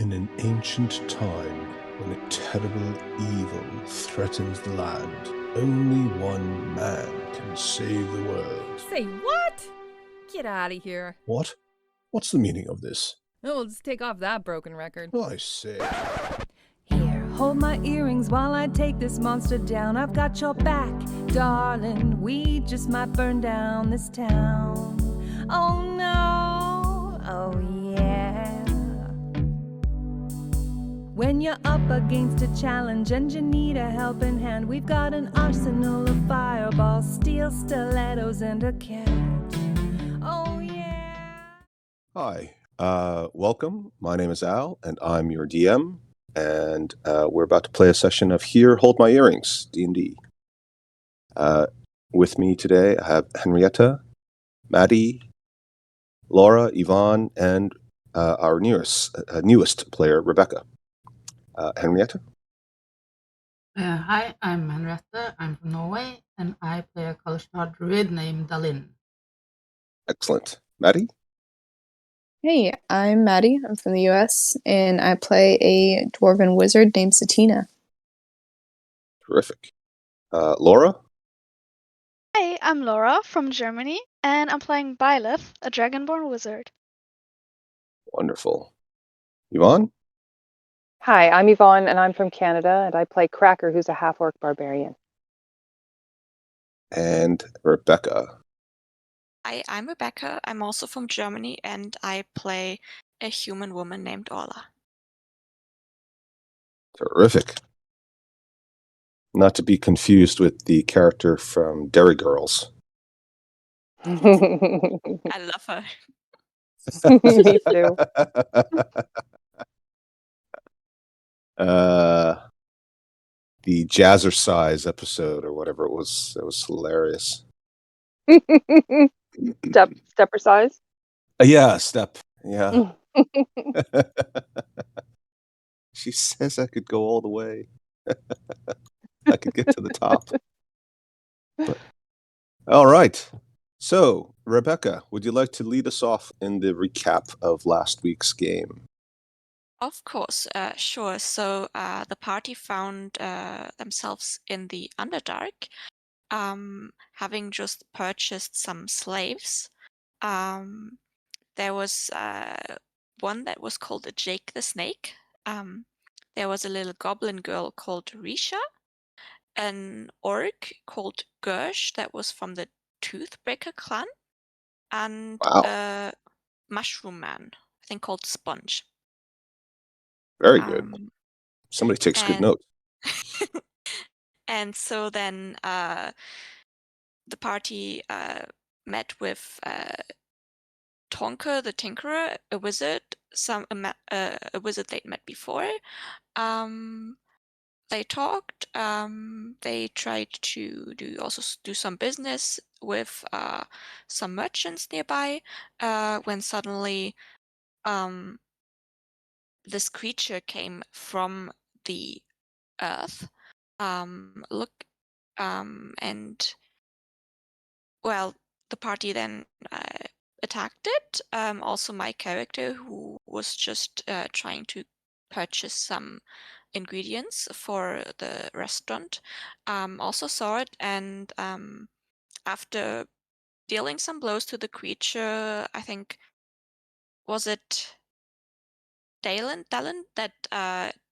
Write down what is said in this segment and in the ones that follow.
In an ancient time, when a terrible evil threatens the land, only one man can save the world. Say what? Get out of here. What? What's the meaning of this? Oh, we'll just take off that broken record. I say. Here, hold my earrings while I take this monster down. I've got your back, darling. We just might burn down this town. Oh no, oh yeah. When you're up against a challenge and you need a helping hand, we've got an arsenal of fireballs, steel stilettos, and a catch. Oh yeah. Hi. Welcome. My name is Al, and I'm your DM. And we're about to play a session of Here, Hold My Earrings, D&D. With me today, I have Henrietta, Maddie, Laura, Yvonne, and our newest player, Rebecca. Henrietta? Hi, I'm Henriette. I'm from Norway, and I play a Kalashtar druid named Dalin. Excellent. Maddie? Hey, I'm Maddie. I'm from the US, and I play a dwarven wizard named Satina. Terrific. Laura? Hi, I'm Laura from Germany, and I'm playing Byleth, a dragonborn wizard. Wonderful. Yvonne? Hi, I'm Yvonne, and I'm from Canada, and I play Cracker, who's a half-orc barbarian. And Rebecca. Hi, I'm Rebecca. I'm also from Germany, and I play a human woman named Orla. Terrific. Not to be confused with the character from Derry Girls. I love her. Me too. The Jazzercise episode or whatever it was hilarious. Stepper size. Yeah, Step. Yeah. She says I could go all the way. I could get to the top. But, all right. So, Rebecca, would you like to lead us off in the recap of last week's game? Of course, sure. So the party found themselves in the Underdark, having just purchased some slaves. There was one that was called Jake the Snake. There was a little goblin girl called Risha, an orc called Gersh that was from the Toothbreaker clan, and Wow. a mushroom man, I think called Sponge. Very good. Somebody takes good notes. And so then the party met with Tonka the Tinkerer, a wizard, a wizard they'd met before. They talked. They tried to do some business with some merchants nearby. When suddenly this creature came from the earth. And well, the party then attacked it. Also, my character, who was just trying to purchase some ingredients for the restaurant, also saw it, and after dealing some blows to the creature, I think, was it Dalen that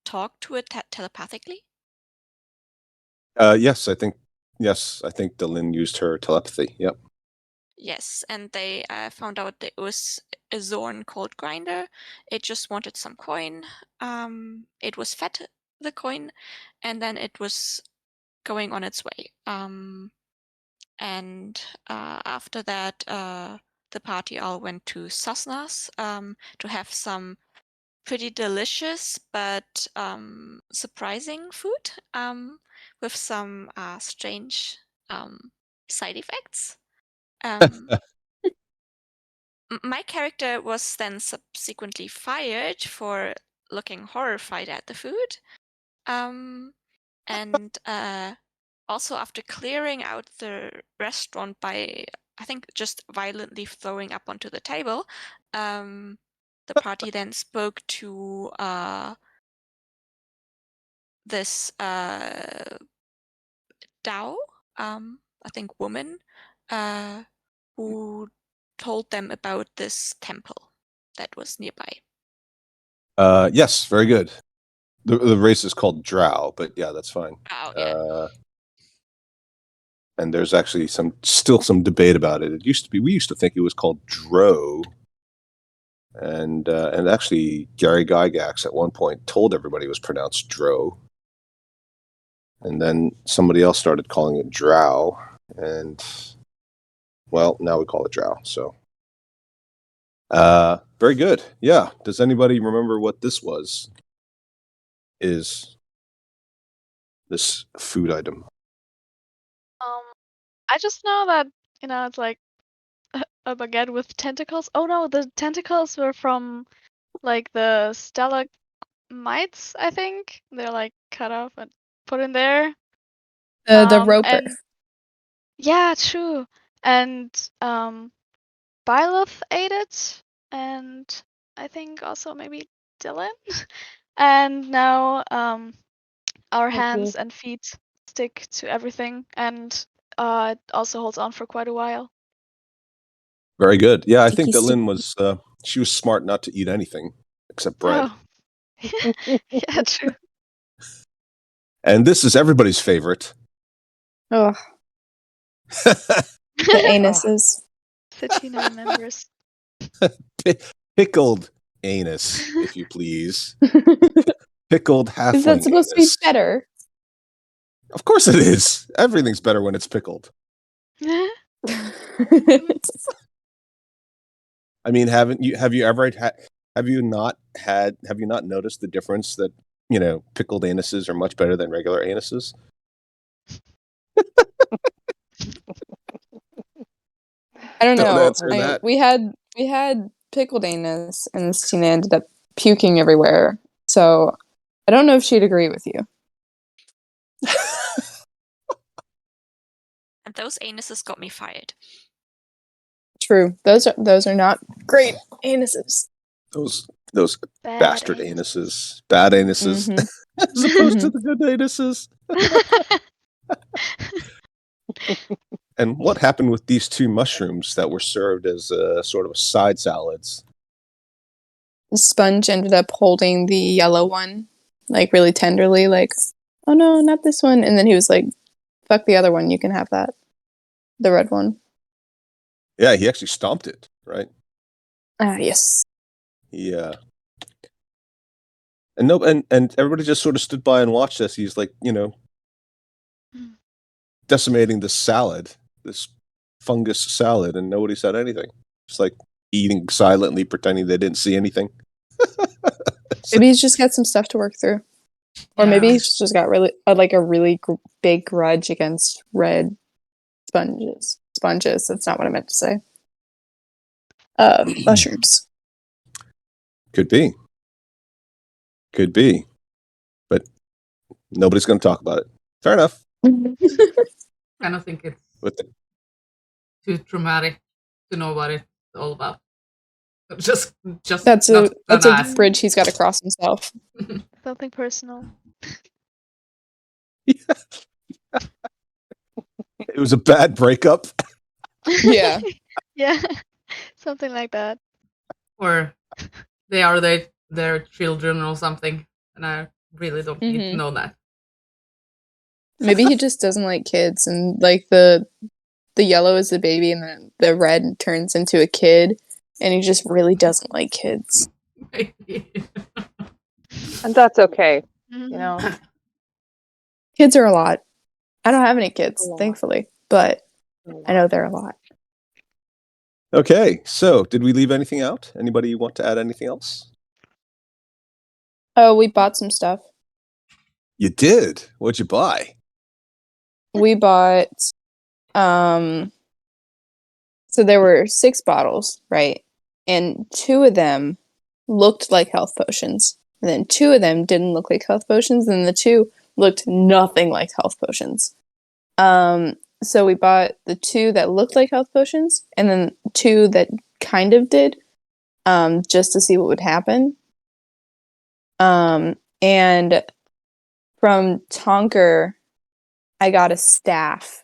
talked to it telepathically? Yes, I think Delin used her telepathy. Yep. Yes, and they found out that it was a Zorn called Grinder. It just wanted some coin. It was fed the coin, and then it was going on its way. And after that, the party all went to Sasnas to have some pretty delicious but surprising food with some strange side effects. My character was then subsequently fired for looking horrified at the food. And also after clearing out the restaurant by, I think, just violently throwing up onto the table, the party then spoke to this Dao, I think woman, who told them about this temple that was nearby. Yes, very good. The race is called Drow, but yeah, that's fine. Oh, yeah. And there's actually still some debate about it. We used to think it was called Dro, and actually Gary Gygax at one point told everybody it was pronounced Dro, and then somebody else started calling it Drow, and well, now we call it Drow. So, very good. Yeah. Does anybody remember what this was? Is this food item? I just know that it's like a baguette with tentacles. Oh no, the tentacles were from like the stalagmites, I think. They're like cut off and put in there. The roper. And yeah, true. And Byleth ate it, and I think also maybe Dylan. And now our hands and feet stick to everything, and it also holds on for quite a while. Very good. Yeah, I think Sticky, that Lynn was she was smart not to eat anything except bread. Oh. Yeah, true. And this is everybody's favorite. Oh, the anuses. Sachina remembers. Pickled anus, if you please. Pickled halfling Is that supposed anus. to be better? Of course it is. Everything's better when it's pickled. I mean, have you not noticed the difference that, pickled anuses are much better than regular anuses? I don't Don't know. answer that. We had pickled anus, and Stina ended up puking everywhere. So I don't know if she'd agree with you. And those anuses got me fired. True. Those are not great anuses. Those Bad bastard anus. anuses. Bad anuses. Mhm. As opposed to the good anuses. And what happened with these two mushrooms that were served as sort of side salads? Sponge ended up holding the yellow one, like really tenderly, like, oh no, not this one. And then he was like, fuck the other one, you can have that. The red one. Yeah, he actually stomped it, right? Yes. Yeah. And everybody just sort of stood by and watched as he's like, decimating this salad, this fungus salad, and nobody said anything. Just like eating silently, pretending they didn't see anything. Maybe he's just got some stuff to work through. Or maybe he's just got a really big grudge against red sponges. That's not what I meant to say. Mushrooms. Could be. But nobody's going to talk about it. Fair enough. I don't think it's With the, too traumatic to know what it's all about. Just That's not a ask. bridge he's got to cross himself. Something personal. it was a bad breakup. Yeah. Yeah. Something like that. Or they are their children or something, and I really don't need to know that. Maybe he just doesn't like kids, and like the yellow is the baby, and then the red turns into a kid, and he just really doesn't like kids. And that's okay. Mhm. Kids are a lot. I don't have any kids, A lot. thankfully, but I know they're a lot. Okay, so did we leave anything out? Anybody want to add anything else? Oh, we bought some stuff. You did? What'd you buy? We bought so there were 6 bottles, right? And 2 of them looked like health potions. And then 2 of them didn't look like health potions, and the 2 looked nothing like health potions. So we bought the 2 that looked like health potions, and then 2 that kind of did. just to see what would happen. And from Tonker, I got a staff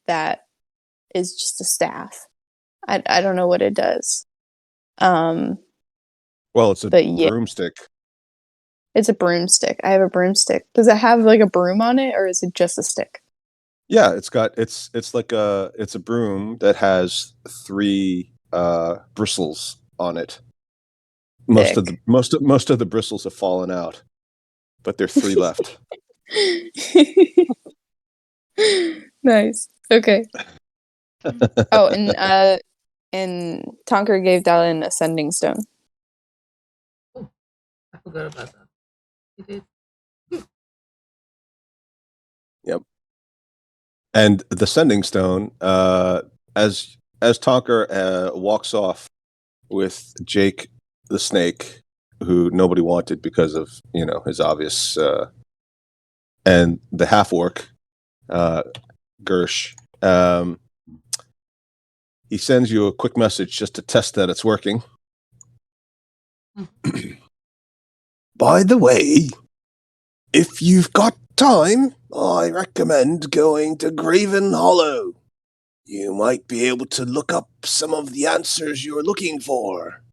that is just a staff. I don't know what it does. Well, it's a But yeah. broomstick. It's a broomstick. I have a broomstick. Does it have like a broom on it, or is it just a stick? Yeah, it's like it's a broom that has 3 bristles on it. Most of the bristles have fallen out, but there are 3 left. Nice. Okay. Oh, and Tonker gave Dallin a sending stone. I forgot about that. He did. Yep. And the sending stone, as Tonker walks off with Jake the snake, who nobody wanted because of his obvious, and the half orc, Gersh. He sends you a quick message just to test that it's working. By the way, if you've got time, I recommend going to Graven Hollow. You might be able to look up some of the answers you're looking for.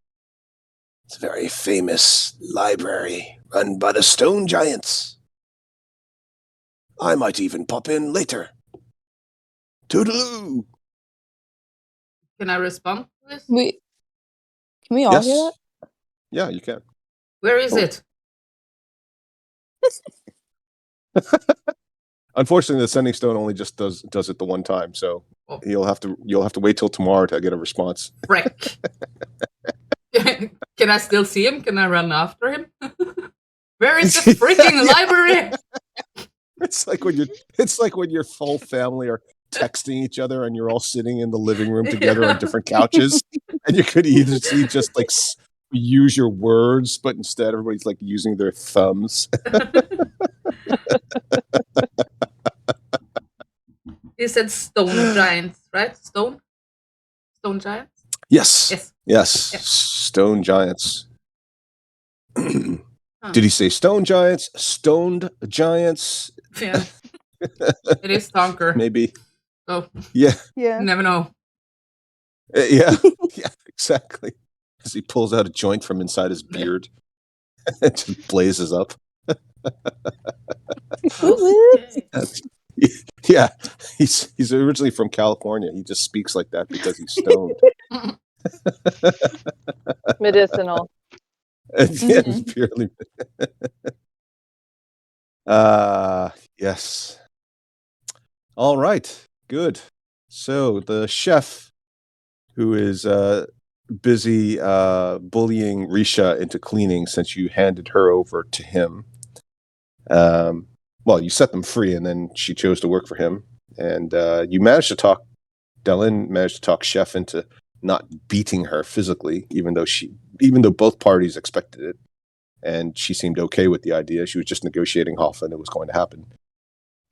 It's a very famous library run by the Stone Giants. I might even pop in later. Toodaloo! Can I respond to this? Can we all hear that? Yeah, you can. Where is Oh. it? Unfortunately, the sending stone only just does it the one time, so you'll have to wait till tomorrow to get a response. Frick. Can I still see him? Can I run after him? Where is the freaking library? It's like when your full family are texting each other and you're all sitting in the living room together on different couches, and you could either see just like use your words, but instead everybody's like using their thumbs. He said stone giants, right? Stone giants? Yes. Yes. Stone giants. Did he say stone giants? Stoned giants? Yeah. It is Tonker. Maybe. Oh, Yeah. you never know. Yeah. Yeah, exactly. As he pulls out a joint from inside his beard. It just blazes up. Okay. Yeah. He's originally from California. He just speaks like that because he's stoned. Medicinal. Yeah, it's purely. Yes. All right. Good. So the chef, who is busy bullying Risha into cleaning since you handed her over to him. Well, you set them free, and then she chose to work for him, and you managed to talk. Dallin managed to talk Chef into not beating her physically, even though both parties expected it, and she seemed okay with the idea. She was just negotiating how often it was going to happen.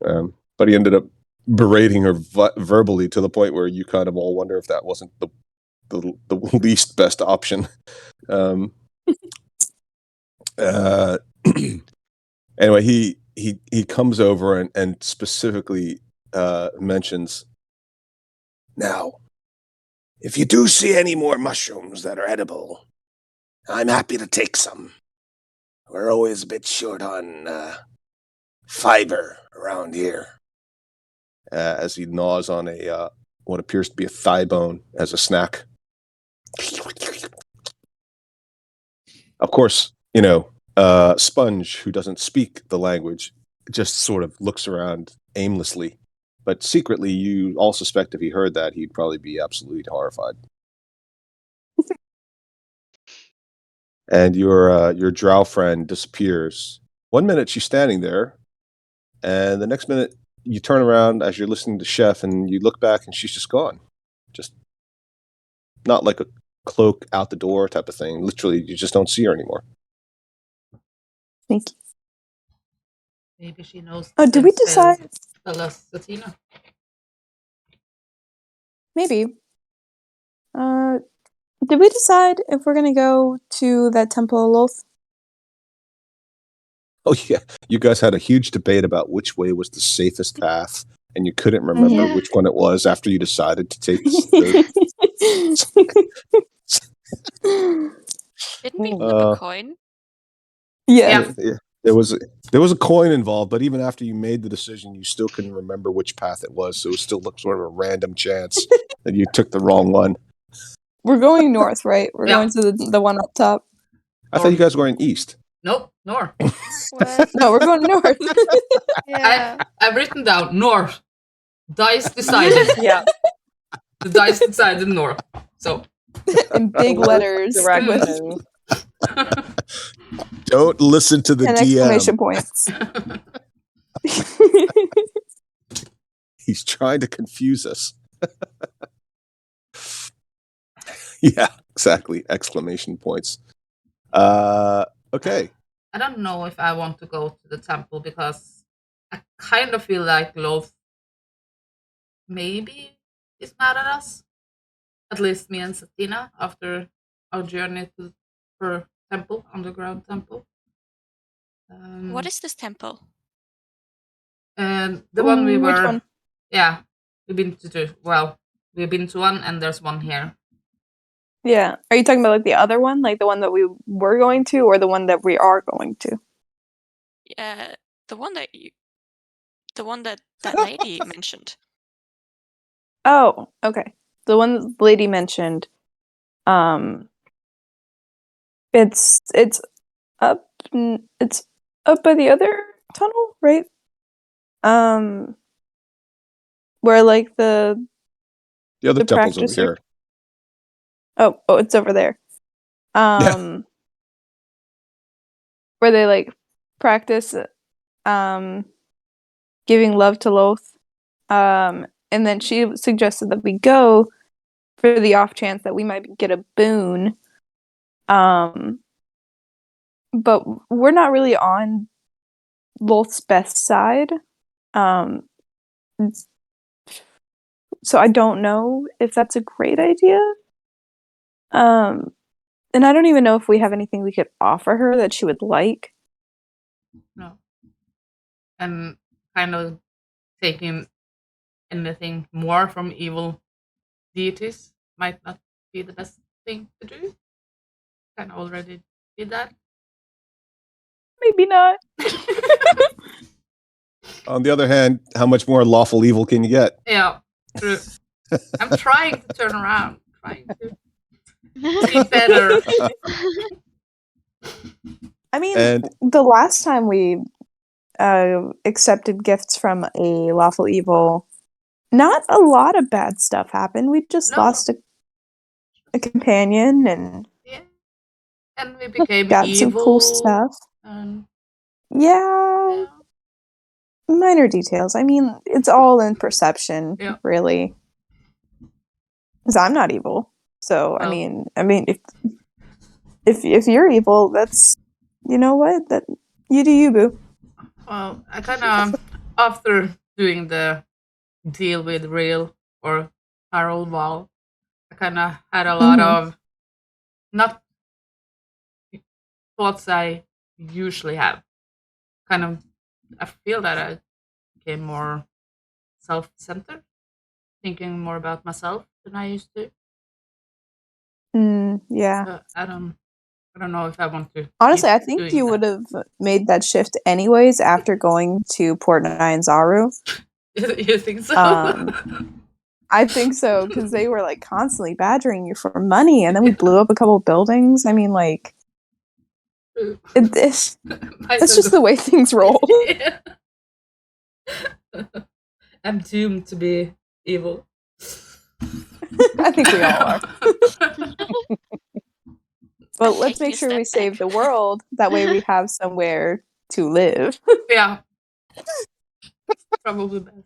But he ended up berating her verbally to the point where you kind of all wonder if that wasn't the least best option. Anyway, he comes over and specifically mentions, now, if you do see any more mushrooms that are edible, I'm happy to take some. We're always a bit short on fiber around here. As he gnaws on a what appears to be a thigh bone as a snack. Of course, Sponge, who doesn't speak the language, just sort of looks around aimlessly. But secretly, you all suspect if he heard that, he'd probably be absolutely horrified. And your drow friend disappears. 1 minute she's standing there, and the next minute you turn around as you're listening to Chef, and you look back, and she's just gone. Just not like a cloak out the door type of thing. Literally, you just don't see her anymore. Thank you. Maybe she knows. Oh, did we decide? Satina. Maybe. Did we decide if we're gonna go to that Temple of Loth? Oh yeah, you guys had a huge debate about which way was the safest path, and you couldn't remember Yeah. which one it was after you decided to take the. Didn't we flip Uh, a coin? Yeah. Yeah. There was a coin involved, but even after you made the decision, you still couldn't remember which path it was. So it still looked sort of a random chance that you took the wrong one. We're going north, right? We're Yeah. going to the one up top. I thought you guys were going east. Nope, north. What? No, we're going north. Yeah. I've written down north. Dice decided. Yeah. The dice decided north. So In big letters. With Direction. Don't listen to the 10 DM. exclamation points. He's trying to confuse us. Yeah, exactly. Exclamation points. Okay. I don't know if I want to go to the temple because I kind of feel like Loth maybe is mad at us. At least me and Satina after our journey to her temple, underground temple. What is this temple? And the one we Ooh, which were, one? yeah, we've been to two. Well, we've been to one, and there's one here. Yeah. Are you talking about like the other one? Like the one that we were going to, or the one that we are going to? The one that that lady mentioned. Oh, okay. The one the lady mentioned. It's up by the other tunnel, right? Where like The other The temple's over practicer? here. oh, it's over there. Where they like practice giving love to Loth. And then she suggested that we go for the off chance that we might get a boon. But we're not really on Loth's best side. So I don't know if that's a great idea. And I don't even know if we have anything we could offer her that she would like. No. And kind of taking anything more from evil deities might not be the best thing to do. Kind of already did that. Maybe not. On the other hand, how much more lawful evil can you get? Yeah, true. I'm trying to turn around, trying to be better. I mean, And the last time we accepted gifts from a lawful evil, not a lot of bad stuff happened. We just No. lost a companion and Yeah. And we became got evil. some cool stuff. And, Yeah, yeah. minor details. I mean, it's all in perception, Yeah. really. Because I'm not evil, so Well. I mean, if you're evil, that's you know what that you do you, boo. Well, I kind of, after doing the deal with Real or Harold Wall, I kind of had a lot of not thoughts I usually have. Kind of, I feel that I became more self-centered, thinking more about myself than I used to. Yeah. So I don't know if I want to. Honestly, keep I think doing you that. would have made that shift anyways after going to Portnoy and Zaru. You think so? I think so, because they were like constantly badgering you for money, and then we blew up a couple buildings. I mean, like, it's just the way things roll. Yeah. I'm doomed to be evil. I think we all are. But let's Take make a sure we step save back. the world. That way we have somewhere to live. Yeah. Probably best.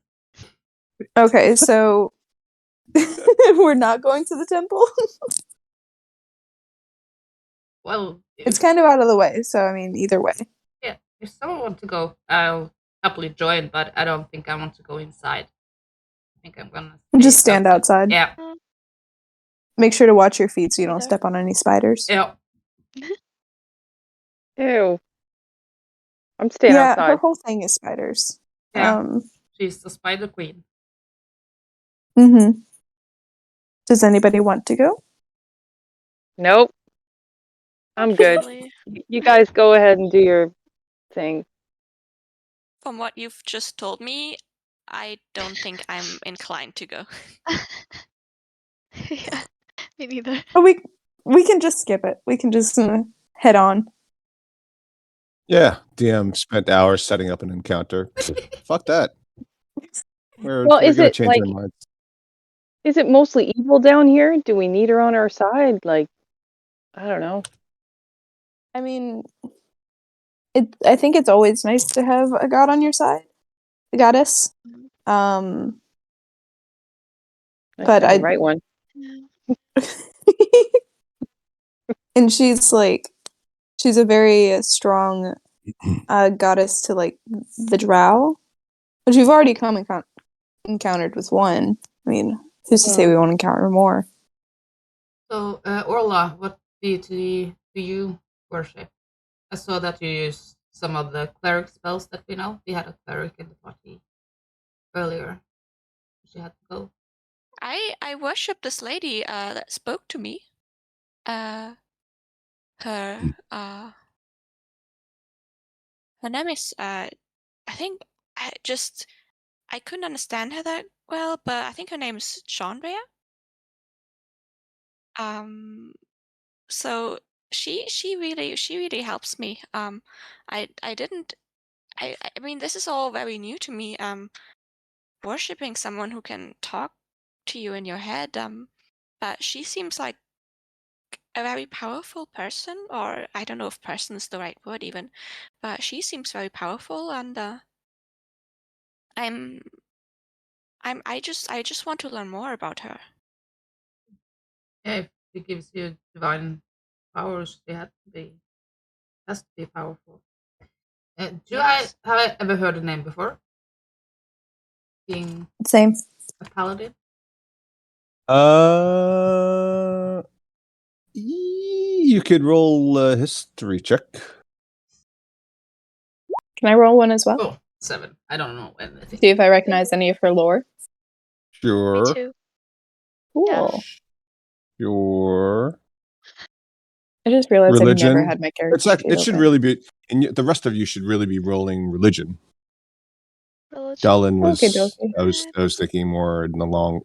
Okay, so we're not going to the temple. Well, It's kind of out of the way, so I mean, either way. yeah. If someone wants to go, I'll happily join, but I don't think I want to go inside. I think I'm gonna Just stay stand outside. Yeah. Make sure to watch your feet so you don't Either. step on any spiders. Yeah. Ew. I'm staying Yeah, outside. her whole thing is spiders. Yeah. She's the spider queen. Mm-hmm. Does anybody want to go? Nope. I'm good. Really. You guys go ahead and do your thing. From what you've just told me, I don't think I'm inclined to go. Yeah, me neither. Oh, we can just skip it. We can just head on. Yeah, DM spent hours setting up an encounter. Fuck that. We're Is gonna it change like our minds. is it mostly evil down here? Do we need her on our side? Like, I don't know. I mean, I think it's always nice to have a god on your side, a goddess. Nice But to have I the right one. Yeah. and she's a very strong goddess to like the drow, which we've already encountered with one. I mean, who's to say we won't encounter more? So, Orla, what deity do you worship? I saw that you used some of the cleric spells that we know. We had a cleric in the party earlier. She had to go. I worship this lady that spoke to me. Her name is I think I couldn't understand her that well, but I think her name is Chandria. So she really helps me. I didn't I mean this is all very new to me. Worshipping someone who can talk to you in your head. But she seems like a very powerful person, or I don't know if person is the right word even, but she seems very powerful, and I just want to learn more about her. Yeah, if she gives you divine powers, she has to be powerful. Yes. Have I ever heard the name before? Being Same. a paladin? You could roll a history check. Can I roll one as well? Oh, 7. I don't know anything. See if I recognize any of her lore. Sure. Me too. Cool. Sure. I just realized I've never Religion. had my character. It's like sheet it should open. really be, and the rest of you should really be rolling religion. Religion. Dallin was. Okay, dokie. I was thinking more in the long.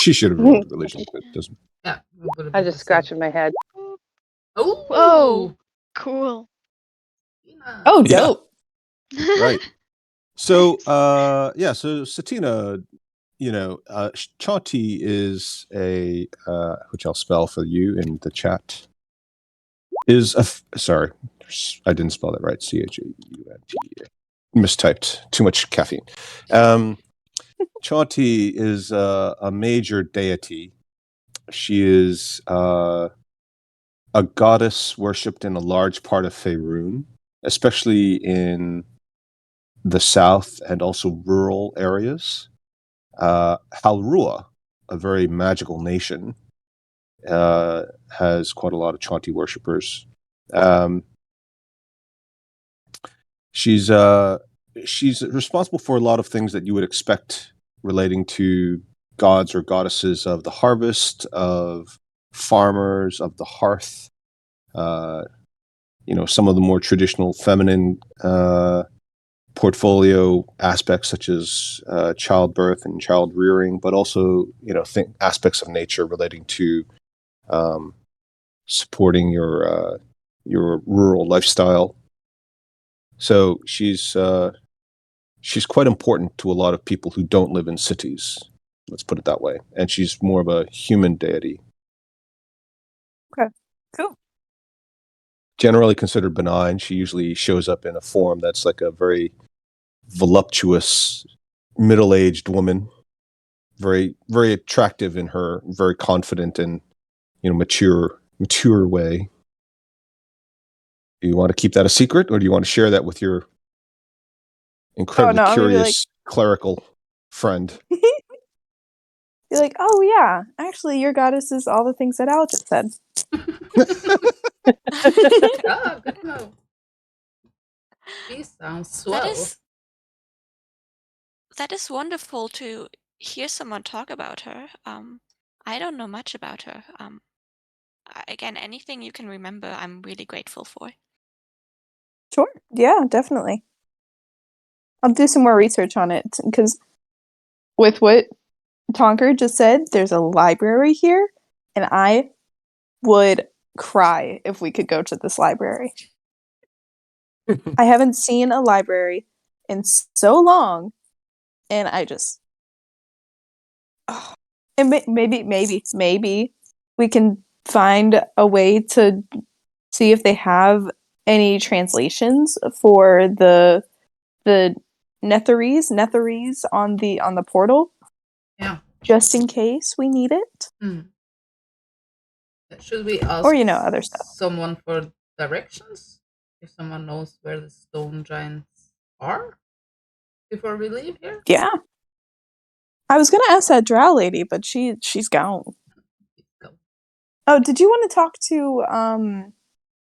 She should have rolled religion, but it doesn't. Yeah, it would have I been just the same. scratching my head. Oh, Whoa. Cool. Tina. Oh, Yeah. dope. Right. So, Nice. yeah. So Satina, Chanti is a which I'll spell for you in the chat. Is a sorry, I didn't spell that right. Chaunti. Mistyped. Too much caffeine. Chanti is a major deity. She is a goddess worshipped in a large part of Faerun, especially in the south and also rural areas. Halrua, a very magical nation, has quite a lot of Chanti worshippers. She's responsible for a lot of things that you would expect relating to gods or goddesses of the harvest, of farmers, of the hearth. Some of the more traditional feminine portfolio aspects such as childbirth and child rearing, but also aspects of nature relating to supporting your rural lifestyle. So she's quite important to a lot of people who don't live in cities. Let's put it that way. And she's more of a human deity. Okay, cool. Generally considered benign. She usually shows up in a form that's like a very voluptuous, middle-aged woman, very, very attractive in her very confident and mature way. Do you want to keep that a secret, or do you want to share that with your incredibly I'm gonna be curious clerical friend? Be like, oh yeah, actually your goddess is all the things that Al just said. Ah, good to know. She sounds swell. That is wonderful to hear someone talk about her. I don't know much about her. Again, anything you can remember, I'm really grateful for. Sure. Yeah, definitely. I'll do some more research on it because with what Tonker just said, there's a library here, and I would cry if we could go to this library. I haven't seen a library in so long, and I just. Oh. And maybe we can find a way to see if they have any translations for the Netherese on the portal. Yeah. Just in case we need it. Should we ask Or, other stuff. someone for directions? If someone knows where the stone giants are before we leave here? Yeah. I was gonna ask that drow lady, but she's gone. Go. Oh, did you want to talk to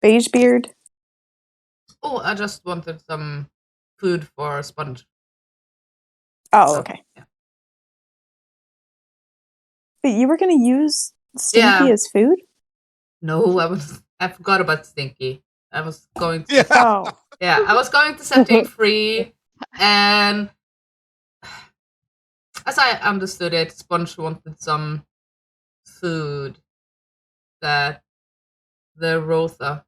Beigebeard? Oh, I just wanted some food for Sponge. Oh, So, okay. yeah. But you were gonna use Stinky Yeah. as food? No, I forgot about Stinky. I was going to Yeah. Oh. Yeah, I was going to set him free, and as I understood it, Sponge wanted some food that the Rotha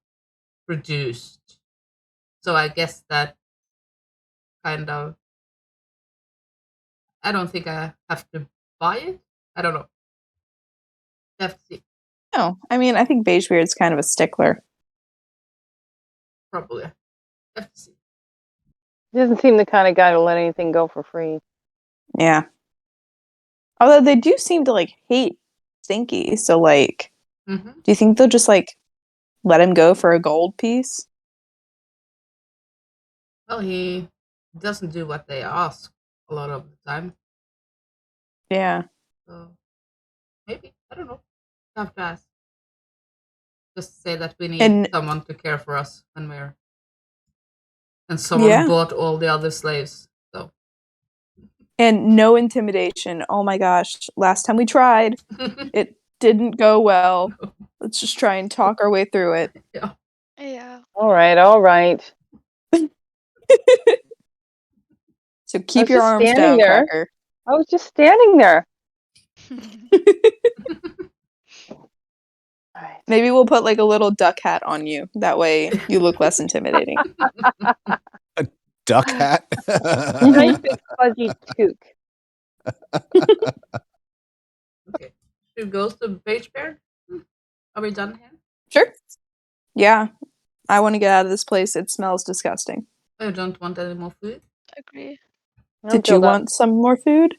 produced. So I guess that kind of. I don't think I have to buy it. I don't know. Have to see. No, I mean I think Beigebeard's kind of a stickler. Probably. Have to see. He doesn't seem the kind of guy to let anything go for free. Yeah. Although they do seem to hate Stinky, so Mm-hmm. do you think they'll just let him go for a gold piece? Well, he doesn't do what they ask a lot of the time. Yeah. So maybe. I don't know. Have to ask. Just say that we need someone to care for us when we're. And someone bought all the other slaves. So. And no intimidation. Oh my gosh. Last time we tried, it didn't go well. No. Let's just try and talk our way through it. Yeah. Yeah. All right. So keep your arms down, there. Cracker. I was just standing there. Maybe we'll put a little duck hat on you. That way you look less intimidating. A duck hat? Nice big fuzzy toque. Okay. Should we go to Beigebeard? Are we done here? Sure. Yeah. I want to get out of this place. It smells disgusting. I don't want any more food. Agree. Did you want some more food?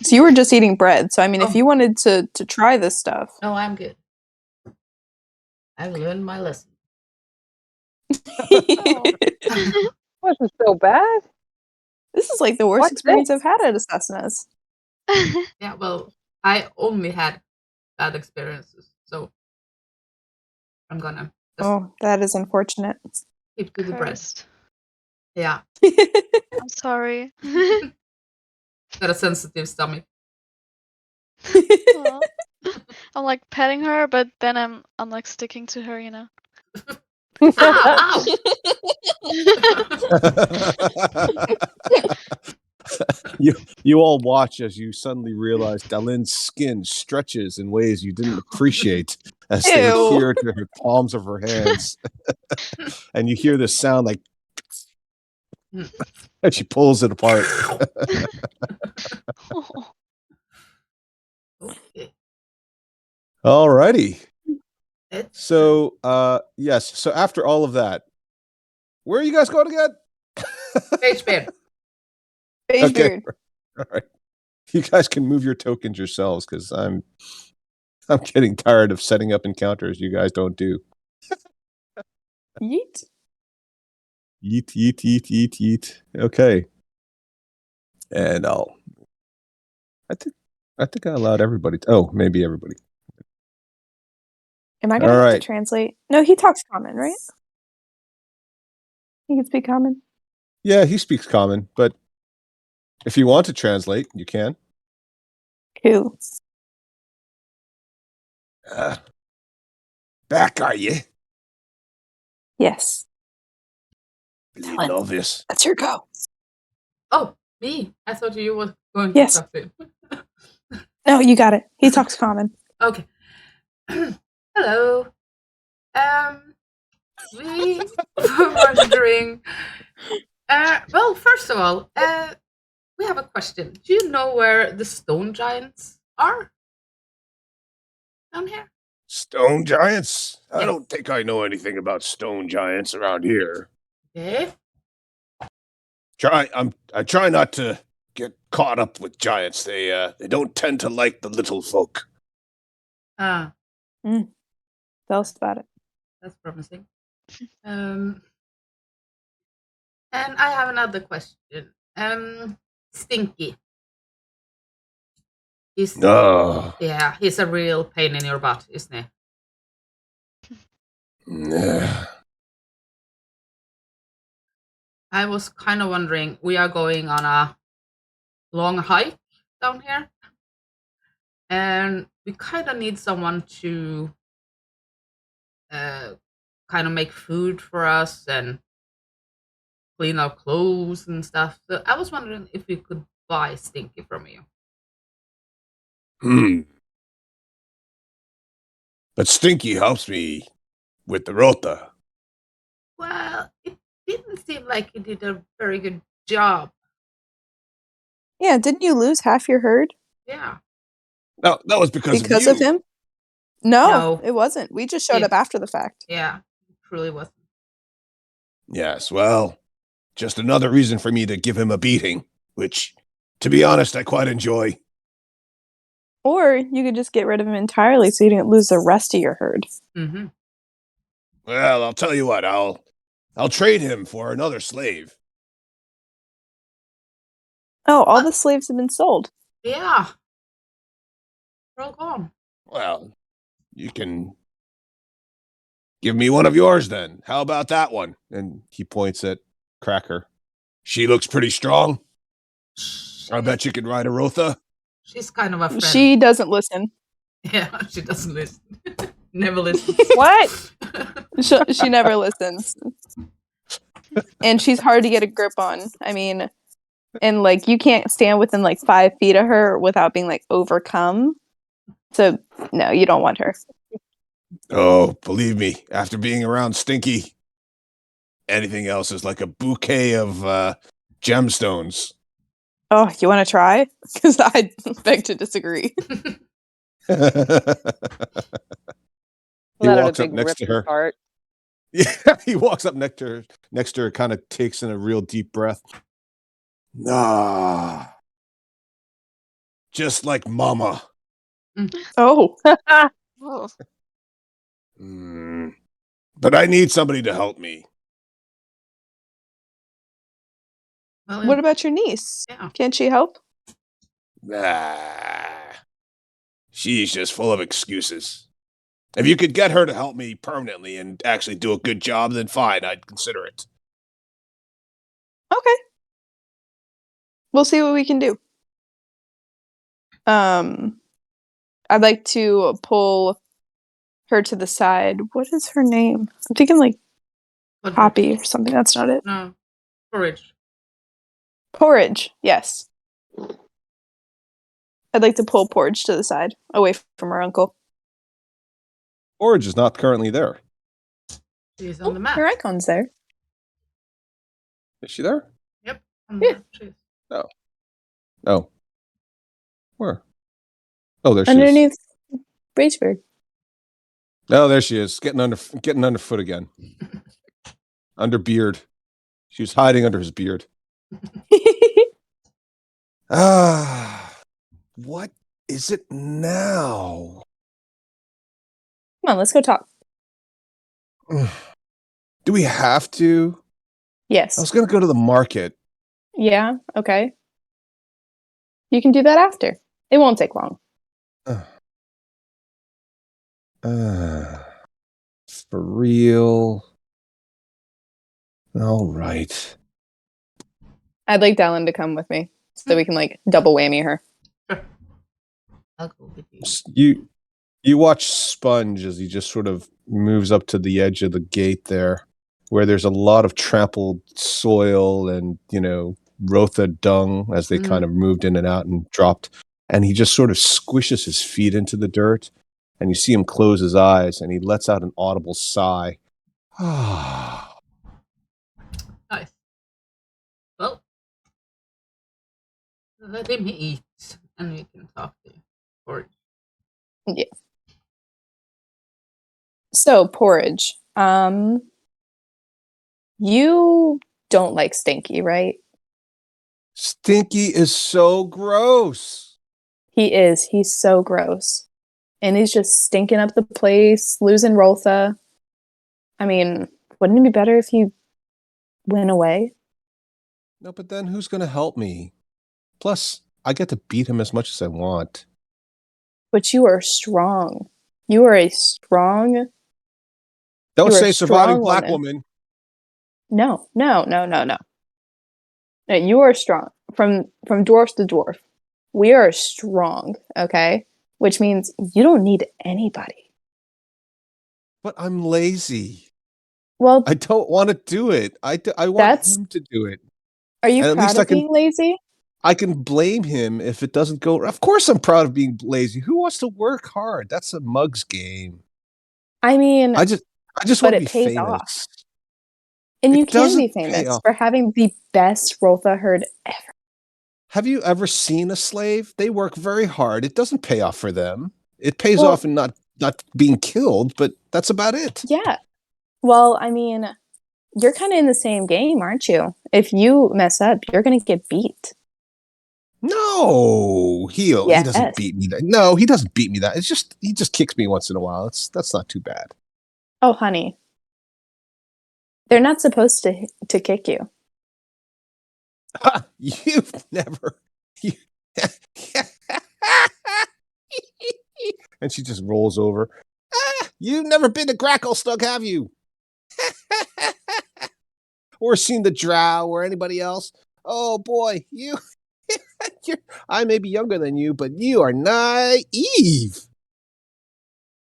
So you were just eating bread. So I mean, if you wanted to try this stuff. No, I'm good. I've learned my lesson. Wasn't so bad. This is the worst experience I've had at Assassinas. Yeah, well, I only had bad experiences, so I'm gonna. Oh, that is unfortunate. Keep to the bread. Yeah. I'm sorry. Got a sensitive stomach. Well, I'm petting her, but then I'm sticking to her, Ow! You all watch as you suddenly realize Dalin's skin stretches in ways you didn't appreciate as they adhere to her palms of her hands. And you hear this sound and she pulls it apart. Okay. Alrighty. So, yes. So after all of that, where are you guys going again? Beigebeard. Okay. All right. You guys can move your tokens yourselves because I'm getting tired of setting up encounters you guys don't do. Yeet. Yeet. Okay. And I think I think I allowed everybody. Oh, maybe everybody. Am I gonna All have right. to translate? No, he talks common, right? He can speak common. Yeah, he speaks common, but if you want to translate, you can. Cool. Back, are you? Yes. Really Dylan. novice. That's your go. Oh, me. I thought you were going Yes. to talk to him. No, you got it. He talks common. Okay. Hello. We were wondering. Well, first of all, we have a question. Do you know where the stone giants are? Down here? Stone giants? I Yeah. don't think I know anything about stone giants around here. Okay. I try not to get caught up with giants. They don't tend to like the little folk. Ah, Tell us about it. that's promising. And I have another question. Stinky. He's No. yeah, he's a real pain in your butt, isn't he? Nah. I was kind of wondering. We are going on a long hike down here, and we kind of need someone to kind of make food for us and clean our clothes and stuff. So I was wondering if we could buy Stinky from you. But Stinky helps me with the rota. Well, it didn't seem like he did a very good job. Yeah, didn't you lose half your herd Yeah. No, that was because of him? No, No. it wasn't. We just showed Yeah. up after the fact. Yeah, it truly wasn't. Yes, well, just another reason for me to give him a beating, which, to be honest, I quite enjoy. Or you could just get rid of him entirely so you didn't lose the rest of your herd. Mm-hmm. Well, I'll tell you what, I'll trade him for another slave. Oh, all the slaves have been sold. Yeah. They're all gone. Well, you can give me one of yours then. How about that one? And he points at Cracker. She looks pretty strong. I bet you could ride a Rotha. She's kind of a friend. She doesn't listen. Yeah, she doesn't listen. Never listens. What? She never listens. And she's hard to get a grip on. I mean, and like you can't stand within like 5 feet of her without being like overcome. So no, you don't want her. Oh, believe me, after being around Stinky, anything else is like a bouquet of gemstones. Oh, you want to try? Because I beg to disagree. He Let out a walks up big next to rip her. apart. Yeah, he walks up next to her, kind of takes in a real deep breath. Nah. Just like Mama. Oh. Oh, But I need somebody to help me. Well, What about your niece? Yeah. Can't she help? Nah. She's just full of excuses. If you could get her to help me permanently and actually do a good job, then fine, I'd consider it. Okay. We'll see what we can do. I'd like to pull her to the side. What is her name? I'm thinking like what- Poppy or something. That's not it. No. Porridge. Porridge. Yes. I'd like to pull Porridge to the side, away from her uncle. Forge is not currently there. She's on the map. Her icon's there. Is she there? Yep. On the Yeah. map, she is. Oh. Where? Oh, there she is. Underneath Bracebeard. Oh, there she is. Getting underfoot again. Under beard. She was hiding under his beard. What is it now? Come on, let's go talk. Do we have to? I Yes. was going to go to the market. Yeah, okay. You can do that after. It won't take long. For real. All right. I'd like Dallin to come with me so we can like double whammy her. Sure. I'll go with you. You watch Sponge as he just sort of moves up to the edge of the gate there, where there's a lot of trampled soil and, Rotha dung as they kind of moved in and out and dropped. And he just sort of squishes his feet into the dirt, and you see him close his eyes, and he lets out an audible sigh. Nice. Well, let him eat, and we can talk to Porridge. Yeah. So, Porridge, you don't like Stinky, right? Stinky is so gross. He is. He's so gross. And he's just stinking up the place, losing Rotha. I mean, wouldn't it be better if he went away? No, but then who's going to help me? Plus, I get to beat him as much as I want. But you are strong. You are a strong... Don't You are say a surviving strong black woman. woman. No. No, you are strong. From dwarf to dwarf. We are strong, okay? Which means you don't need anybody. But I'm lazy. Well, I don't want to do it. I want That's- him to do it. are you and at proud least of I can- being lazy? I can blame him if it doesn't go. Of course, I'm proud of being lazy. Who wants to work hard? That's a mug's game. I mean, I just but want to it be pays famous. off. And it you can doesn't be pay famous off. for having the best Rotha herd ever. Have you ever seen a slave? They work very hard. It doesn't pay off for them. It pays Well- off in not being killed, but that's about it. Yeah. Well, I mean, you're kind of in the same game, aren't you? If you mess up, you're going to get beat. No, he Yes. doesn't beat me. No, he doesn't beat me. He just kicks me once in a while. That's not too bad. Oh, honey. They're not supposed to kick you. You've never. And she just rolls over. You've never been to Gracklestug, have you? Or seen the Drow or anybody else? Oh boy, I may be younger than you, but you are naive.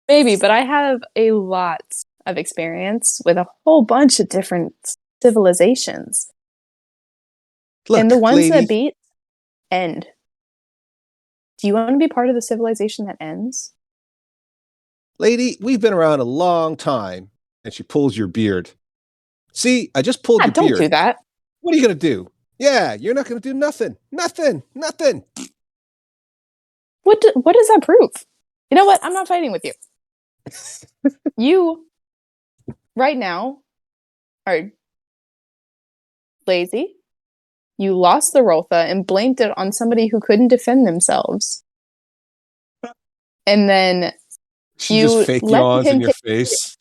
Maybe, but I have a lot of experience with a whole bunch of different civilizations. Look, And the ones lady, that beat end. Do you want to be part of the civilization that ends? lady, we've been around a long time. And she pulls your beard. See, I just pulled your Don't beard. do that. What are you going to do? Yeah, you're not going to do nothing. Nothing. What does that prove? You know what? I'm not fighting with you. You, right now, are lazy. You lost the Rotha and blamed it on somebody who couldn't defend themselves. And then She You just fake let yawns in him your face.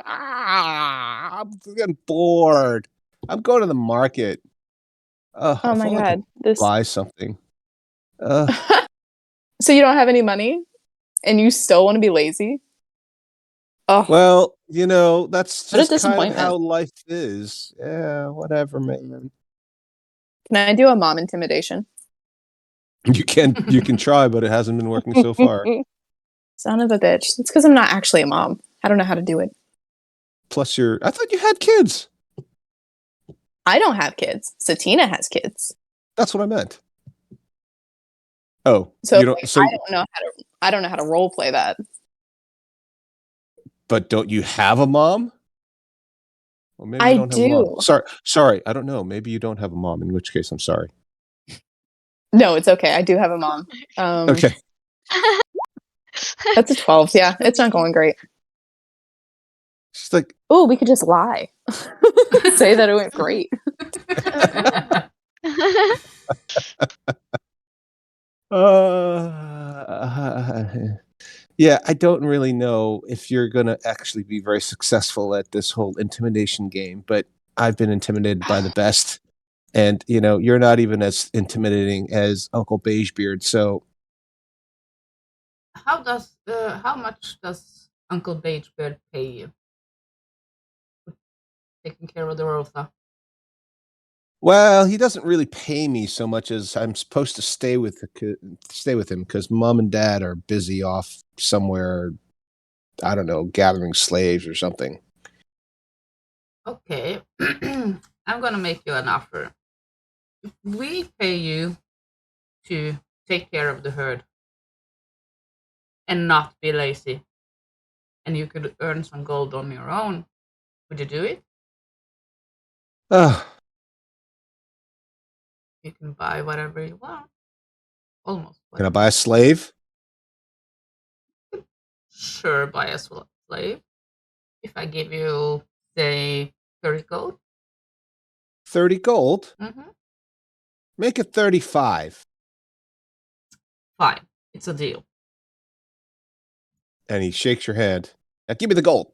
I'm getting bored. I'm going to the market. oh I my feel like I god, this. buy something. So you don't have any money, and you still want to be lazy? Oh, Well, that's What a just kind of disappointment. how life is. Yeah, whatever, man. can I do a mom intimidation? You can try, but it hasn't been working so far. Son of a bitch! It's because I'm not actually a mom. I don't know how to do it. Plus, I thought you had kids. I don't have kids. Satina has kids. That's what I meant. Oh, So, you don't. like, So, I don't know how to role play that. but don't you have a mom? Well, maybe you I don't have a mom. do. Sorry. I don't know. Maybe you don't have a mom. In which case, I'm sorry. No, it's okay. I do have a mom. Okay. That's a 12. Yeah, it's not going great. She's like, Oh, we could just lie. Say that it went great. yeah, I don't really know if you're going to actually be very successful at this whole intimidation game, but I've been intimidated by the best. And you're not even as intimidating as Uncle Beigebeard. So How much does Uncle Beigebeard pay you for taking care of the Rotha? well, he doesn't really pay me so much as I'm supposed to stay with him because Mom and Dad are busy off somewhere. I don't know, gathering slaves or something. Okay, I'm gonna make you an offer. If we pay you to take care of the herd and not be lazy, and you could earn some gold on your own, would you do it? Ah, You can buy whatever you want. Almost. can I buy a slave? Sure, buy a slave. If I give you, say, 30 gold. 30 gold? Mm-hmm. Make it 35. Fine. It's a deal. And he shakes your hand. Now give me the gold.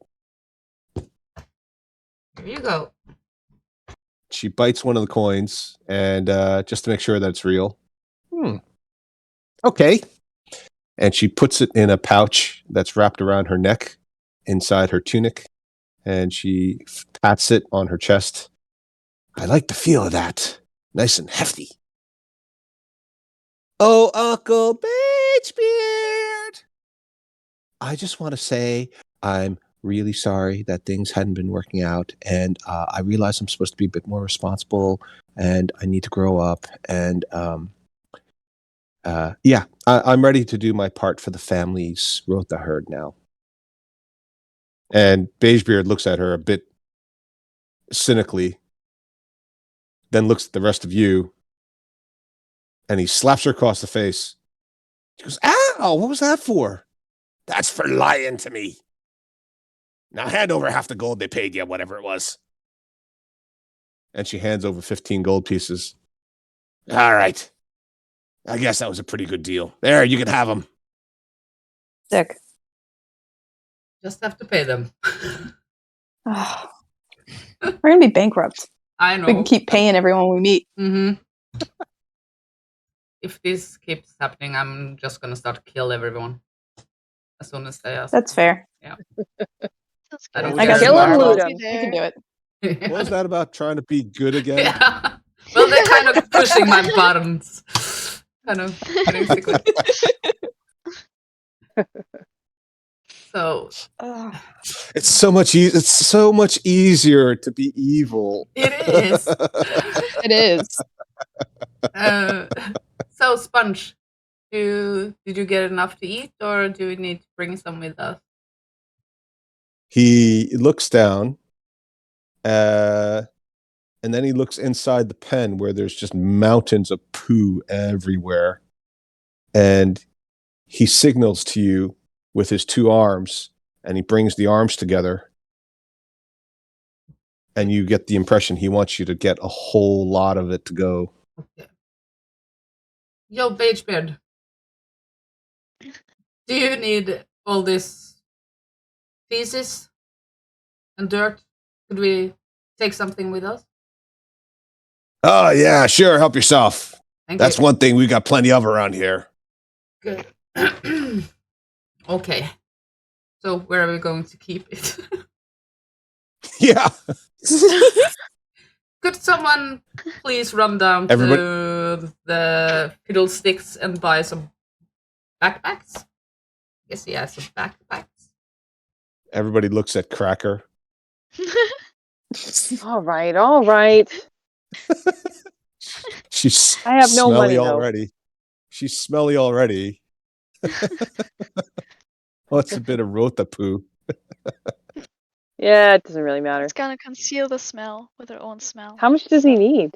Here you go. She bites one of the coins and just to make sure that it's real. Okay. And she puts it in a pouch that's wrapped around her neck inside her tunic. And she pats it on her chest. I like the feel of that. Nice and hefty. Oh, Uncle Beigebeard! I just want to say I'm really sorry that things hadn't been working out. And I realize I'm supposed to be a bit more responsible and I need to grow up. And yeah, I'm ready to do my part for the family's Rotha herd now. And Beigebeard looks at her a bit cynically, then looks at the rest of you, and he slaps her across the face. She goes, "Ow, what was that for?" "That's for lying to me. Now hand over half the gold they paid you, whatever it was." And she hands over 15 gold pieces. "All right. I guess that was a pretty good deal. There, you can have them." Sick. Just have to pay them. Oh. We're gonna be bankrupt. I know. We can keep paying everyone we meet. Mm-hmm. If this keeps happening, I'm just gonna start to kill everyone as soon as they ask. That's fair. That's I don't good. I got Kill some 'em, marbles. loot 'em. We can do it. What was that about trying to be good again? Yeah. Well, they're kind of pushing my buttons. Kind of basically. So It's so much easier to be evil. it is. It is. So Sponge, did you get enough to eat, or do we need to bring some with us? He looks down, and then he looks inside the pen where there's just mountains of poo everywhere. And he signals to you with his two arms, and he brings the arms together. And you get the impression he wants you to get a whole lot of it to go. Okay. Yo, Beigebeard, do you need all this feces and dirt? Could we take something with us? Oh, yeah, sure. Help yourself. Thank That's you. one thing we got plenty of around here. Good. Okay. So where are we going to keep it? Yeah. Could someone please run down to the Fiddlesticks and buy some backpacks? Guess he has some backpacks. Everybody looks at Cracker. All right. She's I have no smelly money, though. already. She's smelly already. What's a bit of Rotha poo? Yeah, it doesn't really matter. It's gonna conceal the smell with her own smell. How much does he need?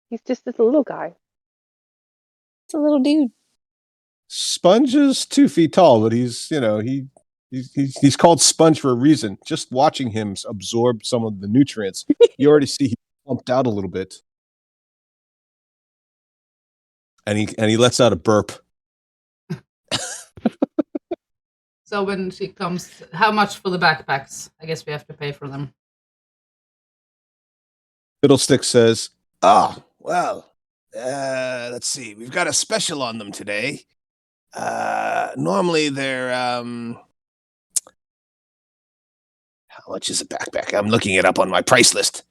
He's just this little guy. It's a little dude. Sponge is 2 feet tall, but he's he's called Sponge for a reason. Just watching him absorb some of the nutrients, you already see he pumped out a little bit. And he lets out a burp. So when she comes, how much for the backpacks? I guess we have to pay for them. Fiddlestick says, Well, let's see. We've got a special on them today. Normally they're how much is a backpack? I'm looking it up on my price list.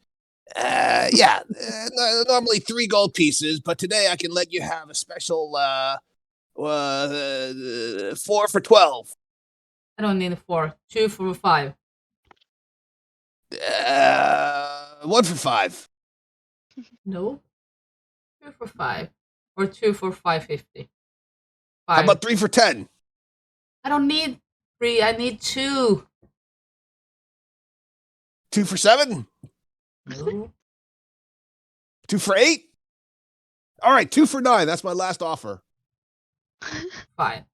Normally 3 gold pieces, but today I can let you have a special 4 for 12. I don't need a 4. 2 for 5. 1 for 5. No. 2 for 5. Or 2 for 550. How about 3 for 10? I don't need 3. I need 2. 2 for 7? No. 2 for 8? All right, 2 for 9. That's my last offer. Fine.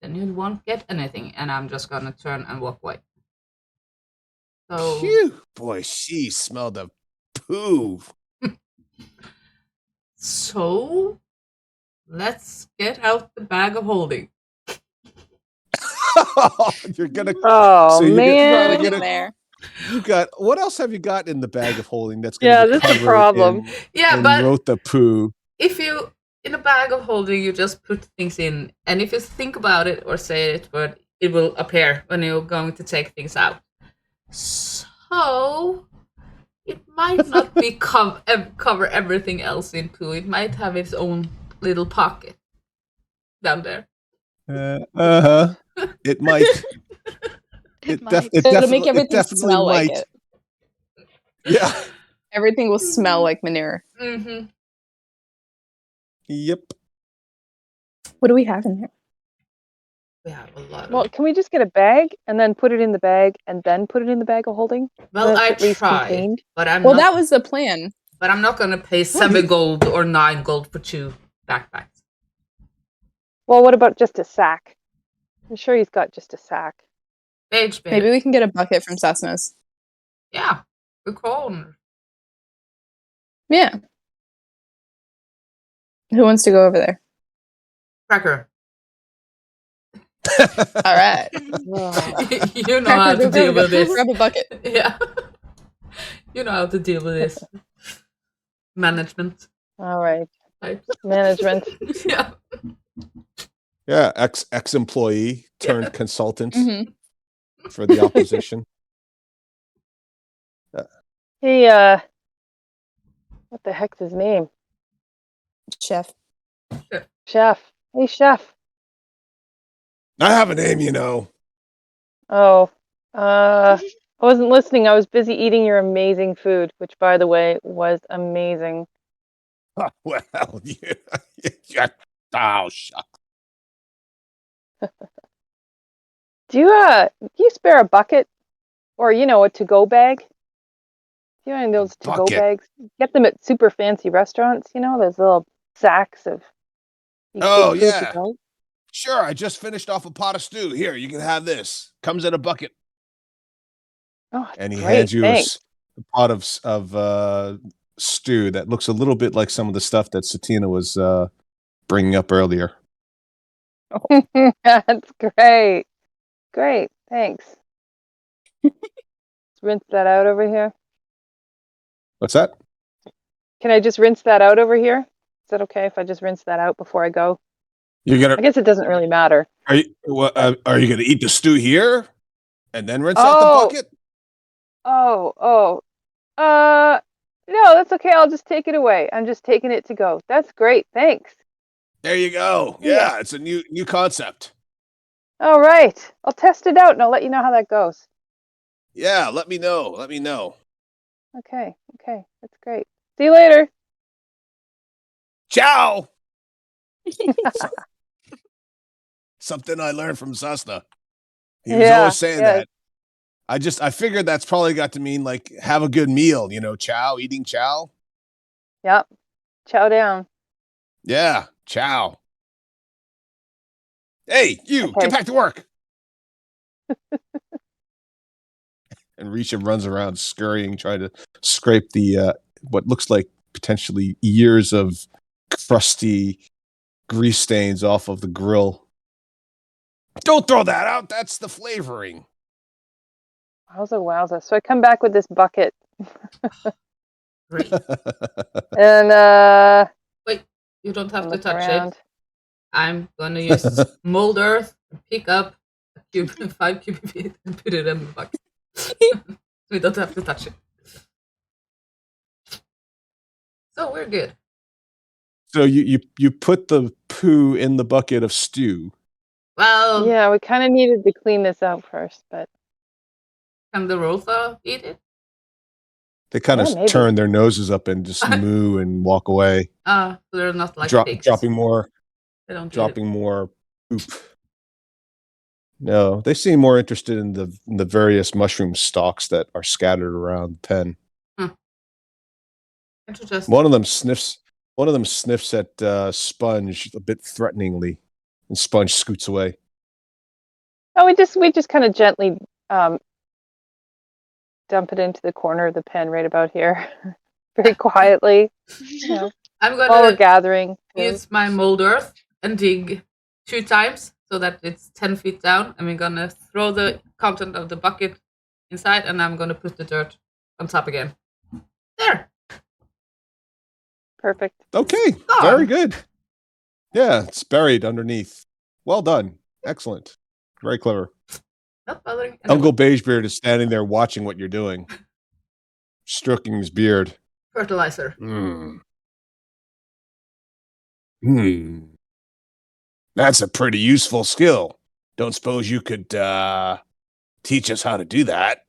Then you won't get anything, and I'm just gonna turn and walk away. So Phew. Boy, she smelled a poo. So let's get out the bag of holding. You're gonna. Oh So you're man. gonna get a- there. You got what else have you got in the bag of holding that's Yeah, gonna be that's the covered problem. Yeah, in but Rotha poo? if you in a bag of holding, you just put things in, and if you think about it or say it, but it will appear when you're going to take things out. So it might not be cover everything else in poo. It might have its own little pocket down there. Uh-huh. It might. It might. It It'll definitely, make everything definitely smell like might. it. Yeah. Everything will smell like manure. Mm-hmm. Yep. What do we have in here? We have a lot of Well, it. can we just get a bag and then put it in the bag and then put it in the bag of holding? Well, That's I at least tried, contained. but I'm Well, not. that was the plan. But I'm not gonna pay 7 gold or 9 gold for 2 backpacks. Well, what about just a sack? I'm sure he's got just a sack. Page bit. Maybe we can get a bucket from Cessna's. Yeah, we're calling. Yeah. Who wants to go over there? Cracker. All right. You know how to deal with this. Grab a bucket. Yeah. You know how to deal with this. Management. All right. Right? Management. Yeah. Yeah. Ex-employee turned consultant Mhm. for the opposition. Hey, what the heck's his name? Chef. Chef. Hey, Chef. I have a name, you know. Oh, I wasn't listening. I was busy eating your amazing food, which, by the way, was amazing. Well, yeah. Oh, shucks. Do you spare a bucket or, a to-go bag? Do you know any of those to-go Bucket? bags? Get them at super fancy restaurants, those little sacks of Oh, good food yeah. to go. Sure, I just finished off a pot of stew. Here, you can have this. Comes in a bucket. Oh, And he great, hands you thanks. a pot of stew that looks a little bit like some of the stuff that Satina was bringing up earlier. That's great. Great, thanks. Let's rinse that out over here. What's that? Can I just rinse that out over here? Is that okay if I just rinse that out before I go? You're I gonna guess it doesn't really matter. are you gonna eat the stew here and then rinse out Oh. the bucket? No, that's okay. I'll just take it away. I'm just taking it to go. That's great. Thanks. There you go. Yeah, it's a new concept. All right. I'll test it out and I'll let you know how that goes. Yeah, let me know. Let me know. Okay. That's great. See you later. Ciao. Something I learned from Cessna. He was Yeah, always saying yeah. that. I figured that's probably got to mean like have a good meal, chow, eating chow. Yep. Chow down. Yeah, chow. Hey, you, Okay. get back to work. And Risha runs around scurrying, trying to scrape the what looks like potentially years of crusty grease stains off of the grill. Don't throw that out. That's the flavoring. Wowza. So I come back with this bucket Great. And Wait, you don't have to look touch around. it. I'm gonna use mold earth, pick up a 5 cubic feet, and put it in the bucket. We don't have to touch it. So we're good. So you put the poo in the bucket of stew. Well, Yeah, we kind of needed to clean this out first, but can the Rotha eat it? They kind Yeah, of maybe. turn their noses up and just moo and walk away, So they're not like pigs. dropping more They don't eat it. dropping more poop. No, they seem more interested in the various mushroom stalks that are scattered around the pen. Can't you just One of them sniffs at Sponge a bit threateningly, and Sponge scoots away. oh, we just kind of gently dump it into the corner of the pen right about here, very quietly. You know, I'm while we're gonna gathering. food. use my mold earth and dig 2 times so that it's 10 feet down, and we're gonna throw the content of the bucket inside, and I'm gonna put the dirt on top again. There. Perfect. Okay, Done. very good. Yeah, it's buried underneath. Well done. Excellent. Very clever. Not bothering anyone. Uncle Beigebeard is standing there watching what you're doing, stroking his beard. Fertilizer. That's a pretty useful skill. Don't suppose you could teach us how to do that?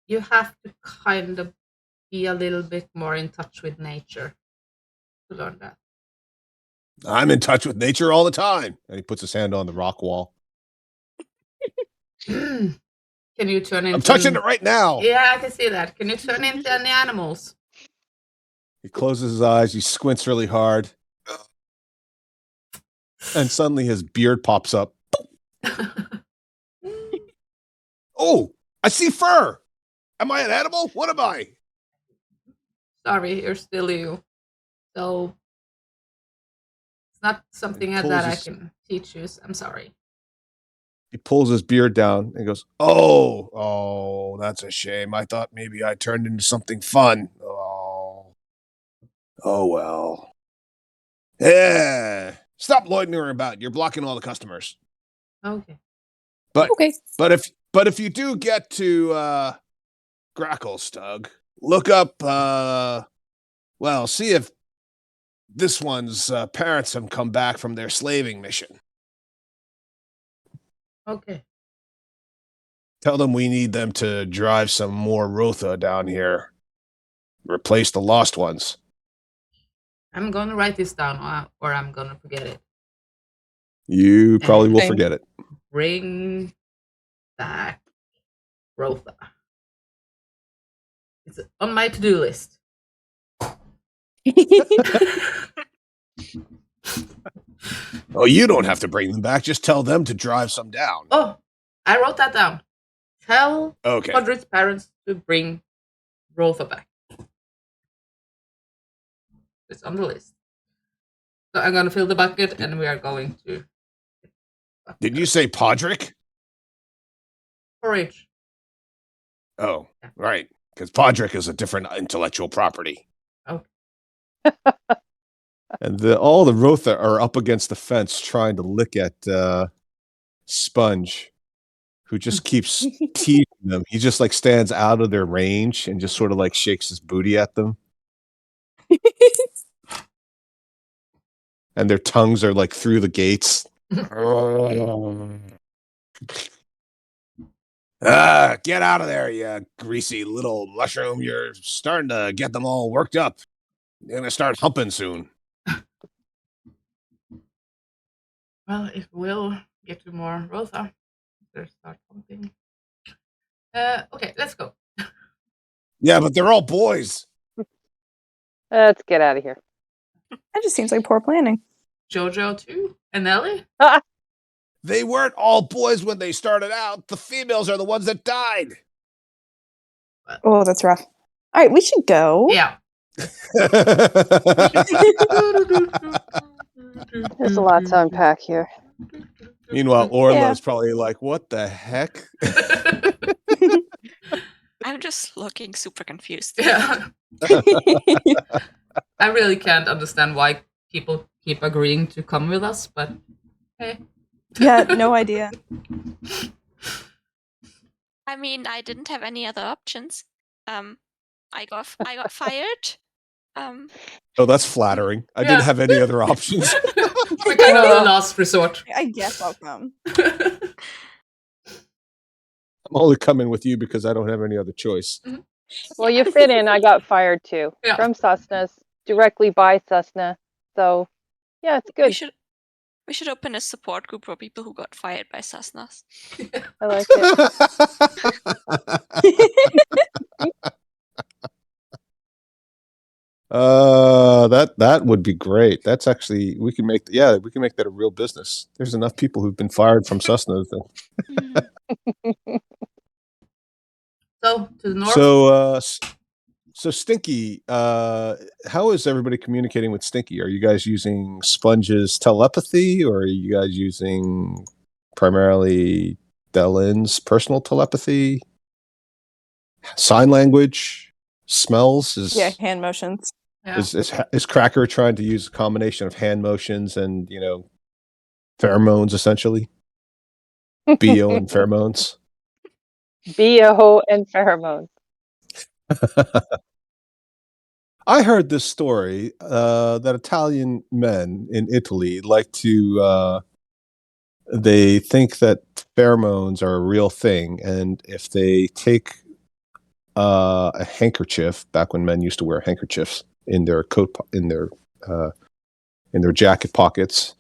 You have to kind of be a little bit more in touch with nature to learn that. I'm in touch with nature all the time. And he puts his hand on the rock wall. Can you turn into... I'm touching it right now. Yeah, I can see that. Can you turn into any animals? He closes his eyes. He squints really hard. And suddenly his beard pops up. Oh, I see fur. Am I an animal? What am I? Sorry, you're still you. So it's not something He that I pulls his- can teach you. I'm sorry. He pulls his beard down and goes, Oh, that's a shame. I thought maybe I turned into something fun. Oh well. Yeah. Stop loitering about. You're blocking all the customers. Okay. Okay. But if you do get to Gracklestug, look up see if this one's parents have come back from their slaving mission. Okay. Tell them we need them to drive some more Rotha down here. Replace the lost ones. I'm going to write this down or I'm going to forget it. You probably will Same. forget it. Bring back Rotha. It's on my to-do list. Oh, you don't have to bring them back. Just tell them to drive some down. Oh, I wrote that down. Tell Okay. Podrick's parents to bring Rotha back. It's on the list. So I'm going to fill the bucket and we are going to... Did you say Podrick? Porridge. Oh, right. Because Podrick is a different intellectual property. Okay. And all the Rotha are up against the fence trying to lick at Sponge, who just keeps teasing them. He just like stands out of their range and just sort of like shakes his booty at them. And their tongues are like through the gates. Get out of there, you greasy little mushroom. You're starting to get them all worked up. They're going to start humping soon. Well, if we'll get to more Rotha, there's start something. Okay, let's go. Yeah, but they're all boys. Let's get out of here. That just seems like poor planning. Jojo too? And Ellie? They weren't all boys when they started out. The females are the ones that died. Oh, that's rough. All right, we should go. Yeah. There's a lot to unpack here. Meanwhile, Orla's Yeah. probably like, what the heck? I'm just looking super confused. Yeah. I really can't understand why people keep agreeing to come with us, but hey. Yeah, no idea. I mean, I didn't have any other options. I got fired. Oh, that's flattering. I didn't Yeah. have any other options. We're kind of the last resort. I guess I'll come. I'm only coming with you because I don't have any other choice. Well, you fit in. I got fired too Yeah. from Cessna's, directly by Cessna. So, yeah, it's good. We should open a support group for people who got fired by Cessnas. I like it. That would be great. That's actually we can make that a real business. There's enough people who've been fired from Cessna. So to the north. So Stinky, how is everybody communicating with Stinky? Are you guys using Sponge's telepathy, or are you guys using primarily Dellen's personal telepathy? Sign language? Smells? Yeah, hand motions. Yeah. Is Cracker trying to use a combination of hand motions and, pheromones, essentially? BO and pheromones? BO and pheromones. I heard this story that Italian men in Italy like to. They think that pheromones are a real thing, and if they take a handkerchief, back when men used to wear handkerchiefs in their coat, in their jacket pockets,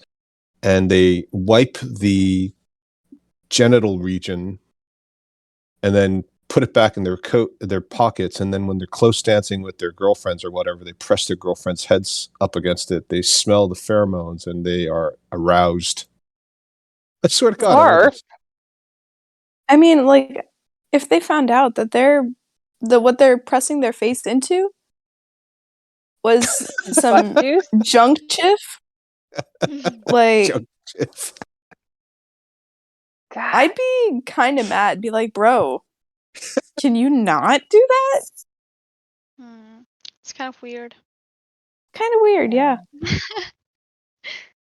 and they wipe the genital region, and then put it back in their pockets, and then when they're close dancing with their girlfriends or whatever, they press their girlfriends' heads up against it. They smell the pheromones and they are aroused. I swear to God. I mean, like, if they found out that what they're pressing their face into was some junk chiff, like, Junk chiff. God. I'd be kind of mad. Be like, bro, can you not do that? It's kind of weird. Kind of weird, yeah.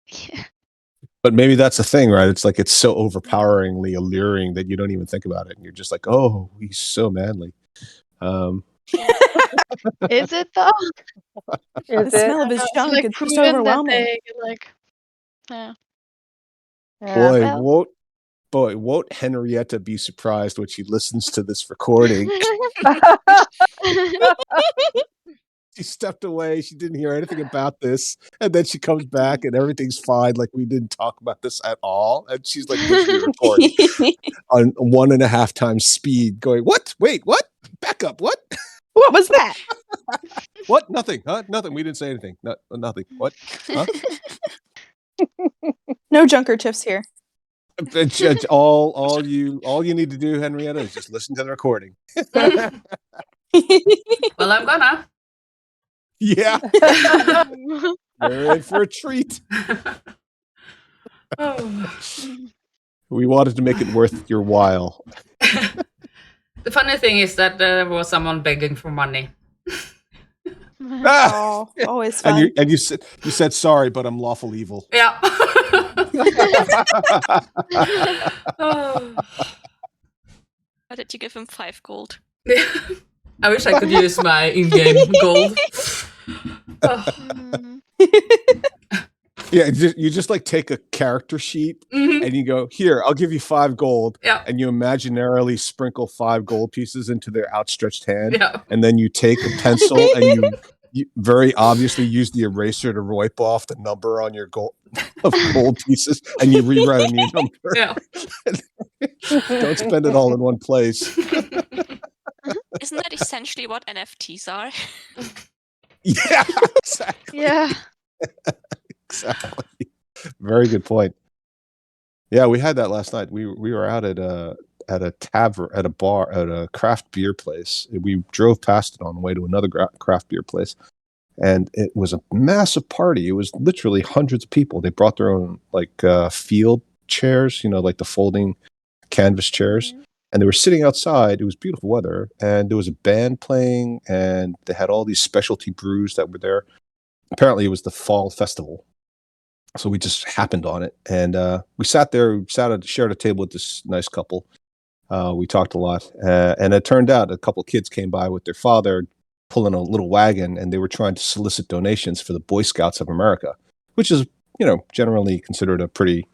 Yeah. But maybe that's the thing, right? It's like it's so overpoweringly alluring that you don't even think about it, and you're just like, "Oh, he's so manly." Is it though? The smell of his junk, Like it's just proven that overwhelming. they, like, yeah. Boy, won't Henrietta be surprised when she listens to this recording? She stepped away. She didn't hear anything about this. And then she comes back and everything's fine. Like, we didn't talk about this at all. And she's like, listening to recording on 1.5 times speed going, what? Wait, what? Back up. What? What was that? What? Nothing. Huh? Nothing. We didn't say anything. Nothing. What? Huh? No junker chiffs here. All you need to do, Henrietta, is just listen to the recording. Well, I'm gonna. Yeah. You're in for a treat. We wanted to make it worth your while. The funny thing is that there was someone begging for money. Oh, always fun. And you said sorry, but I'm lawful evil. Yeah. Why did you give him 5 gold? I wish I could use my in-game gold. Yeah, you just like take a character sheet and you go, here, I'll give you 5 gold. Yeah. And you imaginarily sprinkle 5 gold pieces into their outstretched hand. Yeah. And then you take a pencil and you very obviously use the eraser to wipe off the number on your gold pieces, and you rewrite a new number. Yeah. Don't spend it all in one place. Isn't that essentially what NFTs are? Yeah, exactly. Yeah. Exactly. Very good point. Yeah, we had that last night. We were out at a tavern, at a bar, at a craft beer place. We drove past it on the way to another craft beer place, and it was a massive party. It was literally hundreds of people. They brought their own field chairs, like the folding canvas chairs, and they were sitting outside. It was beautiful weather, and there was a band playing, and they had all these specialty brews that were there. Apparently, it was the fall festival, so we just happened on it, and we sat there, shared a table with this nice couple. We talked a lot, and it turned out a couple of kids came by with their father, pulling a little wagon, and they were trying to solicit donations for the Boy Scouts of America, which is, generally considered a pretty,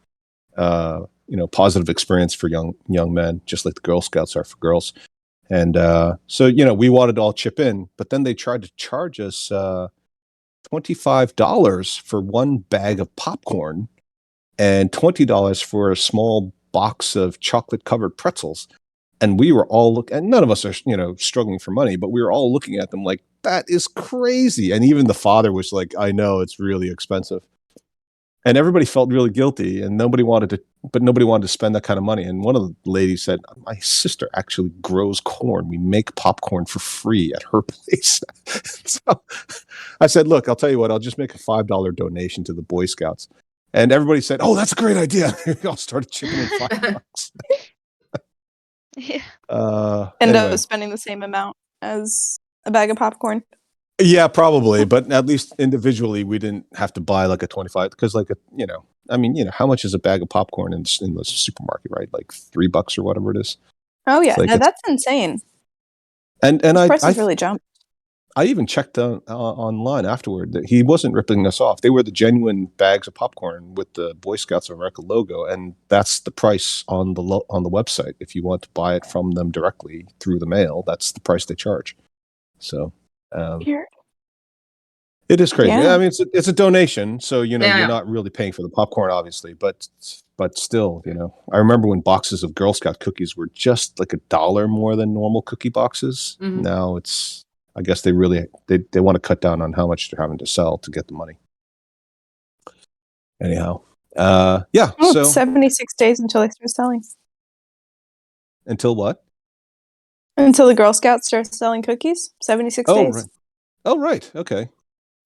positive experience for young men, just like the Girl Scouts are for girls. And so, we wanted to all chip in, but then they tried to charge us $25 for one bag of popcorn and $20 for a small box of chocolate-covered pretzels. And we were all and none of us are, struggling for money, but we were all looking at them like, that is crazy. And even the father was like, I know, it's really expensive. And everybody felt really guilty, and nobody wanted to spend that kind of money. And one of the ladies said, my sister actually grows corn. We make popcorn for free at her place. So I said, look, I'll tell you what, I'll just make a $5 donation to the Boy Scouts. And everybody said, oh, that's a great idea. We all started chipping in $5. Yeah. End Anyway. up spending the same amount as a bag of popcorn. Yeah, probably, but at least individually, we didn't have to buy like a 25 because, how much is a bag of popcorn in the supermarket, right? Like $3 or whatever it is. Oh yeah, Like no, that's insane. And Prices really jumped. I even checked online afterward that he wasn't ripping us off. They were the genuine bags of popcorn with the Boy Scouts of America logo, and that's the price on the website. If you want to buy it from them directly through the mail, that's the price they charge. So. It is crazy. Yeah. I mean, it's a donation, so Yeah. you're not really paying for the popcorn, obviously, but still, I remember when boxes of Girl Scout cookies were just like $1 more than normal cookie boxes. Mhm. Now it's, I guess they really they want to cut down on how much they're having to sell to get the money. Anyhow, yeah. Oh, So it's 76 days until they start selling. until what? Until the Girl Scouts start selling cookies. 76 days. Right. Oh, right. Okay.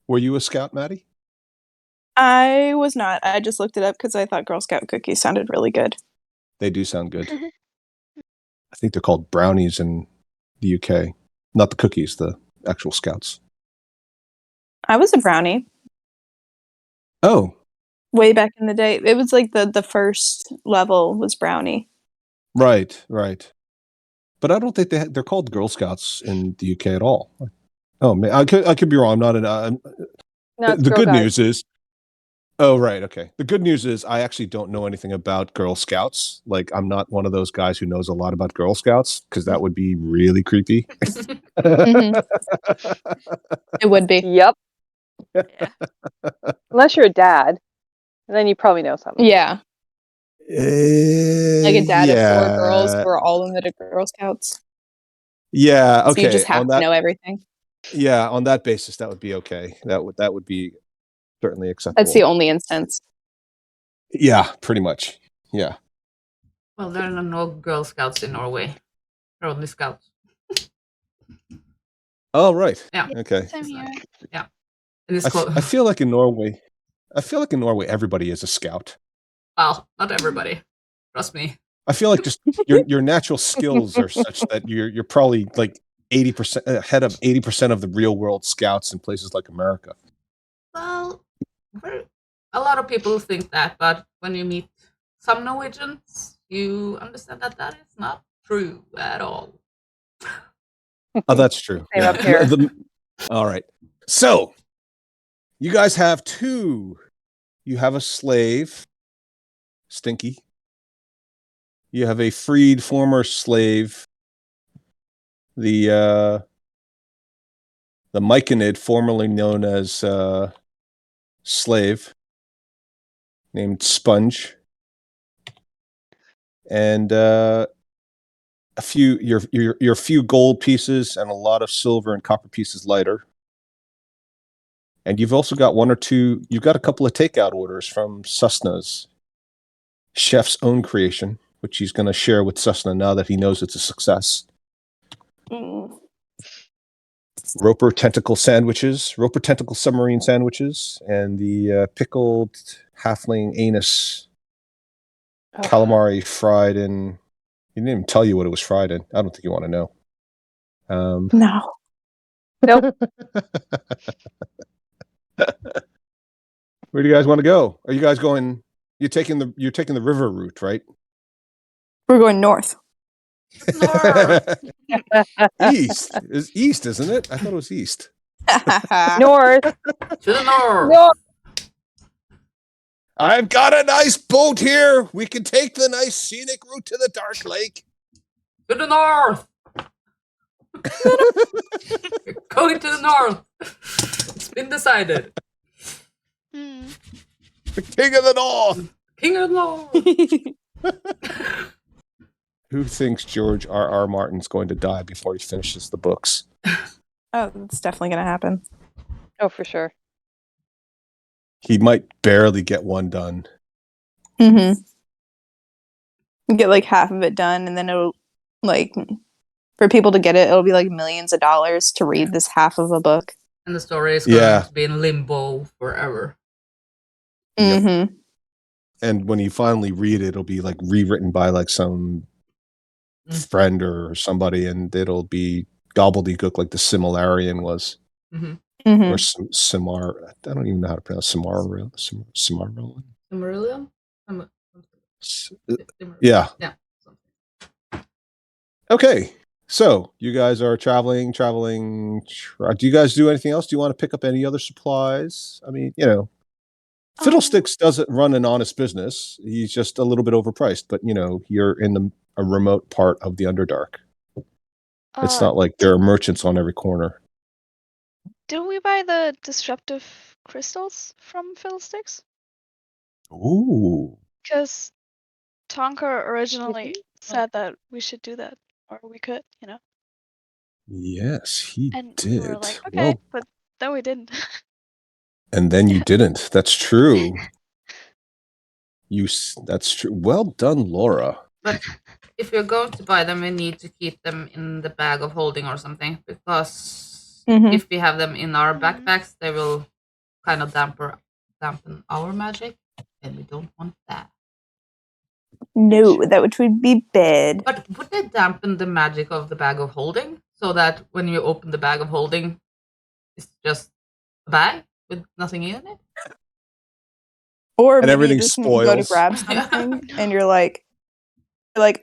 Were you a Scout, Maddie? I was not. I just looked it up because I thought Girl Scout cookies sounded really good. They do sound good. I think they're called brownies in the UK. Not the cookies, the actual Scouts. I was a brownie Oh, way back in the day. It was like the first level was brownie. right. But I don't think they're called Girl Scouts in the UK at all. Oh man, I could be wrong. I'm not No, it's the Girl good Guides. news is. Oh right, okay. The good news is I actually don't know anything about Girl Scouts. Like I'm not one of those guys who knows a lot about Girl Scouts because that would be really creepy. Mhm. It would be. Yep. Yeah. Unless you're a dad, and then you probably know something. Yeah. Like a dad of 4 girls Yeah. who are all in the Girl Scouts. Yeah, okay. So you just have on to that, know everything. yeah, on that basis, that would be okay. That would be certainly acceptable. That's the only instance. Yeah, pretty much. Yeah. Well, there are no Girl Scouts in Norway. They're only Scouts. Oh, right. Yeah. Okay. Same here. And it's I feel like in Norway, everybody is a Scout. well, not everybody. Trust me. I feel like just your natural skills are such that you're probably like 80% ahead of 80% of the real world Scouts in places like America. Well, a lot of people think that, but when you meet some Norwegians, you understand that that is not true at all. Oh, that's true. Same up here. All right. So, you guys have 2. You have a slave, Stinky. You have a freed former slave, the Myconid, formerly known as Slave, named Sponge, and a few your few gold pieces and a lot of silver and copper pieces lighter. And you've also got 1 or 2. You've got a couple of takeout orders from Susna's chef's own creation, which he's going to share with Susna now that he knows it's a success. Mm. Roper tentacle submarine sandwiches, and the pickled halfling anus Oh. calamari fried in He didn't even tell you what it was fried in. I don't think you want to know. No. Nope. Where do you guys want to go? Are you guys going? You're taking the river route, right? We're going north. East is east, isn't it? I thought it was east. North. To the north. North. I've got a nice boat here. We can take the nice scenic route to the Dark Lake. To the north. We're going to the north. It's been decided. Hmm. The King of the North. King of the north. Who thinks George R.R. Martin's going to die before he finishes the books? Oh, that's definitely gonna happen. Oh, for sure. He might barely get one done. Mm-hmm. Get like half of it done, and then it'll like for people to get it, it'll be like millions of dollars to read this half of a book. And the story is going Yeah. to be in limbo forever. Yep. Mm-hmm. And when you finally read it, it'll be like rewritten by like some friend or somebody, and it'll be gobbledygook like the Similarian was. Mm-hmm. Mm-hmm. Or Samar. I don't even know how to pronounce Samarillion. Cimmerillion? Yeah. Yeah. Okay. So you guys are traveling. Do you guys do anything else? Do you want to pick up any other supplies? I mean, Fiddlesticks doesn't run an honest business. He's just a little bit overpriced, but you're in a remote part of the Underdark. It's not like there are merchants on every corner. Did we buy the disruptive crystals from Fiddlesticks? Ooh. Because Tonka originally said that we should do that, or we could, Yes, he And did. we were like, okay, Well, but then we didn't. and then you didn't. That's true. That's true. Well done, Laura. But if you're going to buy them, we need to keep them in the bag of holding or something, because Mhm. if we have them in our backpacks, they will kind of dampen our magic, and we don't want that. No, that would be bad. But would they dampen the magic of the bag of holding, so that when you open the bag of holding, it's just a bag with nothing in it? Or And maybe everything you just go to spoils. grab something and you're like,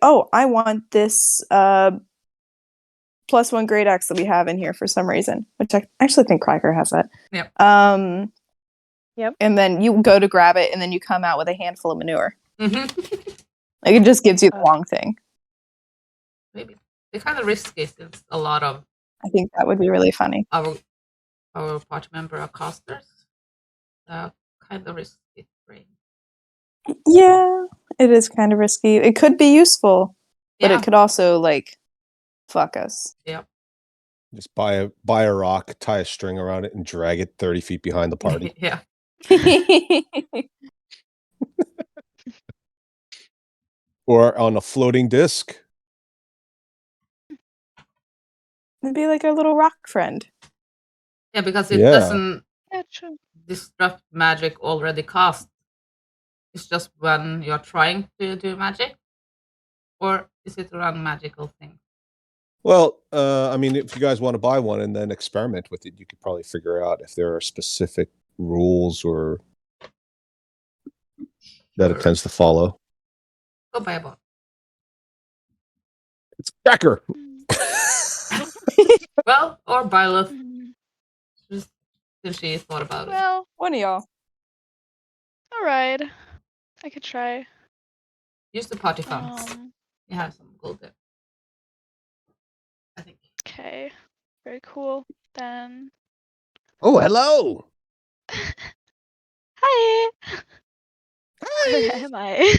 oh, I want this +1 great axe that we have in here for some reason, which I actually think Cracker has that. Yep. Yep. And then you go to grab it, and then you come out with a handful of manure. Mm-hmm. Like it just gives you the wrong thing. Maybe they're kind of risky, since a lot of I think that would be really funny. our party member are casters. Kind of risky terrain. Yeah, it is kind of risky. It could be useful, but Yeah. it could also fuck us. Yep. Just buy a rock, tie a string around it, and drag it 30 feet behind the party. Yeah. Or on a floating disc. It'd be like our little rock friend. Yeah, because it Yeah. doesn't Yeah, true. disrupt magic already cast. It's just when you're trying to do magic, or is it around magical things? Well, I mean, if you guys want to buy one and then experiment with it, you could probably figure out if there are specific rules or that it Sure. tends to follow. Go buy a book. It's Cracker. Well, or Byleth, Mm. just since she thought about it. Well, One of y'all. all right. I could try. Use the party funds. You have some gold there, I think. Okay. Very cool. Then. Oh, hello. Hi. Where am I?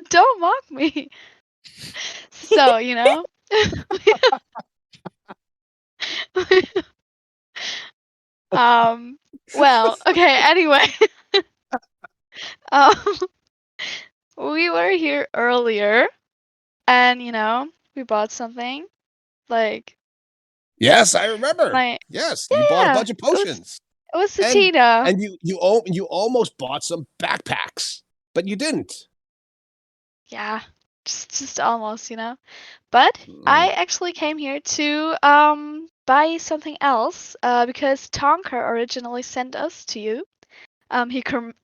Don't mock me. So, well, okay, anyway. Um, we were here earlier and, we bought something. Like, Yes, I remember. my, Yes, you bought a Yeah, bunch of potions. it was And- Satina. And you almost bought some backpacks, but you didn't. Yeah, just almost, you know. But I actually came here to buy something else because Tonka originally sent us to you.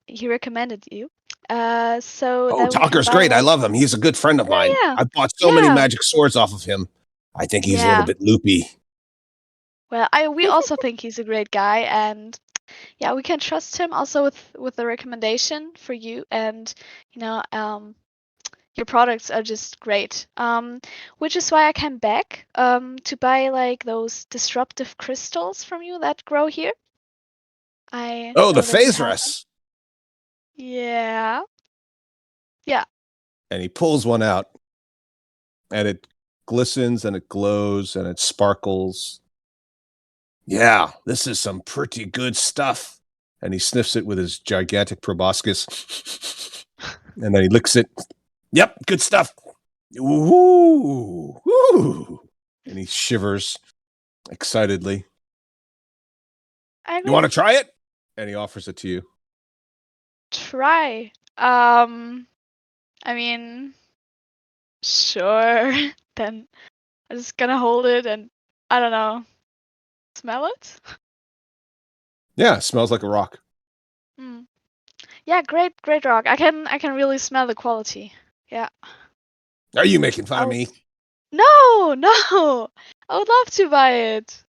He recommended you. So Oh, that we can Tonker's buy great. I like love him. He's a good friend of mine. yeah, I've bought so many yeah, magic swords off of him. I think he's a little yeah. bit loopy. Well, we also think he's a great guy, and yeah, we can trust him also with the recommendation for you, and you know, your products are just great. Which is why I came back to buy like those disruptive crystals from you that grow here. I Oh, the know that you phase have them. rest. Yeah. Yeah. And he pulls one out, and it glistens and it glows and it sparkles. Yeah, this is some pretty good stuff. And he sniffs it with his gigantic proboscis. And then he licks it. Yep, good stuff. Ooh, ooh. And he shivers excitedly. I You want to will try it? And he offers it to you. try. I mean, sure. Then I'm just gonna hold it and I don't know, smell it. Yeah, it smells like a rock. Hmm. Yeah, great rock. I can really smell the quality. Yeah. Are you making fun I of would. me? No. I would love to buy it.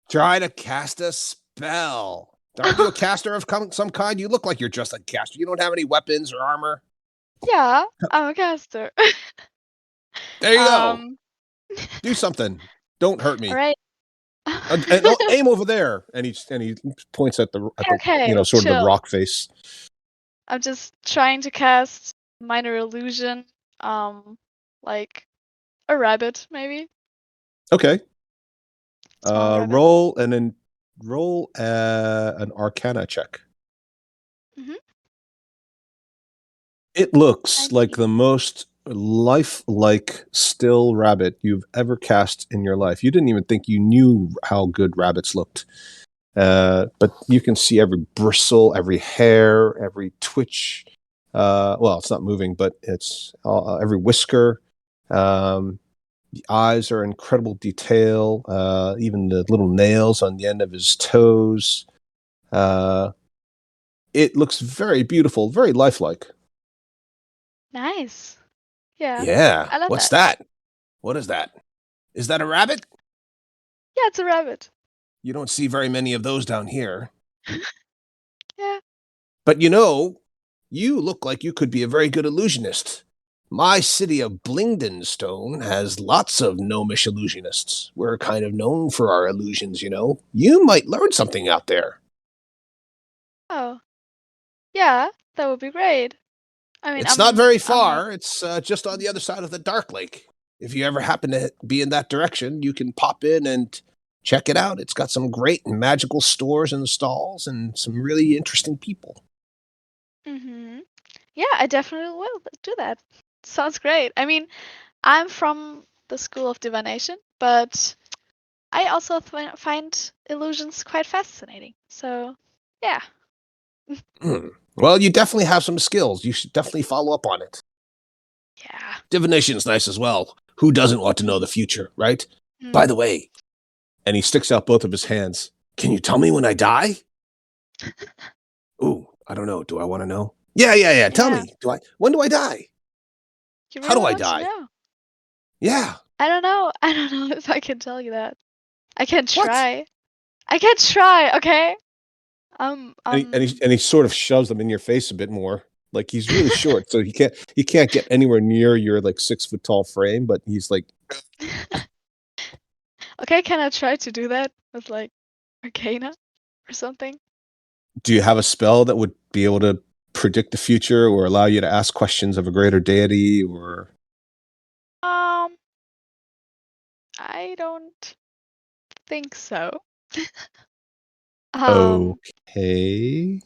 Try to cast a spell. Aren't you a caster of some kind? You look like you're just a caster. You don't have any weapons or armor. Yeah, I'm a caster. There you go. Um. Do something. Don't hurt me. All right. And aim over there. And he points at the Okay, sort of the chill. rock face. I'm just trying to cast minor illusion. Like a rabbit, maybe. Okay. Small rabbit. Roll an Arcana check. Mhm. It looks like 19. the most lifelike still rabbit you've ever cast in your life. You didn't even think you knew how good rabbits looked. But you can see every bristle, every hair, every twitch. Well, it's not moving, but it's every whisker. The eyes are incredible detail. Even the little nails on the end of his toes. It looks very beautiful, very lifelike. Nice. Yeah. Yeah. I love What's that. that? What is that? Is that a rabbit? Yeah, it's a rabbit. You don't see very many of those down here. Yeah. But you look like you could be a very good illusionist. My city of Blingdenstone has lots of gnomish illusionists. We're kind of known for our illusions, You might learn something out there. Oh. Yeah, that would be great. I mean, It's not very I'm far. It's just on the other side of the Dark Lake. If you ever happen to be in that direction, you can pop in and check it out. It's got some great magical stores and stalls and some really interesting people. Mhm. Yeah, I definitely will do that. Sounds great. I mean, I'm from the School of Divination, but I also find illusions quite fascinating. So, yeah. Well, you definitely have some skills. You should definitely follow up on it. Yeah. Divination's nice as well. Who doesn't want to know the future, right? Mm. By the way, and he sticks out both of his hands. Can you tell me when I die? Ooh, I don't know. Do I want to know? Yeah. Tell me. When do I die? You How do really I want to die? know? Yeah. I don't know. I don't know if I can tell you that. I can What? try. I can try, okay? And he sort of shoves them in your face a bit more. Like he's really short, so he can't get anywhere near your like 6 foot tall frame, but he's like Okay, can I try to do that with like Arcana or something? Do you have a spell that would be able to predict the future or allow you to ask questions of a greater deity or I don't think so. Okay.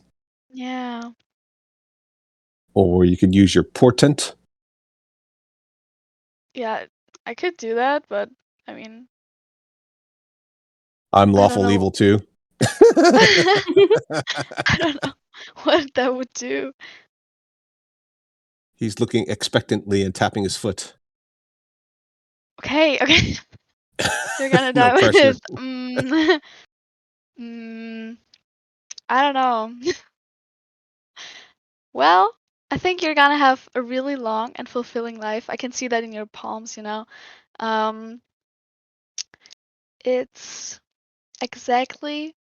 Yeah. Or you could use your portent. Yeah, I could do that, but I mean, I'm I don't lawful know. evil too. I don't know what that would do. He's looking expectantly and tapping his foot. Okay. You're gonna No die with pressure. this. I don't know. Well, I think you're gonna have a really long and fulfilling life. I can see that in your palms, you know. It's exactly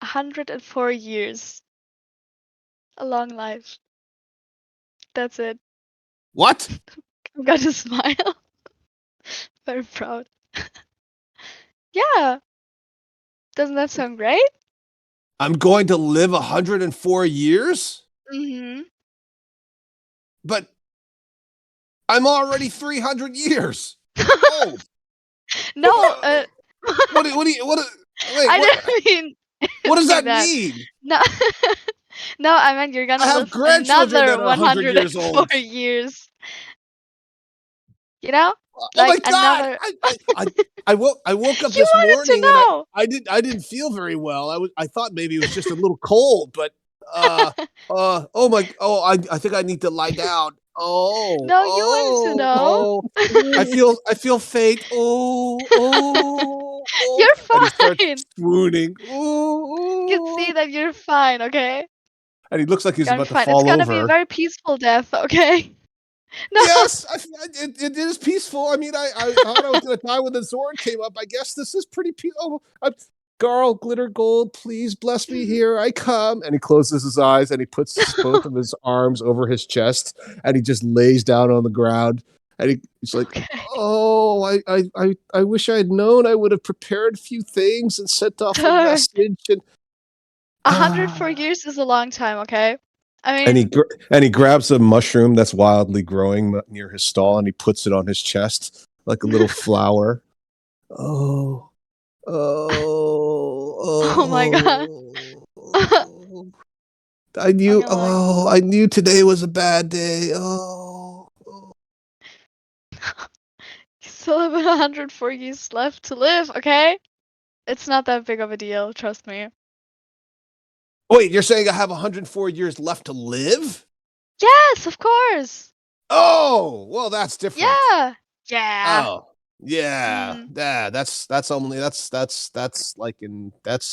104 years. A long life. That's it. What? I'm gonna smile. Very proud. Yeah. Doesn't that sound great? I'm going to live 104 years? Mm-hmm. But I'm already 300 years old. No, What do you, wait, I what, didn't mean what does like that mean? No, no, I meant you're gonna I have live grandchildren another that are 100 years 104 old. years. You know, Oh my like God! another. I woke up You this wanted to morning and know. I didn't feel very well. I thought maybe it was just a little cold, but I think I need to lie down. No, you wanted to know. I feel faint. You're And he starts fine. swooning. You can see that you're fine, okay? And he looks like he's You're about to fine. It's fall gonna be a over. very peaceful death, okay? No. Yes, it is peaceful. I mean, I thought I was going to die when the sword came up. I guess this is pretty peaceful. Garl, glitter gold, please bless me. Here I come. And he closes his eyes and he puts both of his arms over his chest and he just lays down on the ground. And he's like, Okay. "Oh, I wish I had known. I would have prepared a few things and sent off a Darn. message." And 104 years is a long time, okay? I And mean, he grabs a mushroom that's wildly growing near his stall and he puts it on his chest like a little flower. Oh, oh my God. I knew. I'm gonna, like, Oh, I knew today was a bad day. Oh. you still have 104 years left to live, okay? It's not that big of a deal, trust me. Wait, you're saying I have 104 years left to live? Yes, of course. Oh, well, that's different. Yeah. Yeah. Oh, yeah. Mm. Yeah, that's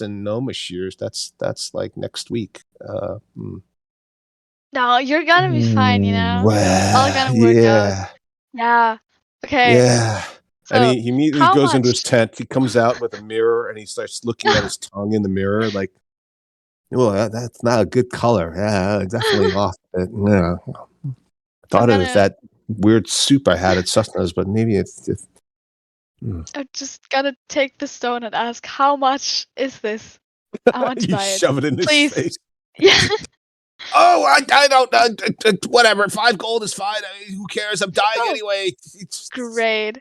in Gnomish years. That's like next week. No, you're gonna be fine, you know? It's all gonna Well, work out. yeah. Yeah. Okay. Yeah. And So, he immediately how goes into his much? tent. He comes out with a mirror and he starts looking at his tongue in the mirror like, well, that's not a good color. Yeah, definitely off. Yeah. I thought it was that weird soup I had at Susna's, but maybe it's just. I'm just gonna take the stone and ask, how much is this? I want to You buy it. shove it in Please. his face. Yeah. Oh, I don't know. Whatever. 5 gold is fine. I mean, who cares? I'm dying Oh, anyway. great.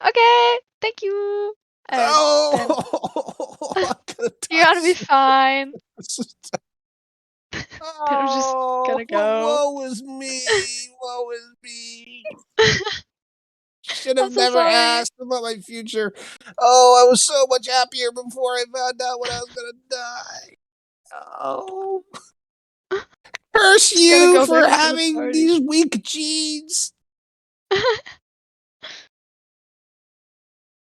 Okay. Thank you. And then Oh, I'm gonna you're gonna be die. fine. Then we're just Oh, gonna go. woe is me. Woe is me. Should I'm have so never sorry. asked about my future. Oh, I was so much happier before I found out when I was gonna die. Oh, curse Just gonna you go for back to the having party. these weak genes.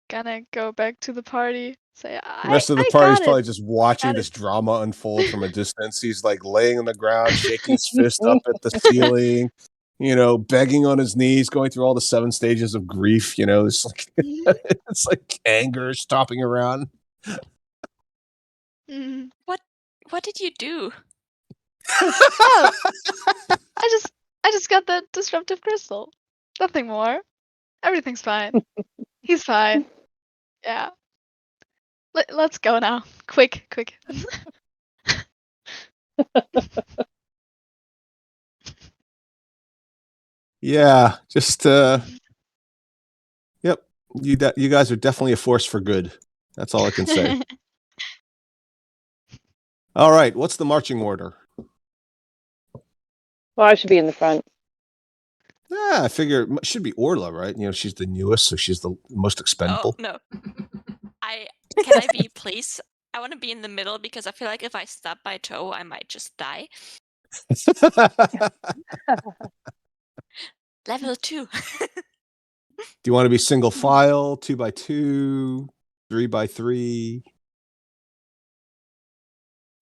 Gonna go back to the party. Say, The rest of the I party's got it. probably just watching Got it. this drama unfold from a distance. He's like laying on the ground, shaking his fist up at the ceiling, begging on his knees, going through all the 7 stages of grief. It's like it's like anger stopping around. Mhm. What did you do? Oh, I just got the disruptive crystal. Nothing more. Everything's fine. He's fine. Yeah. Let's go now. Quick. Yeah, just yep. You guys are definitely a force for good. That's all I can say. All right, what's the marching order? Well, I should be in the front. Yeah, I figure it should be Orla, right? She's the newest, so she's the most Oh expendable. no. Can I be please? I want to be in the middle because I feel like if I stub my toe, I might just die. Level 2. Do you want to be single file, 2x2, 3x3,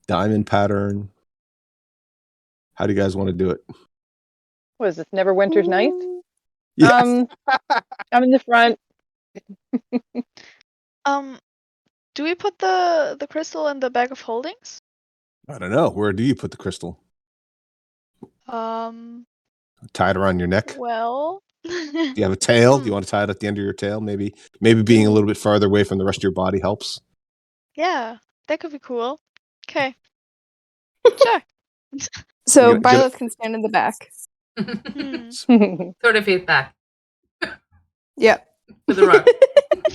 diamond pattern? How do you guys want to do it? What is this? Neverwinter's Night? Yes. I'm in the front. Do we put the crystal in the bag of holdings? I don't know. Where do you put the crystal? Tie it around your neck? Well. Do you have a tail? Do you want to tie it at the end of your tail? Maybe being a little bit farther away from the rest of your body helps. Yeah, that could be cool. Okay. Sure. So You get- Byleth can stand in the back. 30 feet back Yep. with the rock.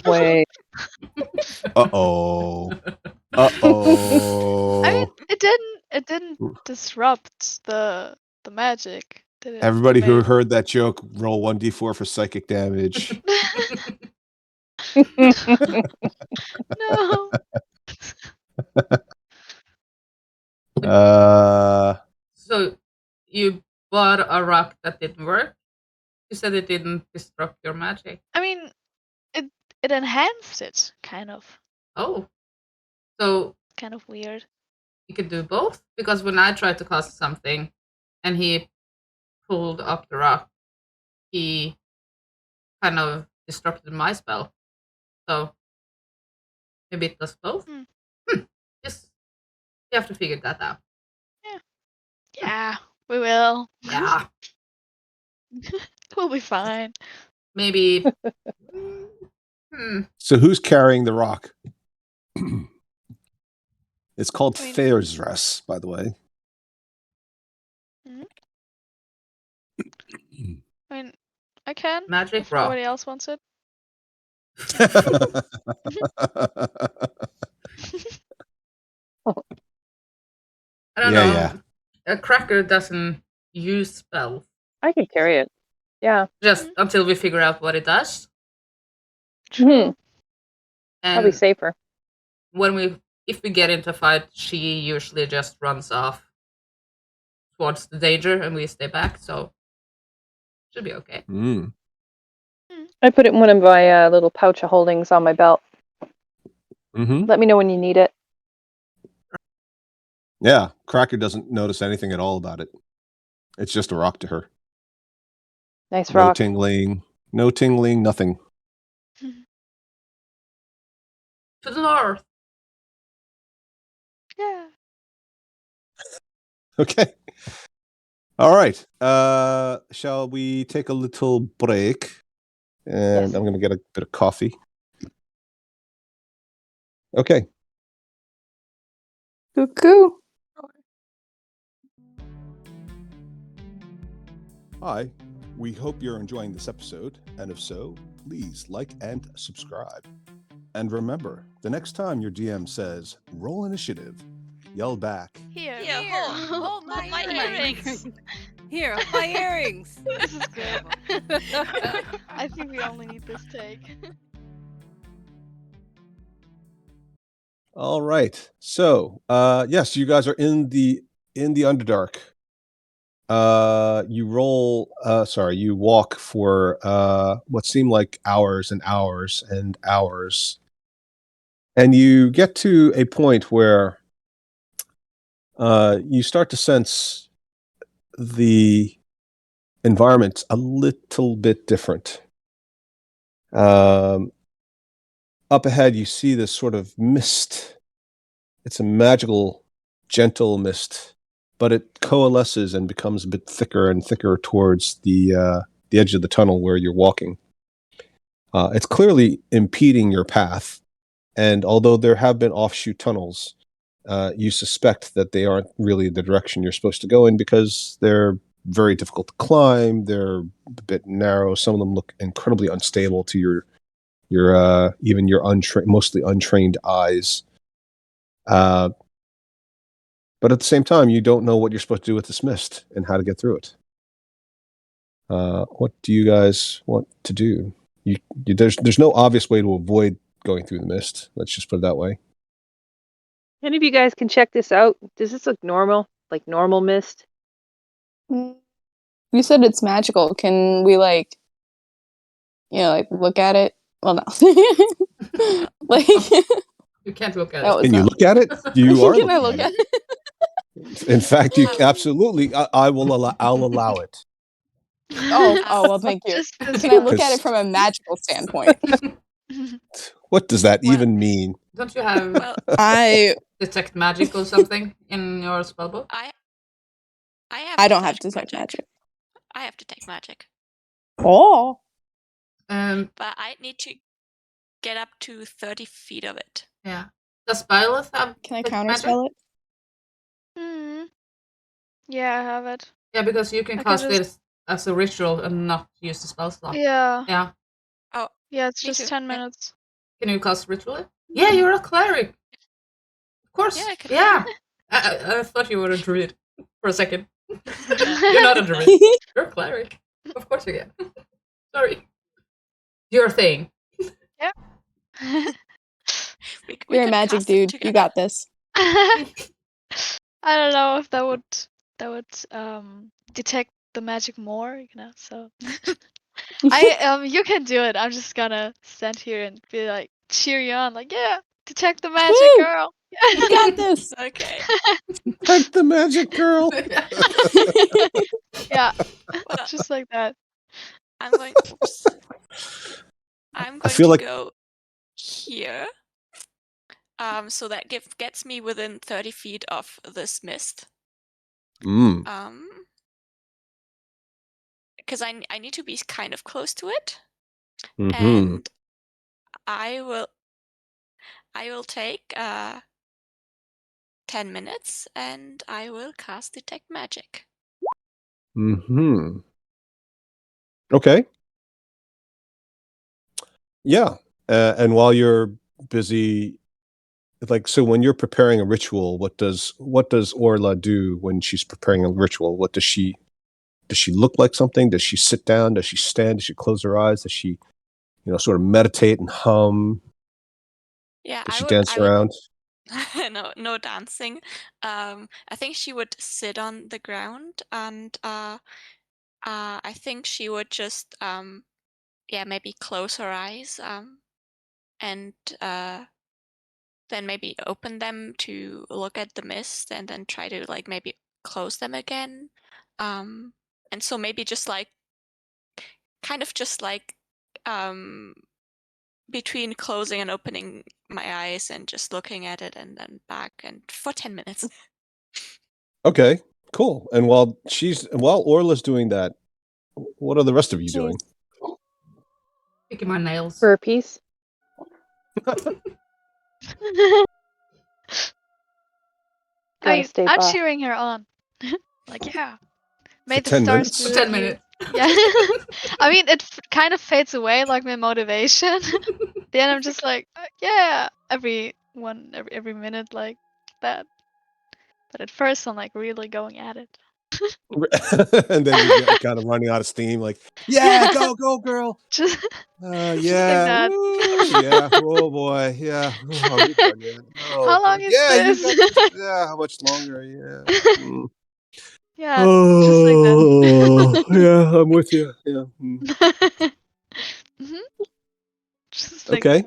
Wait. Uh-oh. Uh-oh. I mean, it didn't disrupt the magic, did it? Everybody who Maybe. heard that joke, roll 1d4 for psychic damage. No. So you bought a rock that didn't work? You said it didn't disrupt your magic. I mean, it enhanced it, kind of. Oh. So Kind of weird. you could do both? Because when I tried to cast something and he pulled up the rock, he kind of disrupted my spell. So maybe it does both? Just you have to figure that out. Yeah, we will. Yeah. We'll be fine. Maybe. So who's carrying the rock? It's called I mean- Fairsress, by the way. I mean, I can. Magic If rock. nobody else wants it. I don't Yeah, know. yeah. A cracker doesn't use spells. I could carry it. Yeah. Just until we figure out what it does. Probably And safer. if we get into a fight, she usually just runs off towards the danger and we stay back, so should be okay. Mm. I put it in one of my little pouch of holdings on my belt. Mm-hmm. Let me know when you need it. Yeah, Cracker doesn't notice anything at all about it. It's just a rock to her. Nice No rock. tingling, nothing. To the north. Yeah. Okay. All right. Shall we take a little break? And Yes. I'm going to get a bit of coffee. Okay. Cuckoo. Hi. We hope you're enjoying this episode. And if so, please like and subscribe. And remember, the next time your DM says, roll initiative, yell back, Here. Hold my earrings. Here, my earrings. This is good. I think we only need this take. All right. So, yes, you guys are in the Underdark. You walk for what seem like hours and hours and hours. And you get to a point where you start to sense the environment a little bit different. Up ahead, you see this sort of mist. It's a magical, gentle mist, but it coalesces and becomes a bit thicker and thicker towards the edge of the tunnel where you're walking. It's clearly impeding your path, and although there have been offshoot tunnels, you suspect that they aren't really the direction you're supposed to go in because they're very difficult to climb. They're a bit narrow. Some of them look incredibly unstable to your even your mostly untrained eyes. But at the same time, you don't know what you're supposed to do with this mist and how to get through it. What do you guys want to do? There's no obvious way to avoid going through the mist. Let's just put it that way. Any of you guys can check this out? Does this look normal? Like normal mist? You said it's magical. Can we like look at it? Well, no. Like You can't look at that it. was Can you not- look at it? You are Can I looking look at at it? it. In fact, you absolutely. I will allow. I'll allow it. Oh, well, thank you. Just Can I look at Because- it from a magical standpoint? What does that Well- even mean? Don't you have Well, I detect magic or something in your spellbook? I have. don't have detect magic. I have detect magic, Oh, but I need to get up to 30 feet of it. Yeah. Does Byleth have can I detect magic? counterspell it? Yeah, I have it. Yeah, because you can I can cast just- this as a ritual and not use the spell slot. Yeah. Yeah. Yeah, it's Me just too, 10 yeah. minutes. Can you cast ritual? Yeah, you're a cleric. Of course. Yeah, I can- Yeah. I thought you were a druid for a second. You're not a druid. You're a cleric. Of course you can. Sorry. Your thing. We You're a could magic cast it dude. You together. got this. I don't know if that would detect the magic more, so you can do it. I'm just gonna stand here and be like cheer you on, like, yeah, detect the magic, Woo! girl. You got this. Okay. Like the magic girl. Yeah, Well, just like that. I'm going. Oops. I'm going feel to like- go here. So that gets me within 30 feet of this mist. Mm. Because I need to be kind of close to it, Hmm. and I will take 10 minutes, and I will cast detect magic. Hmm. Okay. Yeah. And while you're busy, like, so when you're preparing a ritual, what does Orla do when she's preparing a ritual? What does she look like something? Does she sit down? Does she stand? Does she close her eyes? Does she, sort of meditate and hum? Yeah, Does I she would. dance around? No dancing. I think she would sit on the ground, and I think she would just maybe close her eyes, and then maybe open them to look at the mist, and then try to like maybe close them again. And so maybe just like kind of just like between closing and opening my eyes and just looking at it and then back, and for 10 minutes. Okay, cool. And while Orla's doing that, what are the rest of you doing? Picking my nails. For a piece. Gotta stay I'm buff. cheering her on. Like, yeah. May the 10 stars minutes? be For with 10 you. minutes. Yeah. I mean, it kind of fades away, like my motivation. Then I'm just like, yeah, every minute like that. But at first, I'm like really going at it. And then you get kind of running out of steam, like, yeah, go, girl. Just Yeah, that. woo, yeah. Oh boy, yeah. Oh, are we done yet? Oh, How long is yeah, you this? got this. Yeah, how much longer? Yeah. Mm. yeah, just like that. Oh, yeah, I'm with you. Yeah. Mm. Mhm. Just like Okay.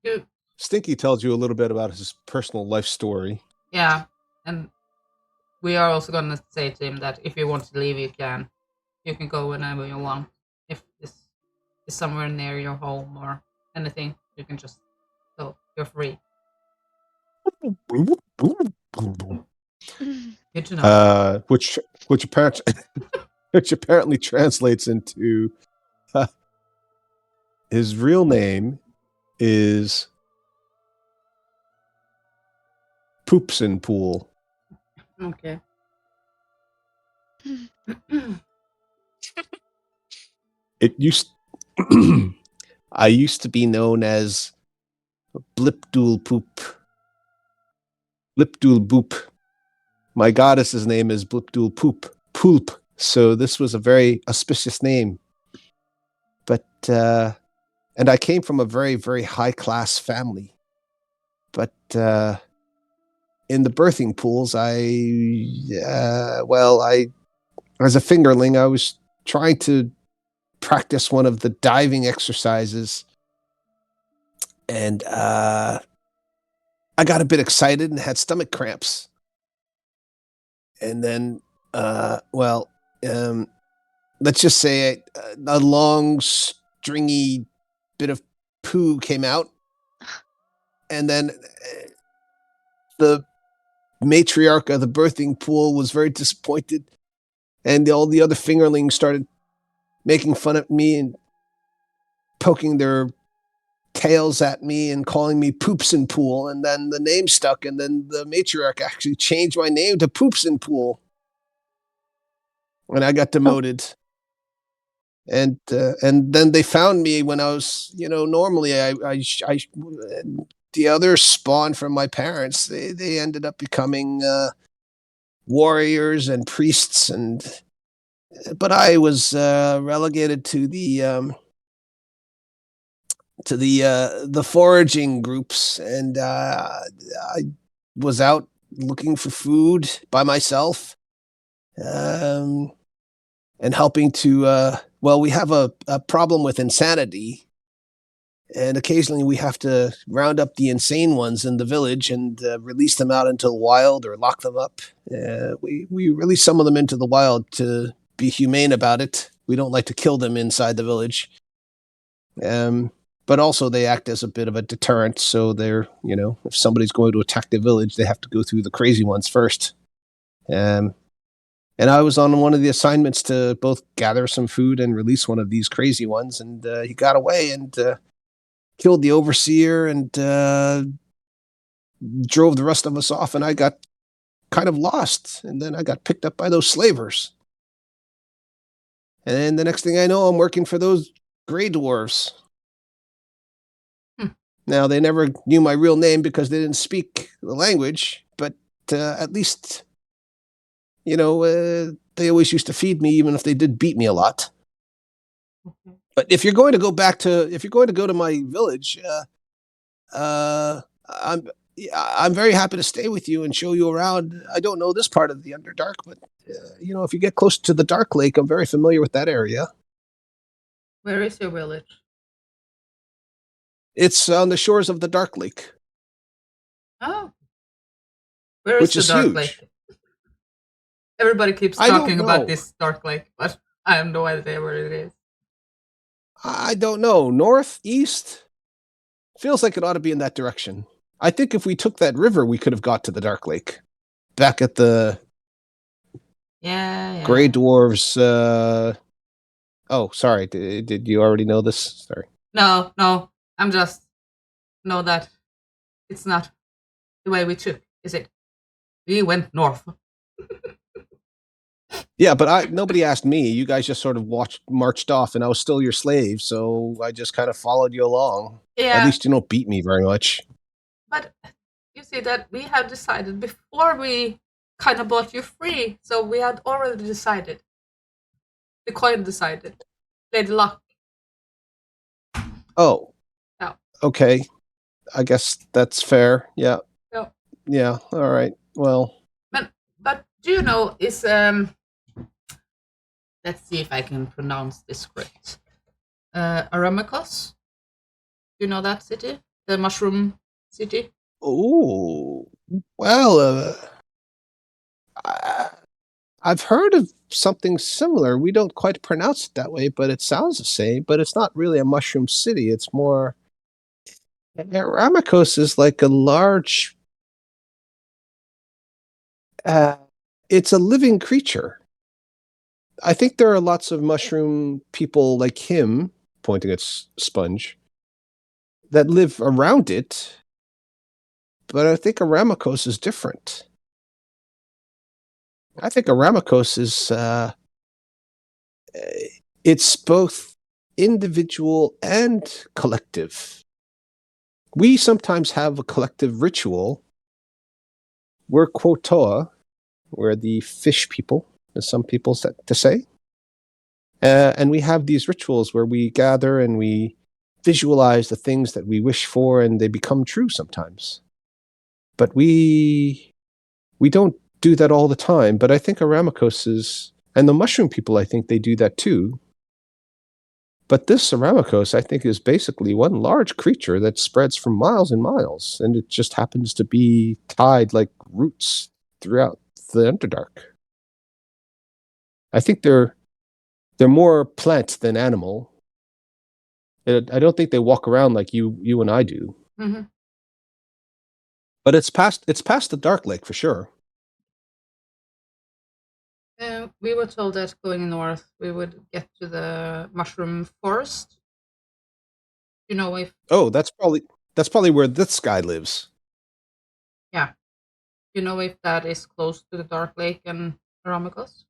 You- Stinky tells you a little bit about his personal life story. Yeah, and we are also gonna say to him that if you want to leave, you can. You can go whenever you want. If this is somewhere near your home or anything, you can just go. You're free. Good to know. Which apparently which apparently translates into his real name is Poopsin Pool. Okay. It used I used to be known as Blipdool Poop. Blipdool Boop. My goddess's name is Blipdool Poop. So this was a very auspicious name. But and I came from a very, very high class family. But in the birthing pools, as a fingerling, I was trying to practice one of the diving exercises, and I got a bit excited and had stomach cramps. And then, let's just say a long, stringy bit of poo came out, and then the matriarch of the birthing pool was very disappointed, and all the other fingerlings started making fun of me and poking their tails at me and calling me Poopsin Pool, and then the name stuck, and then the matriarch actually changed my name to Poopsin Pool, and I got demoted. And then they found me when I was, normally the other spawn from my parents, they ended up becoming warriors and priests, but I was relegated to the foraging groups, and I was out looking for food by myself, and helping to we have a problem with insanity, and occasionally we have to round up the insane ones in the village and release them out into the wild or lock them up. We release some of them into the wild to be humane about it. We don't like to kill them inside the village. But also they act as a bit of a deterrent, so they're, if somebody's going to attack the village, they have to go through the crazy ones first. And I was on one of the assignments to both gather some food and release one of these crazy ones, and he got away and killed the overseer and drove the rest of us off, and I got kind of lost, and then I got picked up by those slavers. And then the next thing I know, I'm working for those gray dwarves. Now, they never knew my real name because they didn't speak the language, but at least, they always used to feed me, even if they did beat me a lot. Mhm. But if you're going to go to my village, I'm very happy to stay with you and show you around. I don't know this part of the Underdark, but if you get close to the Dark Lake, I'm very familiar with that area. Where is your village? It's on the shores of the Dark Lake, Oh. Where is which the is Dark huge. Lake? Everybody keeps I don't talking about know. this Dark Lake, but I have no idea where it is. I don't know. North, east? Feels like it ought to be in that direction. I think if we took that river, we could have got to the Dark Lake. Back at the Yeah. Grey Dwarves. Oh, sorry. Did you already know this? Sorry. No. I'm just know that it's not the way we took, is it? We went north. Yeah, but nobody asked me. You guys just sort of marched off, and I was still your slave, so I just kind of followed you along. Yeah. At least you don't beat me very much. But you see that we had decided before we kind of bought you free, so we had already decided. The coin decided. Lady Luck. Oh. Yeah. Okay. I guess that's fair. Yeah. Yeah. Yeah. All right. Well. But do you know is let's see if I can pronounce this correct. Aramacos? Do you know that city? The mushroom city? Oh. Well, I've heard of something similar. We don't quite pronounce it that way, but it sounds the same. But it's not really a mushroom city. It's more. Aramacos is like a large. It's a living creature. I think there are lots of mushroom people like him, pointing at Sponge, that live around it. But I think Aramacos is different. I think Aramacos is it's both individual and collective. We sometimes have a collective ritual. We're Quotoa. We're the fish people, as some people to say. And we have these rituals where we gather and we visualize the things that we wish for, and they become true sometimes. But we we don't do that all the time, but I think Aramikos is, and the mushroom people, I think they do that too. But this Aramikos, I think, is basically one large creature that spreads for miles and miles, and it just happens to be tied like roots throughout the Underdark. I think they're more plant than animal. I don't think they walk around like you and I do. Mm-hmm. But it's past the Dark Lake for sure. We were told that going north, we would get to the mushroom forest. You know, if Oh, that's probably where this guy lives. you know if that is close to the Dark Lake and Aramikos.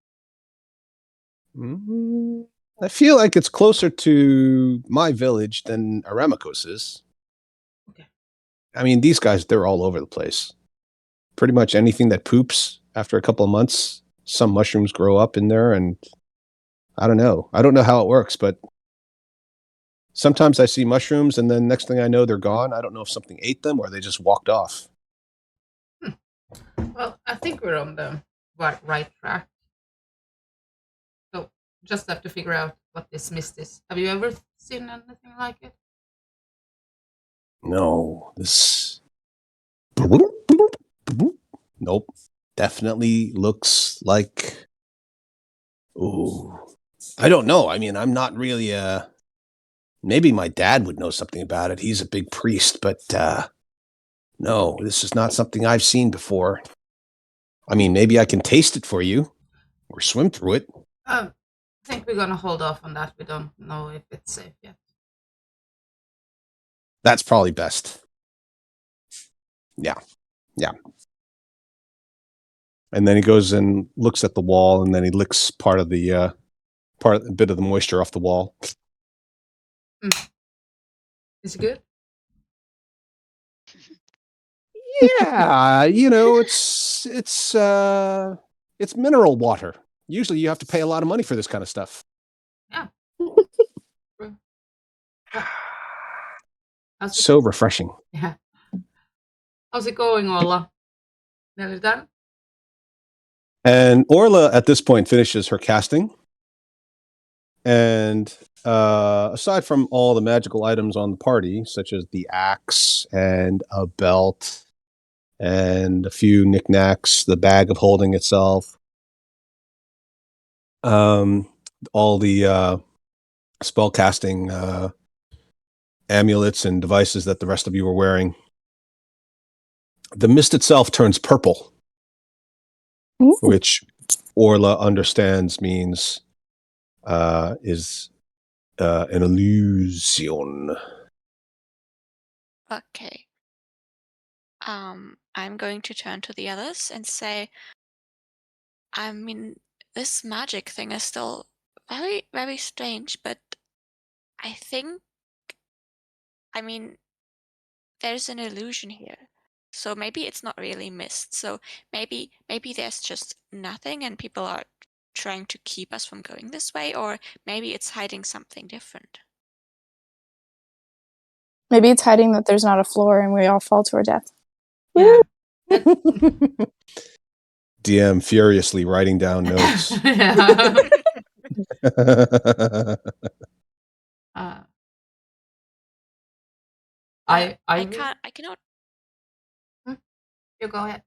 I feel like it's closer to my village than Aramikos is. Okay. I mean, these guys, they're all over the place. Pretty much anything that poops after a couple of months, some mushrooms grow up in there, and I don't know. I don't know how it works, but sometimes I see mushrooms, and then next thing I know, they're gone. I don't know if something ate them or they just walked off. Well, I think we're on the right track. So just have to figure out what this mist is. Have you ever seen anything like it? No, this. Nope. Definitely looks like. Ooh. I don't know. I mean, I'm not really maybe my dad would know something about it. He's a big priest, but no, this is not something I've seen before. I mean, maybe I can taste it for you or swim through it. I think we're gonna hold off on that. We don't know if it's safe yet. That's probably best. Yeah. And then he goes and looks at the wall, and then he licks a bit of the moisture off the wall. Is it good? Yeah, it's mineral water. Usually, you have to pay a lot of money for this kind of stuff. Yeah. So refreshing. Yeah. How's it going, Ola? Nearly done? And Orla, at this point, finishes her casting. And aside from all the magical items on the party, such as the axe and a belt and a few knickknacks, the bag of holding itself, all the spell casting amulets and devices that the rest of you are wearing, the mist itself turns purple. Ooh. Which Orla understands means is an illusion. Okay. I'm going to turn to the others and say, I mean, this magic thing is still very, very strange, but I think, I mean, there's an illusion here. So maybe it's not really mist. So maybe there's just nothing and people are trying to keep us from going this way, or maybe it's hiding something different. Maybe it's hiding that there's not a floor and we all fall to our death. Yeah. DM furiously writing down notes. Yeah. I cannot. You go ahead.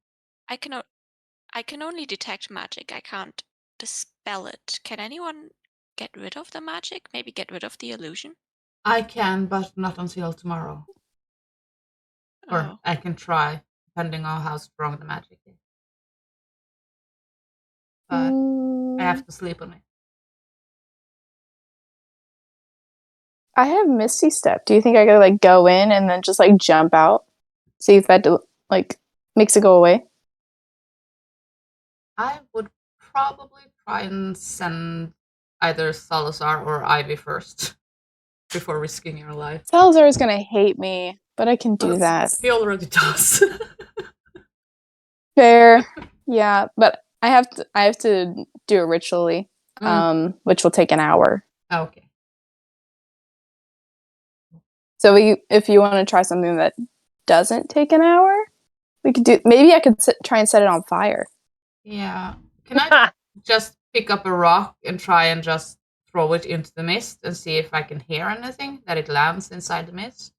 I can only detect magic. I can't dispel it. Can anyone get rid of the magic? Maybe get rid of the illusion? I can, but not until tomorrow. Or Oh. I can try, depending on how strong the magic is. But I have to sleep on it. I have Misty Step. Do you think I could like go in and then just like jump out? See if that like makes it go away? I would probably try and send either Salazar or Ivy first before risking your life. Salazar is gonna hate me, but I can do that. He already does. Fair. Yeah, but I have to do it ritually, which will take an hour. Okay. So if you want to try something that doesn't take an hour, We could do. Maybe I could try and set it on fire. Yeah. Can I just pick up a rock and try and just throw it into the mist and see if I can hear anything that it lands inside the mist?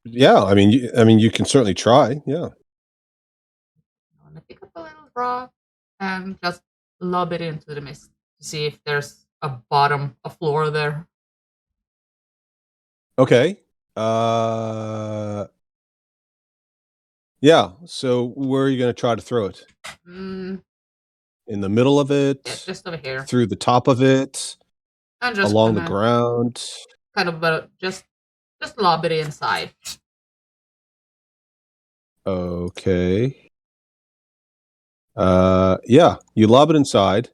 Yeah, I mean, you can certainly try. Yeah. I want to pick up a little rock and just lob it into the mist to see if there's a floor there. Okay. Yeah. So where are you going to try to throw it? Mm, In the middle of it? yeah, just over here. Through the top of it? And just Along the ground? kind of just lob it inside. Okay. Yeah, you lob it inside,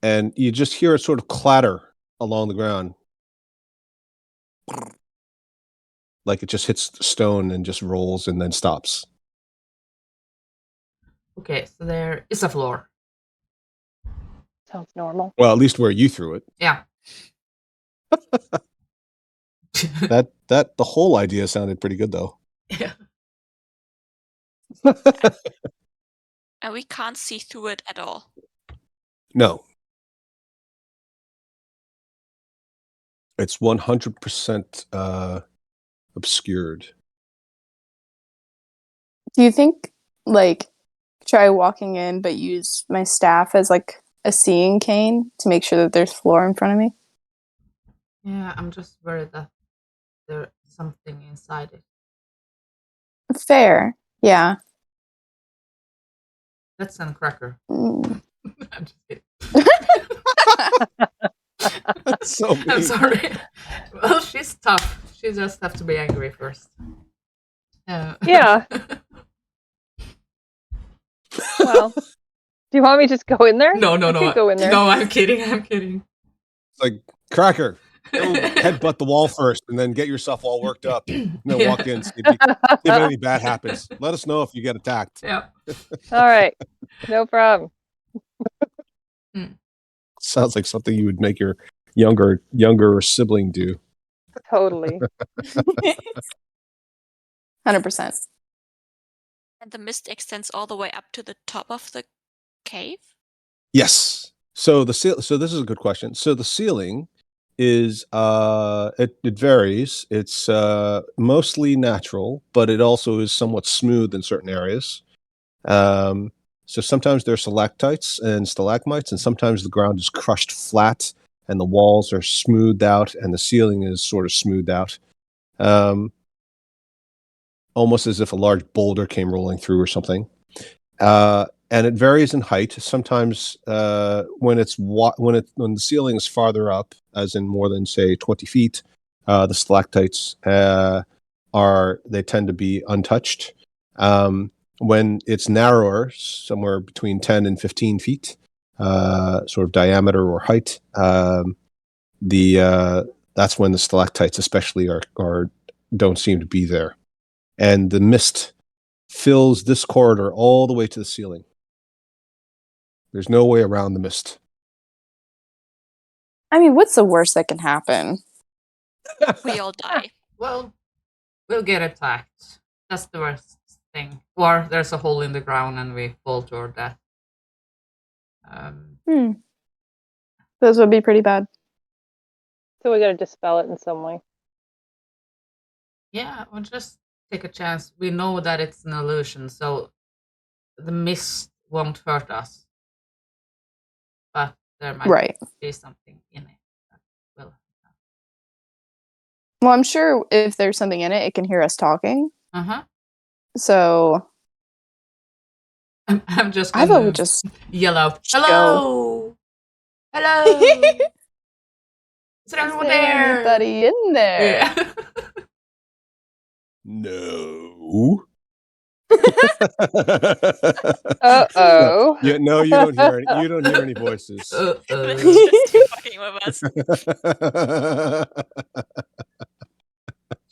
and you just hear it sort of clatter along the ground, like it just hits the stone and just rolls and then stops. Okay, so there is a floor. Sounds normal. Well, at least where you threw it. Yeah. That the whole idea sounded pretty good, though. Yeah. And we can't see through it at all. No. It's 100% obscured. Do you think, like, try walking in, but use my staff as like a seeing cane to make sure that there's floor in front of me? Yeah, I'm just worried that there's something inside it. Fair. Yeah. That's a cracker. Mm. I'm just kidding. That's so I'm mean. sorry. Well, she's tough. She just have to be angry first. Yeah. Well, do you want me to just go in there? No. I could go in there. No, I'm kidding. I'm kidding. It's like, Cracker, go headbutt the wall first and then get yourself all worked up. And then Yeah. walk in, see if anything bad happens. Let us know if you get attacked. Yeah. All right. No problem. Sounds like something you would make your younger sibling do. Totally. 100%. And the mist extends all the way up to the top of the cave? Yes. So so this is a good question. So the ceiling is it varies. It's mostly natural, but it also is somewhat smooth in certain areas. So sometimes there are stalactites and stalagmites, and sometimes the ground is crushed flat and the walls are smoothed out and the ceiling is sort of smoothed out. Almost as if a large boulder came rolling through or something. And it varies in height. Sometimes when the ceiling is farther up, as in more than say 20 feet, the stalactites they tend to be untouched. When it's narrower, somewhere between 10 and 15 feet, sort of diameter or height, that's when the stalactites especially are don't seem to be there. And the mist fills this corridor all the way to the ceiling. There's no way around the mist. I mean, what's the worst that can happen? We all die. Well, we'll get attacked. That's the worst thing. Or there's a hole in the ground and we fall to our death. Those would be pretty bad. So we got to dispel it in some way. Yeah, we'll just take a chance. We know that it's an illusion, so the mist won't hurt us. But there might be something in it that will. Well, I'm sure if there's something in it, it can hear us talking. Uh-huh. So I'm just I thought gonna we just yell out, go. "Hello! Hello! Is anyone there? Anybody in there? Yeah. No. Uh-oh. Yeah, no, you don't hear any. You don't hear any voices. Just fucking with us.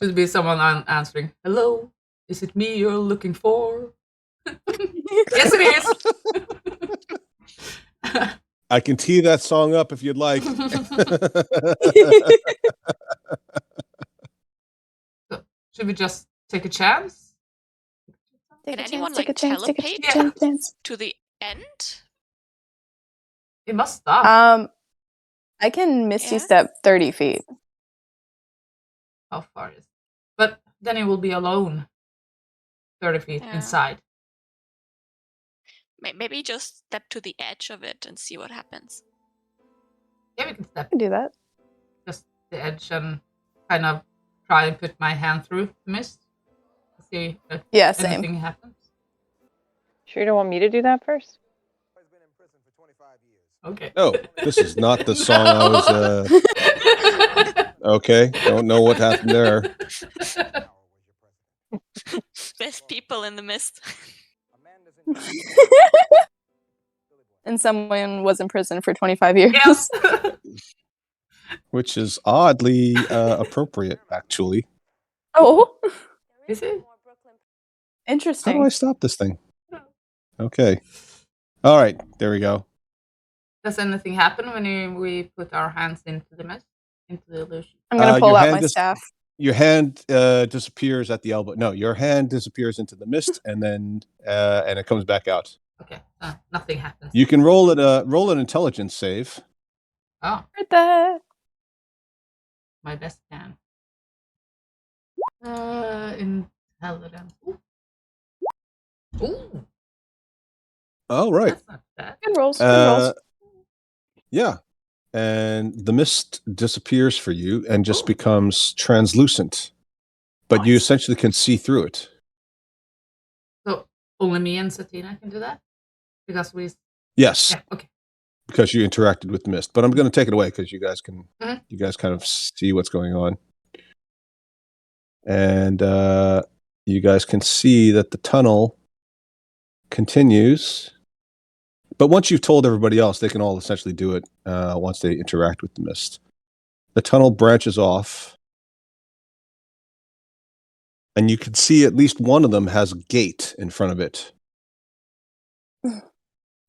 Should be someone answering. Hello, is it me you're looking for? Yes, it is. I can tee that song up if you'd like. Should we just take a chance? Take Can a anyone, chance, take a like, chance, take a telepate? chance. To the end? It must stop. I can Misty Yeah. Step 30 feet. How far is it? But then it will be alone. 30 feet Yeah. inside. Maybe just step to the edge of it and see what happens. Yeah, we can step I can do that. just the edge and kind of try and put my hand through the mist. To see if Yeah, same. anything happens. Sure you don't want me to do that first? Okay. No, this is not the song I was. Okay, don't know what happened there. There's people in the mist. And someone was in prison for 25 years. Yeah. Which is oddly appropriate, actually. Oh, Is it? How interesting. do I stop this thing? Okay. All right, there we go. Does anything happen when we put our hands into the mist, into the illusion? I'm gonna pull your out hand my dis- staff. Your hand disappears at the elbow. No, your hand disappears into the mist, and then and it comes back out. Okay, nothing happens. You can roll an intelligence save. Oh, Right there. my best can. Intelligence. Ooh. Ooh, All right. that's not bad. Good rolls. Good rolls. Yeah. And the mist disappears for you and just becomes translucent. But you Nice. essentially can see through it. So only me and Satina can do that? Because we... Yes, Yeah, okay. because you interacted with the mist. But I'm going to take it away because you guys can Mhm. you guys kind of see what's going on. And you guys can see that the tunnel continues. But once you've told everybody else, they can all essentially do it once they interact with the mist. The tunnel branches off. And you can see at least one of them has a gate in front of it.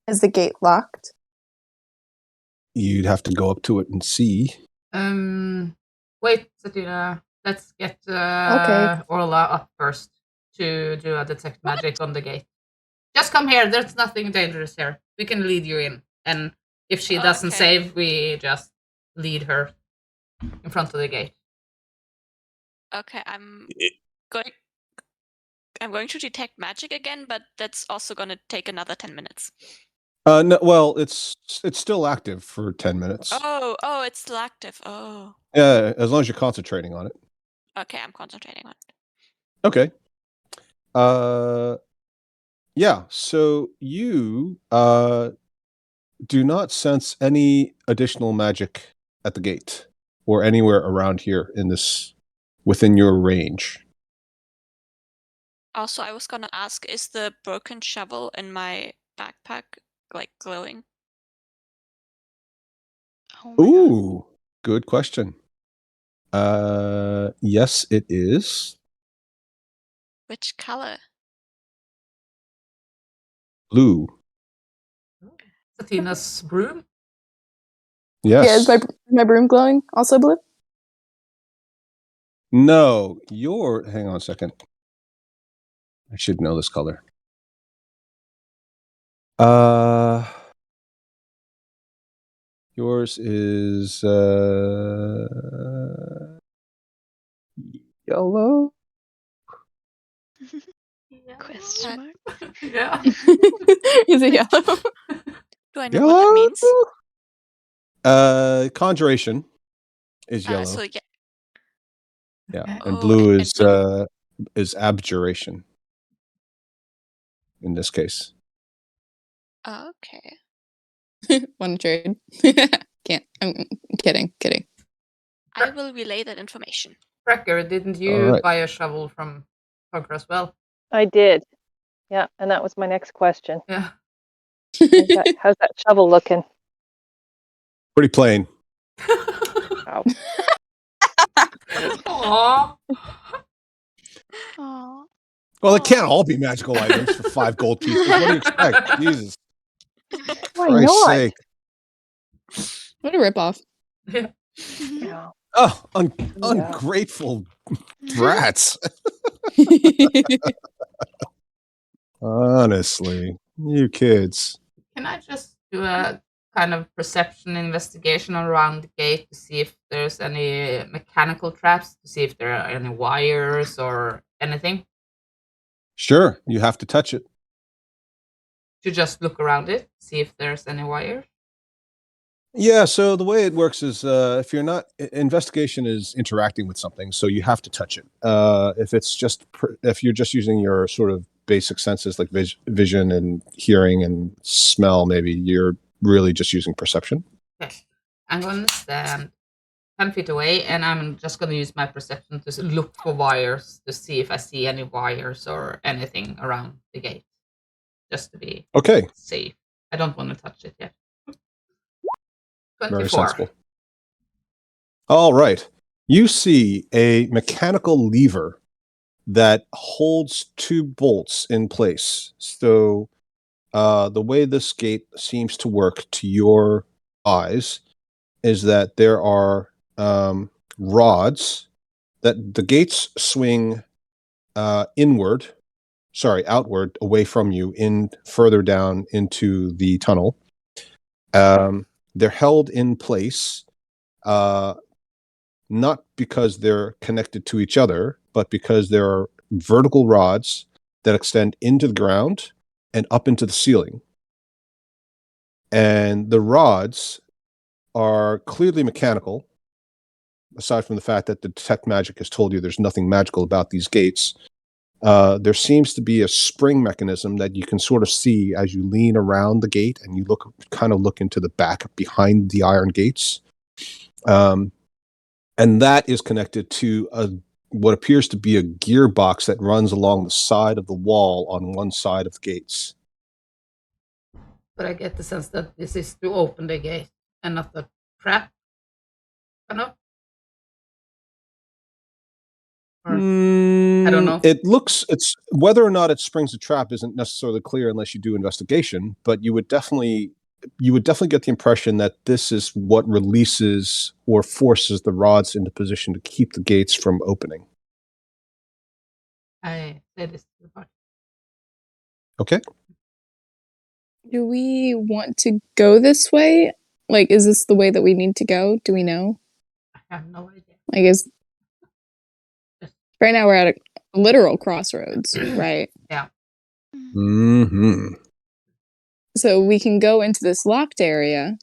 Is the gate locked? You'd have to go up to it and see. Wait, Satina. Let's get Okay. Orla up first to do a detect magic on the gate. Just come here. There's nothing dangerous here. We can lead you in. And if she doesn't Okay. save, we just lead her in front of the gate. Okay, I'm going to detect magic again, but that's also gonna take another 10 minutes. No, well, it's still active for 10 minutes. Oh, it's still active. Oh. Yeah, as long as you're concentrating on it. Okay, I'm concentrating on it. Okay. Yeah, so you do not sense any additional magic at the gate or anywhere around here within your range. Also, I was gonna ask, is the broken shovel in my backpack like glowing? Oh my god. Ooh, good question. Yes, it is. Which color? Blue. Satina's broom? Yes. Yeah, is my broom glowing? Also blue? No, hang on a second. I should know this color. Yours is yellow. Question mark. Yeah. Is it yellow? Do I know what that means? Conjuration is yellow. So Yeah, Okay. and Oh, blue and is abjuration. In this case. okay. Want to trade? Can't. I'm kidding. I will relay that information. Brecker, didn't you Alright. buy a shovel from Conquer as well? I did. Yeah, and that was my next question. Yeah. How's that shovel looking? Pretty plain. Oh. Aww. Aw. Well, it can't all be magical items for 5 gold pieces. What do you expect? Jesus. Why Christ's not? sake. What a ripoff. Yeah. Yeah. Oh, Yeah. ungrateful brats. Honestly, you kids. Can I just do a kind of perception investigation around the gate to see if there's any mechanical traps, to see if there are any wires or anything? Sure, you have to touch it. To just look around it, see if there's any wires? Yeah, so the way it works is if you're not investigation is interacting with something, so you have to touch it. If it's just if you're just using your sort of basic senses like vision and hearing and smell, maybe you're really just using perception. Okay. I'm going to stand 10 feet away and I'm just going to use my perception to look for wires to see if I see any wires or anything around the gate. Just to be Okay, safe. I don't want to touch it yet. very 24. sensible. All right, you see a mechanical lever that holds two bolts in place. So the way this gate seems to work to your eyes is that there are rods that the gates swing outward away from you in further down into the tunnel. They're held in place not because they're connected to each other, but because there are vertical rods that extend into the ground and up into the ceiling. And the rods are clearly mechanical, aside from the fact that the detect magic has told you there's nothing magical about these gates. There seems to be a spring mechanism that you can sort of see as you lean around the gate and you kind of look into the back behind the iron gates. And that is connected to what appears to be a gearbox that runs along the side of the wall on one side of the gates. But I get the sense that this is to open the gate and not the trap. Kind of. Or, I don't know. It's whether or not it springs a trap isn't necessarily clear unless you do investigation, but you would definitely get the impression that this is what releases or forces the rods into position to keep the gates from opening. I said this to the party. Okay. Do we want to go this way? Like, is this the way that we need to go? Do we know? I have no idea. I guess right now we're at a literal crossroads, right? Yeah. Mm-hmm. So we can go into this locked area,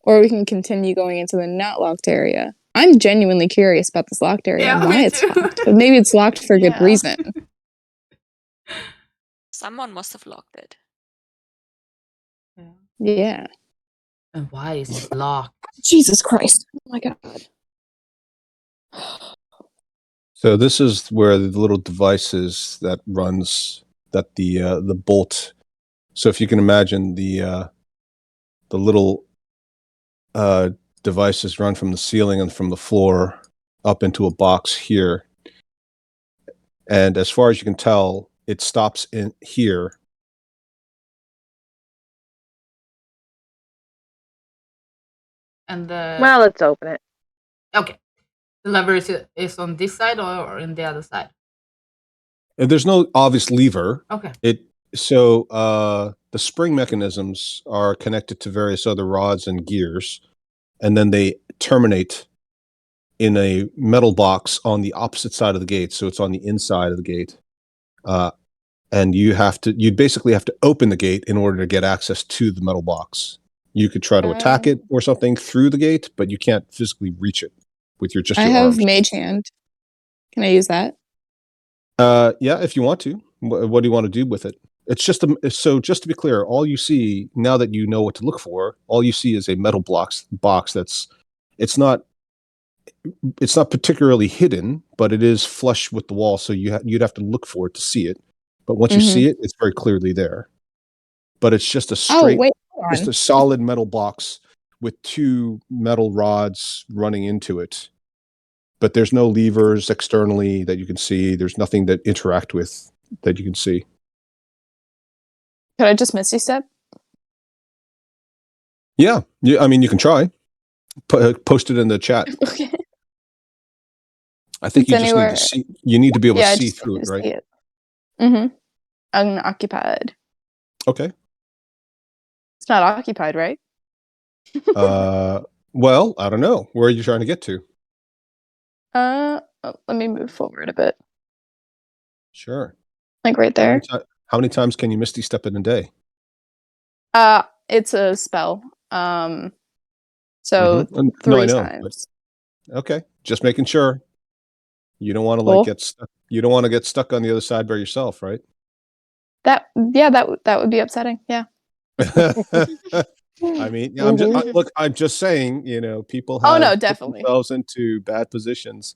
or we can continue going into the not locked area. I'm genuinely curious about this locked area and why it's locked. But maybe it's locked for good Yeah. reason. Someone must have locked it. Yeah. And why is it locked? Jesus Christ. Oh my God. So this is where the little device is that runs the bolt. So if you can imagine the little devices run from the ceiling and from the floor up into a box here. And as far as you can tell, it stops in here. And Well, let's open it. okay. The lever is on this side or in the other side? And there's no obvious lever. Okay. The spring mechanisms are connected to various other rods and gears, and then they terminate in a metal box on the opposite side of the gate. So it's on the inside of the gate. And you'd basically have to open the gate in order to get access to the metal box. You could try to attack it or something through the gate, but you can't physically reach it with your I have arms. Mage Hand. Can I use that? Yeah, if you want to. What do you want to do with it? It's just just to be clear, all you see now that you know what to look for, all you see is a metal box that's it's not particularly hidden, but it is flush with the wall, so you'd have to look for it to see it. But once you see it, it's very clearly there. But it's just a straight, just a solid metal box with two metal rods running into it. But there's no levers externally that you can see. There's nothing that interact with that you can see. Could I just Misty Step? Yeah, I mean, you can try. Post it in the chat. Okay. I think It's you just need to see. You need to be able to see through it, right? Mm-hmm. Unoccupied. Okay. It's not occupied, right? Well, I don't know. Where are you trying to get to? Let me move forward a bit. Sure. Like right there. How many times can you Misty Step in a day? It's a spell. So No, 3 I know. times. Okay, just making sure. You don't want to Cool. get stuck. You don't want to get stuck on the other side by yourself, right? That would be upsetting. Yeah. I mean, yeah, look. I'm just saying. People Oh, have no, put definitely. themselves into bad positions.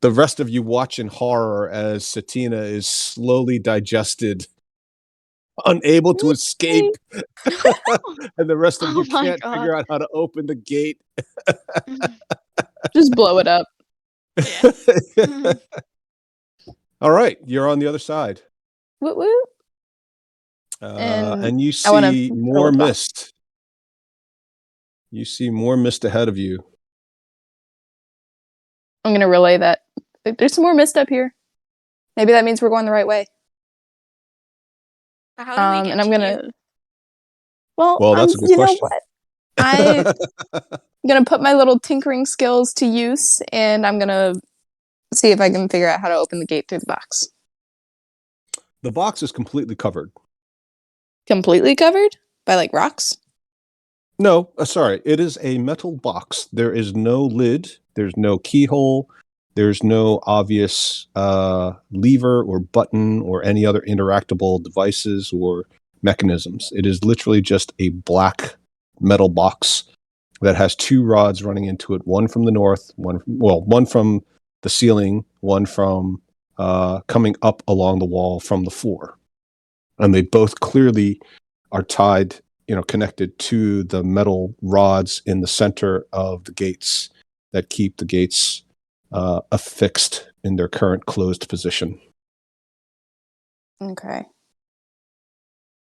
The rest of you watch in horror as Satina is slowly digested, unable to escape, and the rest of you Oh my can't figure God. out how to open the gate. Just blow it up. Yeah. All right, you're on the other side. Woot woot. And you I wanna see fill more with rock. mist. You see more mist ahead of you. I'm gonna relay that. There's some more mist up here. Maybe that means we're going the right way. How do we get And I'm to gonna. you? Well, That's a good you know question. what? I'm gonna put my little tinkering skills to use, and I'm gonna see if I can figure out how to open the gate through the box. The box is completely covered. Completely covered by like rocks. No, sorry. It is a metal box. There is no lid. There's no keyhole. There's no obvious lever or button or any other interactable devices or mechanisms. It is literally just a black metal box that has 2 rods running into it, one from the north, one from the ceiling, one from coming up along the wall from the floor. And they both clearly are tied, connected to the metal rods in the center of the gates that keep the gates affixed in their current closed position. Okay.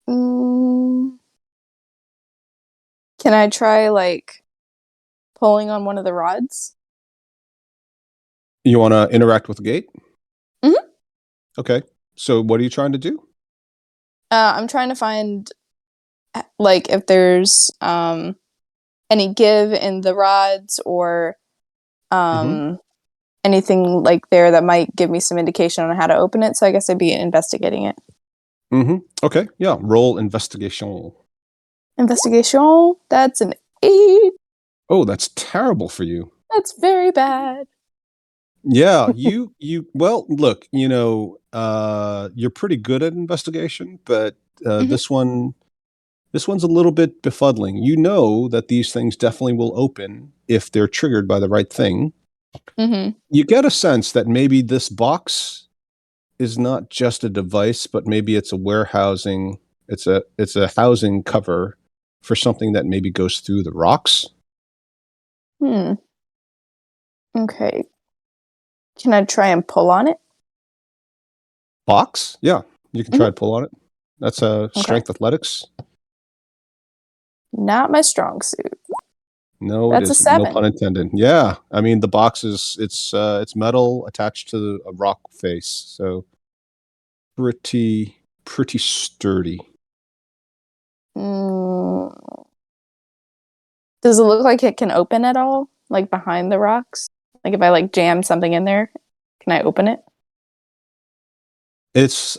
Can I try like pulling on one of the rods? You want to interact with the gate? Mhm. Okay. So what are you trying to do? I'm trying to find like if there's any give in the rods or anything like there that might give me some indication on how to open it. So I guess I'd be investigating it. Okay. Yeah. Roll investigation. Investigation. That's an 8. Oh, that's terrible for you. That's very bad. Yeah, well, look, you're pretty good at investigation, but this one's a little bit befuddling. You know that these things definitely will open if they're triggered by the right thing. You get a sense that maybe this box is not just a device, but maybe it's a warehousing, it's a housing cover for something that maybe goes through the rocks. Okay. Can I try and pull on it? Box? Yeah, you can try to pull on it. That's a strength athletics. Not my strong suit. No, That's it a isn't. No 7. pun intended. Yeah, I mean the box is it's metal attached to a rock face, so pretty sturdy. Does it look like it can open at all? Like behind the rocks? Like if I like jam something in there, can I open it? It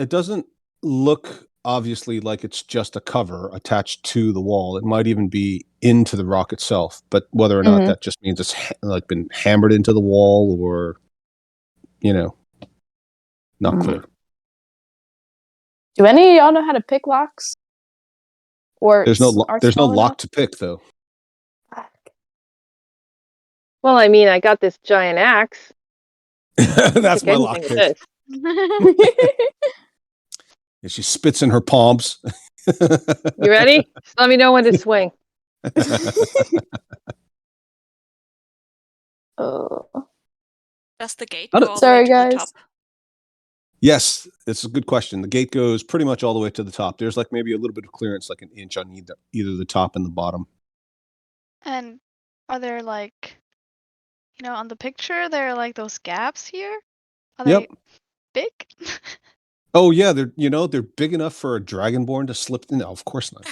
doesn't look obviously like it's just a cover attached to the wall. It might even be into the rock itself, but whether or not that just means it's like been hammered into the wall or not clear. Do any of y'all know how to pick locks? Or There's no small lock enough? to pick though. Well, I mean, I got this giant axe. That's my Anything lock with pick. this. And she spits in her palms. You ready? Just let me know when to swing. Oh. Does the gate go all the way Sorry, to the guys. top? Yes, it's a good question. The gate goes pretty much all the way to the top. There's like maybe a little bit of clearance, like an inch on either the top and the bottom. And are there like, on the picture, there are like those gaps here? Are Yep. they big? Oh yeah, they're big enough for a dragonborn to slip in. No, of course not.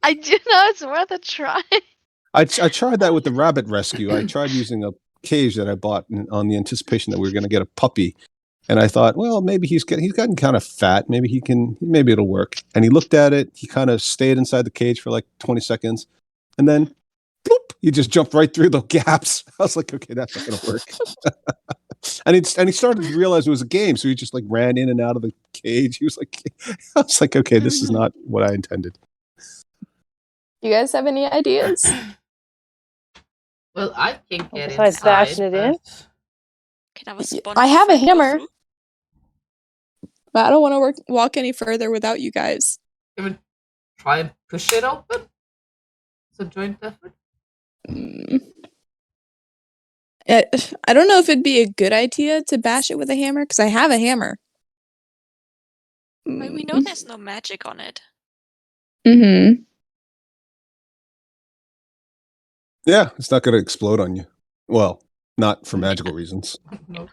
I do know it's worth a try. I tried that with the rabbit rescue. I tried using a cage that I bought on the anticipation that we were going to get a puppy, and I thought, well, maybe he's gotten kind of fat. Maybe it'll work. And he looked at it. He kind of stayed inside the cage for like 20 seconds, and then, bloop, he just jumped right through the gaps. I was like, okay, that's not going to work. and he started to realize it was a game, so he just like ran in and out of the cage. He was like, I was like, okay, this is not what I intended. You guys have any ideas? Well, I can get Besides inside. bashing it in? but- Can I have a sponge? I have a friend go hammer. through? But I don't want to walk any further without you guys. Can we try and push it open? It's a joint effort. Mm. I don't know if it'd be a good idea to bash it with a hammer, because I have a hammer. Well, we know there's no magic on it. Mm-hmm. Yeah, it's not going to explode on you. Well, not for magical reasons. No.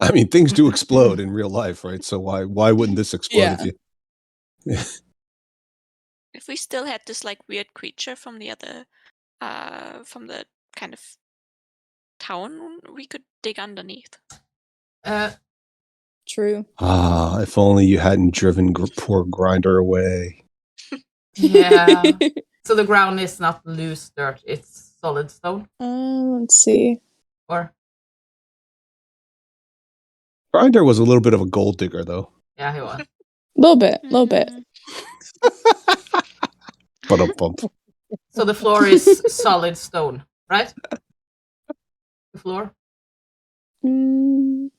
I mean, things do explode in real life, right? So why wouldn't this explode if you? If we still had this like weird creature from the other, from the kind of town, we could dig underneath. True. Ah, if only you hadn't driven poor Grinder away. Yeah. So the ground is not loose dirt; it's solid stone. Let's see. Or Grinder was a little bit of a gold digger, though. yeah, he was. A little bit. Ba-dum-bum. So the floor is solid stone, right? The floor. Mm,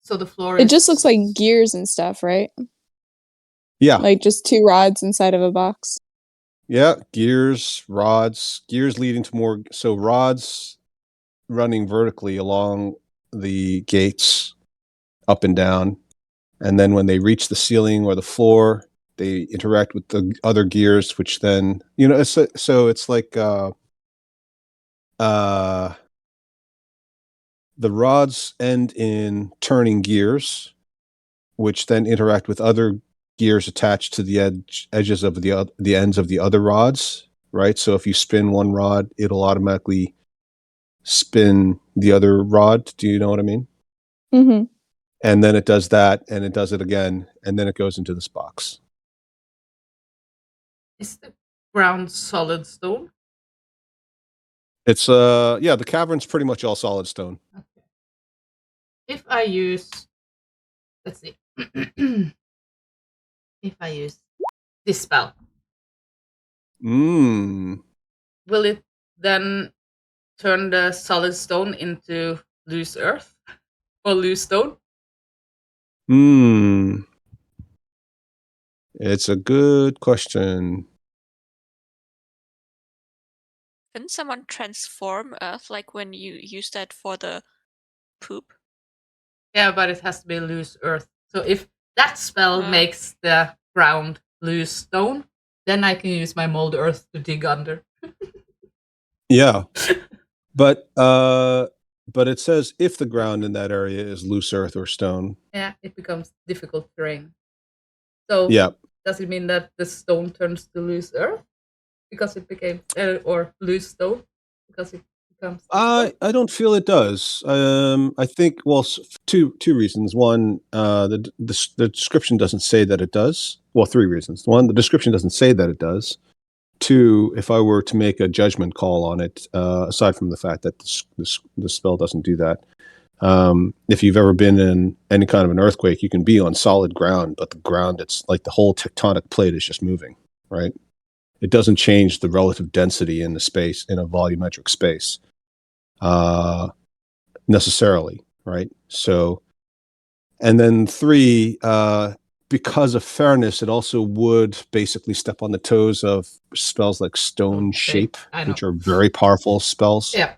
So the floor is. it just looks like gears and stuff, right? Yeah, Like just two rods inside of a box. yeah. Gears leading to more. So rods running vertically along the gates, up and down, and then when they reach the ceiling or the floor, they interact with the other gears, which then so it's like the rods end in turning gears, which then interact with other gears attached to the edges of the ends of the other rods, right? So if you spin one rod, it'll automatically spin the other rod. Do you know what I mean? Mm-hmm. And then it does that, and it does it again, and then it goes into this box. Is the ground solid stone? It's the cavern's pretty much all solid stone. Okay. If I use, let's see. If I use this spell, Mm. will it then turn the solid stone into loose earth or loose stone? Hmm. It's a good question. Couldn't someone transform Earth like when you use that for the poop? Yeah, but it has to be loose earth. So if that spell Ah. makes the ground loose stone, then I can use my mold earth to dig under. Yeah. But it says if the ground in that area is loose earth or stone. Yeah, it becomes difficult terrain. So Yeah. does it mean that the stone turns to loose earth because it became or loose stone because it becomes? I don't feel it does. I think two reasons. One, the description doesn't say that it does. Well, three reasons. One, the description doesn't say that it does. Two, if I were to make a judgment call on it, aside from the fact that the spell doesn't do that, if you've ever been in any kind of an earthquake, you can be on solid ground, but the ground, it's like the whole tectonic plate is just moving, right? It doesn't change the relative density in the space, in a volumetric space, necessarily, right? So, and then three, because of fairness, it also would basically step on the toes of spells like Stone Okay, Shape, I know. which are very powerful spells. Yeah,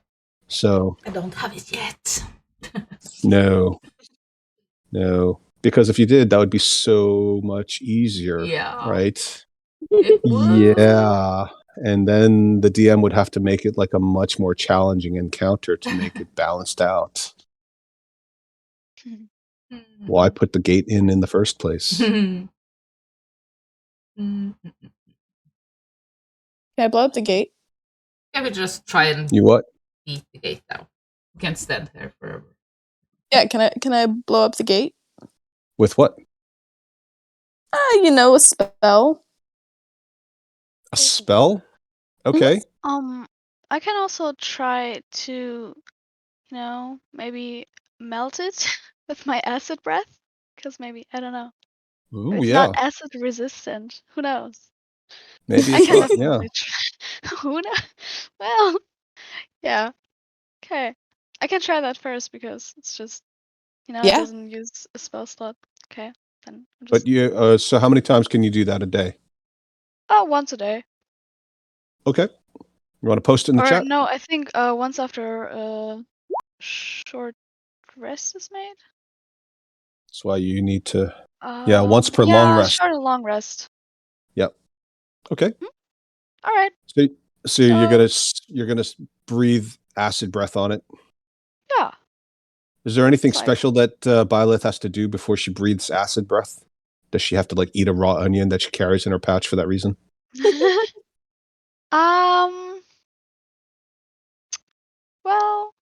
So, I don't have it yet. no, because if you did, that would be so much easier, Yeah. right? It would. Yeah. And then the DM would have to make it like a much more challenging encounter to make it balanced out. Why put the gate in the first place? Can I blow up the gate? Yeah, we just try and You what? beat the gate down. You can't stand there forever. Yeah, can I blow up the gate? With what? A spell. A spell? Okay. I can also try to, maybe melt it with my acid breath. Because maybe, I don't know. Ooh, It's yeah. not acid resistant. Who knows? Maybe I it's can not. Yeah. definitely try. Who knows? Well, yeah. Okay. I can try that first because it's just, it Yeah. doesn't use a spell slot. Okay. Then I'll But just. you. So how many times can you do that a day? Oh, once a day. Okay. You want to post it in the Or chat? no, I think once after short rest is made. That's why you need to. Yeah, once per yeah, long rest. short and long rest. Yep. Okay. All right. So you're gonna breathe acid breath on it. Yeah. Is there anything It's like- special that Byleth has to do before she breathes acid breath? Does she have to like eat a raw onion that she carries in her pouch for that reason? Well,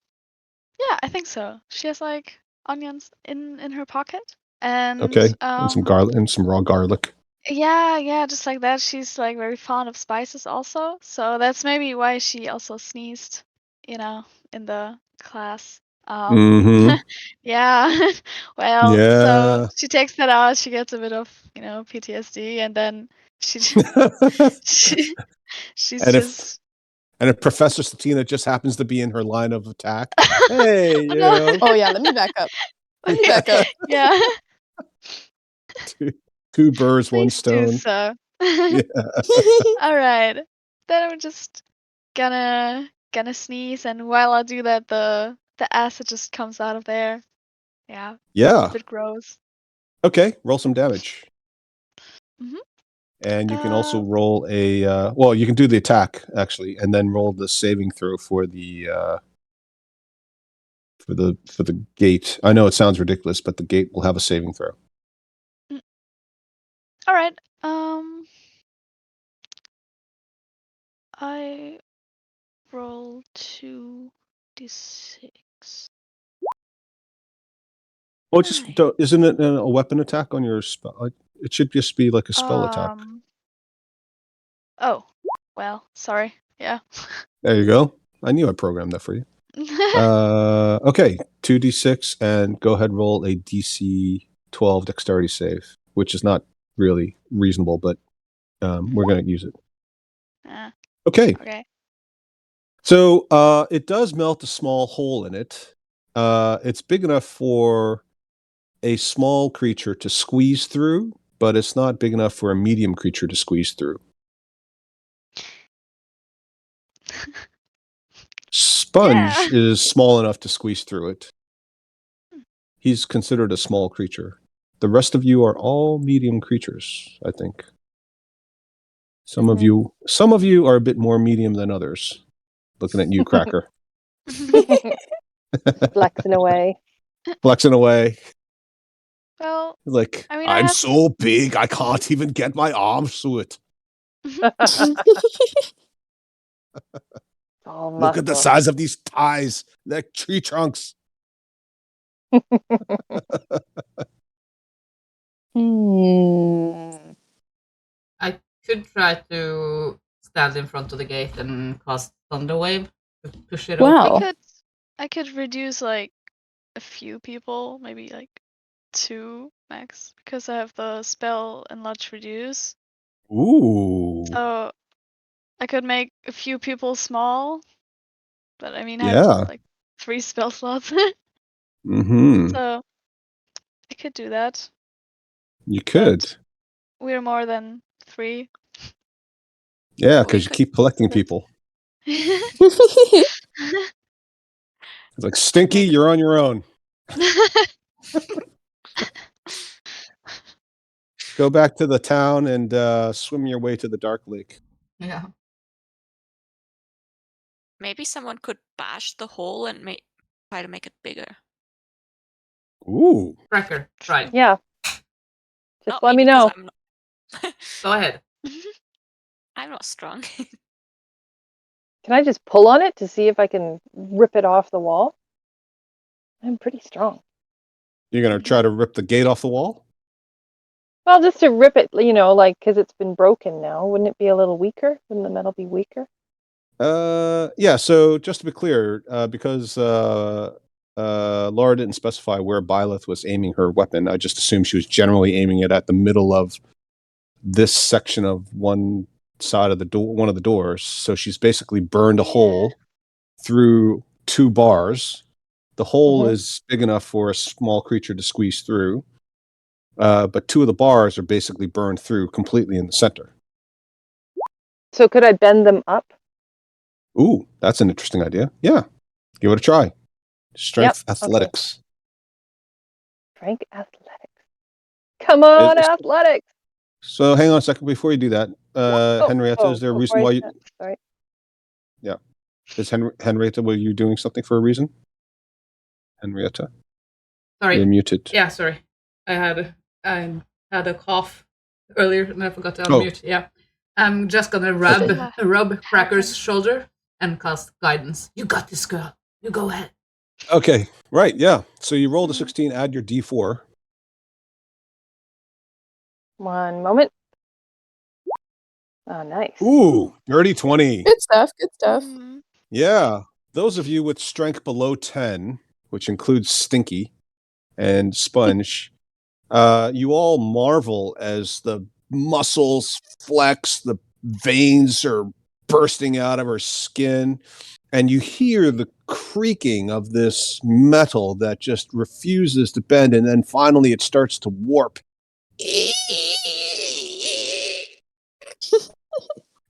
yeah, I think so. She has like onions in her pocket, and Okay. And some garlic and some raw garlic. yeah, just like that. She's like very fond of spices also, so that's maybe why she also sneezed, in the class. Mm-hmm. Yeah. Well, Yeah. so she takes that out. She gets a bit of PTSD, and then she she's And just. if Professor Satina just happens to be in her line of attack, hey, you No. know, Oh yeah, let me back up. Let me back up. Yeah. two birds, one Please do stone. so. Yeah. All right. Then I'm just gonna sneeze, and while I do that, the acid just comes out of there. Yeah, Yeah. a bit gross. Okay. Roll some damage. Mhm. And you can also roll a well, you can do the attack actually, and then roll the saving throw for the for the gate. I know it sounds ridiculous, but the gate will have a saving throw. All right. I roll 2d6. Well, just isn't it a weapon attack on your spell? It should just be like a spell attack. Oh, well, sorry. Yeah. There you go. I knew I programmed that for you. Okay, 2d6 and go ahead and roll a DC 12 dexterity save, which is not really reasonable, but we're going to use it. Okay. Okay. So it does melt a small hole in it. It's big enough for a small creature to squeeze through, but it's not big enough for a medium creature to squeeze through. Sponge is small enough to squeeze through it. He's considered a small creature. The rest of you are all medium creatures, I think. Some of you are a bit more medium than others. Looking at you, Cracker. Flexing away. Flexing away. Well, Like, I mean, I I'm have- so big, I can't even get my arms through it. Oh, Look at the muscle. size of these ties. They're tree trunks. I could try to stand in front of the gate and cast Thunderwave to push it Wow. open. I could reduce like a few people, maybe like 2 max, because I have the spell Enlarge Reduce. Ooh. So I could make a few people small, but I mean, I Yeah. have like 3 spell slots. Mm-hmm. So I could do that. You could. We're more than 3. Yeah, We because you could- keep collecting people. It's like, Stinky, you're on your own. Go back to the town and swim your way to the Dark Lake. Yeah. Maybe someone could bash the hole and try to make it bigger. Ooh. Cracker, try. Yeah. Just Not let me because know. I'm not, Go ahead. I'm not strong. Can I just pull on it to see if I can rip it off the wall? I'm pretty strong. You're going to try to rip the gate off the wall? Well, just to rip it, like, because it's been broken now. Wouldn't it be a little weaker? Wouldn't the metal be weaker? Yeah, so just to be clear, because Laura didn't specify where Byleth was aiming her weapon, I just assumed she was generally aiming it at the middle of this section of one side of the door, one of the doors. So she's basically burned a hole through 2 bars. The hole is big enough for a small creature to squeeze through, but 2 of the bars are basically burned through completely in the center. So could I bend them up? Ooh, that's an interesting idea. Yeah, give it a try. Strength Yep, okay. athletics. Frank athletics. Come on, It's- athletics. So hang on a second before you do that. Henrietta, is there a reason why you... Sorry. Yeah. Is Henrietta, were you doing something for a reason? Henrietta? Sorry. You're muted. Yeah, sorry. I had a cough earlier and I forgot to Oh. unmute. Yeah. I'm just gonna rub Cracker's shoulder and cast guidance. You got this, girl. You go ahead. Okay, right, yeah. So you rolled a 16, add your D4. One moment. Oh, nice. Ooh, dirty 20. Good stuff. Good stuff. Yeah. Those of you with strength below 10, which includes Stinky and Sponge, you all marvel as the muscles flex, the veins are bursting out of her skin, and you hear the creaking of this metal that just refuses to bend, and then finally it starts to warp.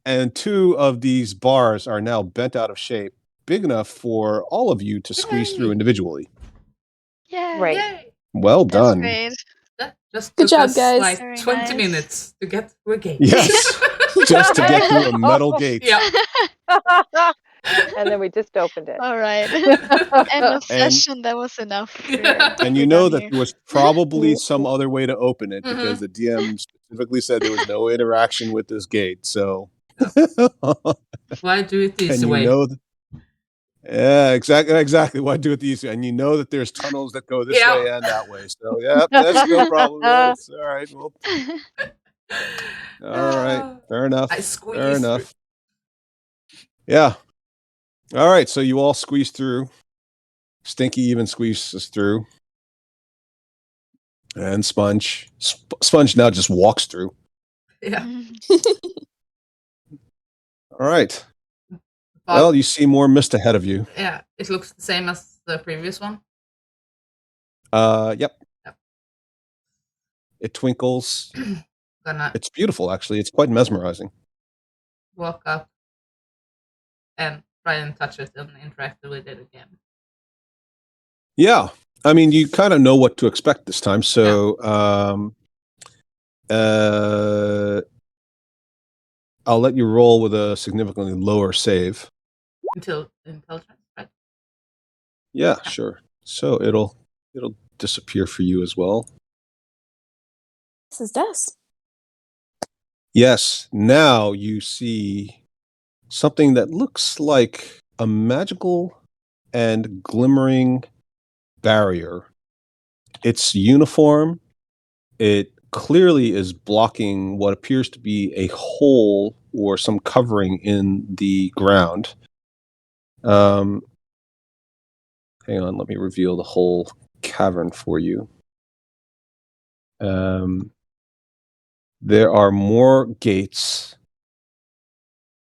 And 2 of these bars are now bent out of shape, big enough for all of you to squeeze through individually. Yay. Right. Yay. Well That's done. great. That just Good took job, us guys. like Very 20 nice. minutes to get through a gate. Yes, just to get through a metal gate. Yeah. And then we just opened it. All right. End of And- session. That was enough. And you We're know done that here. there was probably some other way to open it Mhm. because the DM specifically said there was no interaction with this gate. So, Why do it this and you way? know, yeah, exactly. Why do it these way? And you know that there's tunnels that go this Yeah. way and that way. So, yeah, that's no problem. That's all right. Well, all right. Fair enough. I Fair squeezed enough. Yeah. All right. So you all squeeze through. Stinky even squeezes through. And Sponge. Sponge now just walks through. Yeah. All right. But, Well, you see more mist ahead of you. yeah, it looks the same as the previous one. Yep. Yep. It twinkles. Gonna It's beautiful, actually. It's quite mesmerizing. walk up and try and touch it and interact with it again. Yeah. I mean, you kind of know what to expect this time. So, I'll let you roll with a significantly lower save. Until intelligence, right? Yeah, sure. So it'll disappear for you as well. This is dust. Yes. Now you see something that looks like a magical and glimmering barrier. It's uniform. It clearly is blocking what appears to be a hole or some covering in the ground. Hang on, let me reveal the whole cavern for you. There are more gates,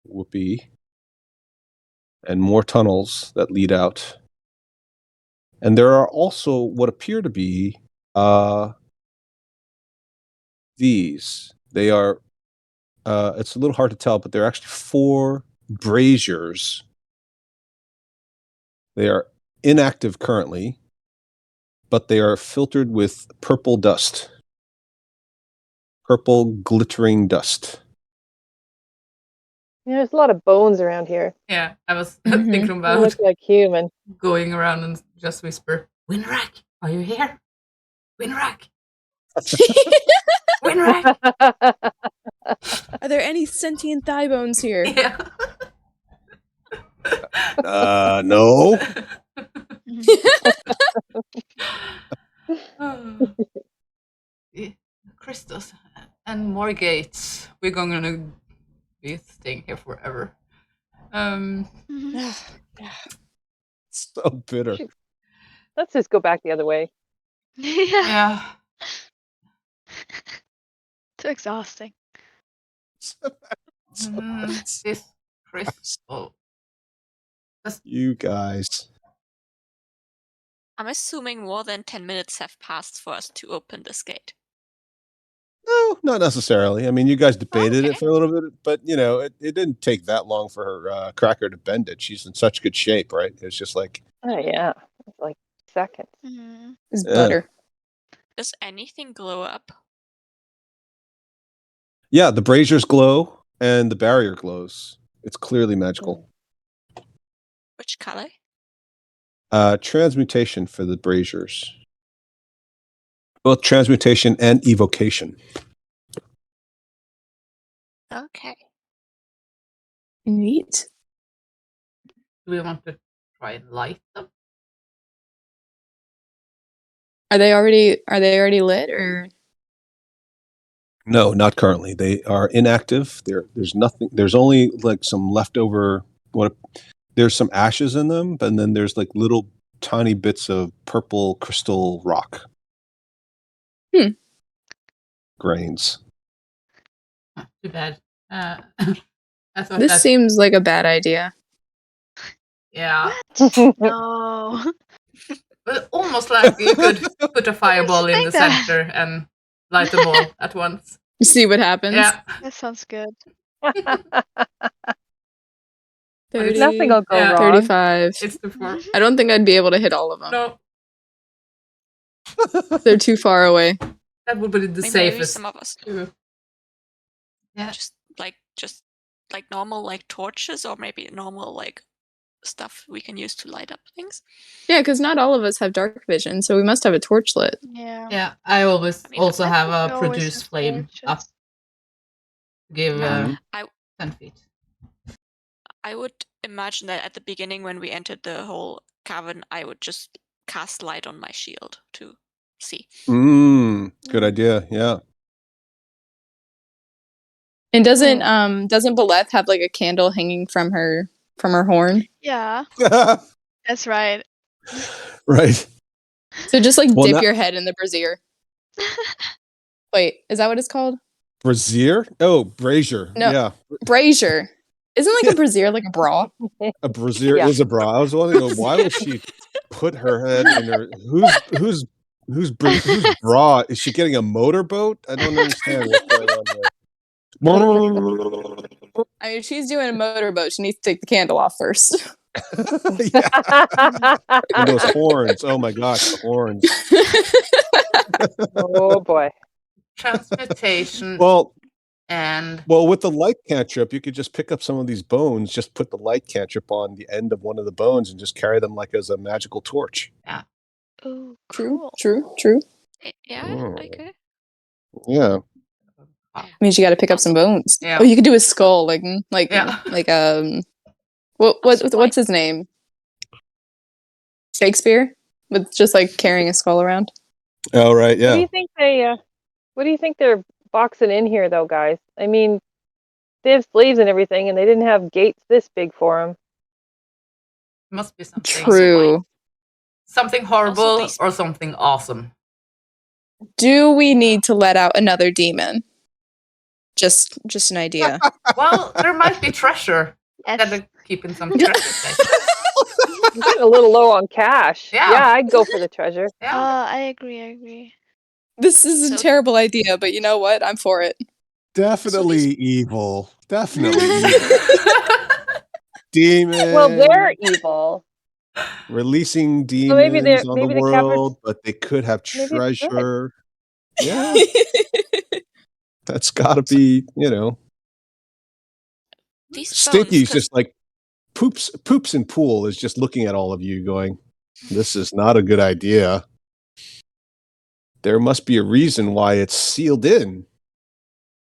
whoopee, and more tunnels that lead out. And there are also what appear to be these. They are, it's a little hard to tell, but they're actually 4 braziers. They are inactive currently, but they are filtered with purple dust. Purple glittering dust. Yeah, there's a lot of bones around here. Yeah, I was Mhm. thinking They about look like human. going around and just whisper, Winrack, are you here? Winrack! Winrack! Are there any sentient thigh bones here? Yeah. No. Yeah, Christos and more gates. We're gonna be staying here forever. So bitter. Let's just go back the other way. Yeah. Yeah. Too exhausting. This crystal. You guys. I'm assuming more than 10 minutes have passed for us to open this gate. No, not necessarily. I mean, you guys debated Okay. it for a little bit, but you know, it didn't take that long for her Cracker to bend it. She's in such good shape, right? It's just like, Oh yeah, it's like seconds. Mhm. It's Yeah. butter. Does anything glow up? yeah, the braziers glow and the barrier glows. It's clearly magical. Which color? Transmutation for the braziers. Both transmutation and evocation. Okay. Neat. Do we want to try and light them? Are they already lit or? No, not currently. They are inactive. There's nothing. There's only like some leftover. There's some ashes in them, and then there's like little tiny bits of purple crystal rock. Grains. Too bad. I thought This that. seems like a bad idea. Yeah. No. But almost like you could put a fireball in the Think that. center and light them all at once. See what happens. Yeah. That sounds good. 30, Nothing will go Yeah. wrong. 35. It's too far. I don't think I'd be able to hit all of them. No, They're too far away. that would be the Maybe safest. some of us too. Yeah. just like normal like torches, or maybe normal like stuff we can use to light up things. Yeah, because not all of us have dark vision, so we must have a torch lit. Yeah. Yeah, I always I mean, also I have think a we always produce have flame torches. up. Give Mhm. 10 feet. I would imagine that at the beginning when we entered the whole cavern, I would just cast light on my shield to see. Good idea. Yeah. And doesn't Beleth have like a candle hanging from her horn? Yeah. That's right. Right. So just like Well, dip now- your head in the brazier. Wait, is that what it's called? Brazier? Oh, brazier. No. Yeah. Brazier. Isn't like a brazier like a bra? A brazier Yeah. is a bra. I was wondering why would she put her head in her whose bra? Is she getting a motorboat? I don't understand what's going on there. I mean, if she's doing a motorboat, she needs to take the candle off first. Yeah. And those horns. Oh my gosh, the horns. Oh boy. Transmutation Well, and with the light cantrip, you could just pick up some of these bones, just put the light cantrip on the end of one of the bones and just carry them like as a magical torch. Ooh, True, cool. true. Yeah, Oh. okay. Yeah. Means you got to pick up some bones. Yeah. Oh, you could do a skull, Yeah. what's his name? Shakespeare, with just like carrying a skull around. Oh right, What do yeah. you think what do you think they're boxing in here though, guys? I mean, they have slaves and everything, and they didn't have gates this big for them. must be something. True. Something horrible these- or something awesome. Do we need to let out another demon? Just an idea. Well, there might be treasure. Yes. Gotta keep in some treasure safe. I'm getting a little low on cash. Yeah. Yeah, I'd go for the treasure. Yeah. I agree. This is a So- terrible idea, but you know what? I'm for it. Definitely evil. Definitely evil. Demon. Well, they're evil. releasing demons maybe they're- on maybe the the caverns- world, but they could have Maybe it's good. treasure. Yeah, that's got to be, These Stinky's bones, 'cause just like poops and pool is just looking at all of you going, this is not a good idea. there must be a reason why it's sealed in.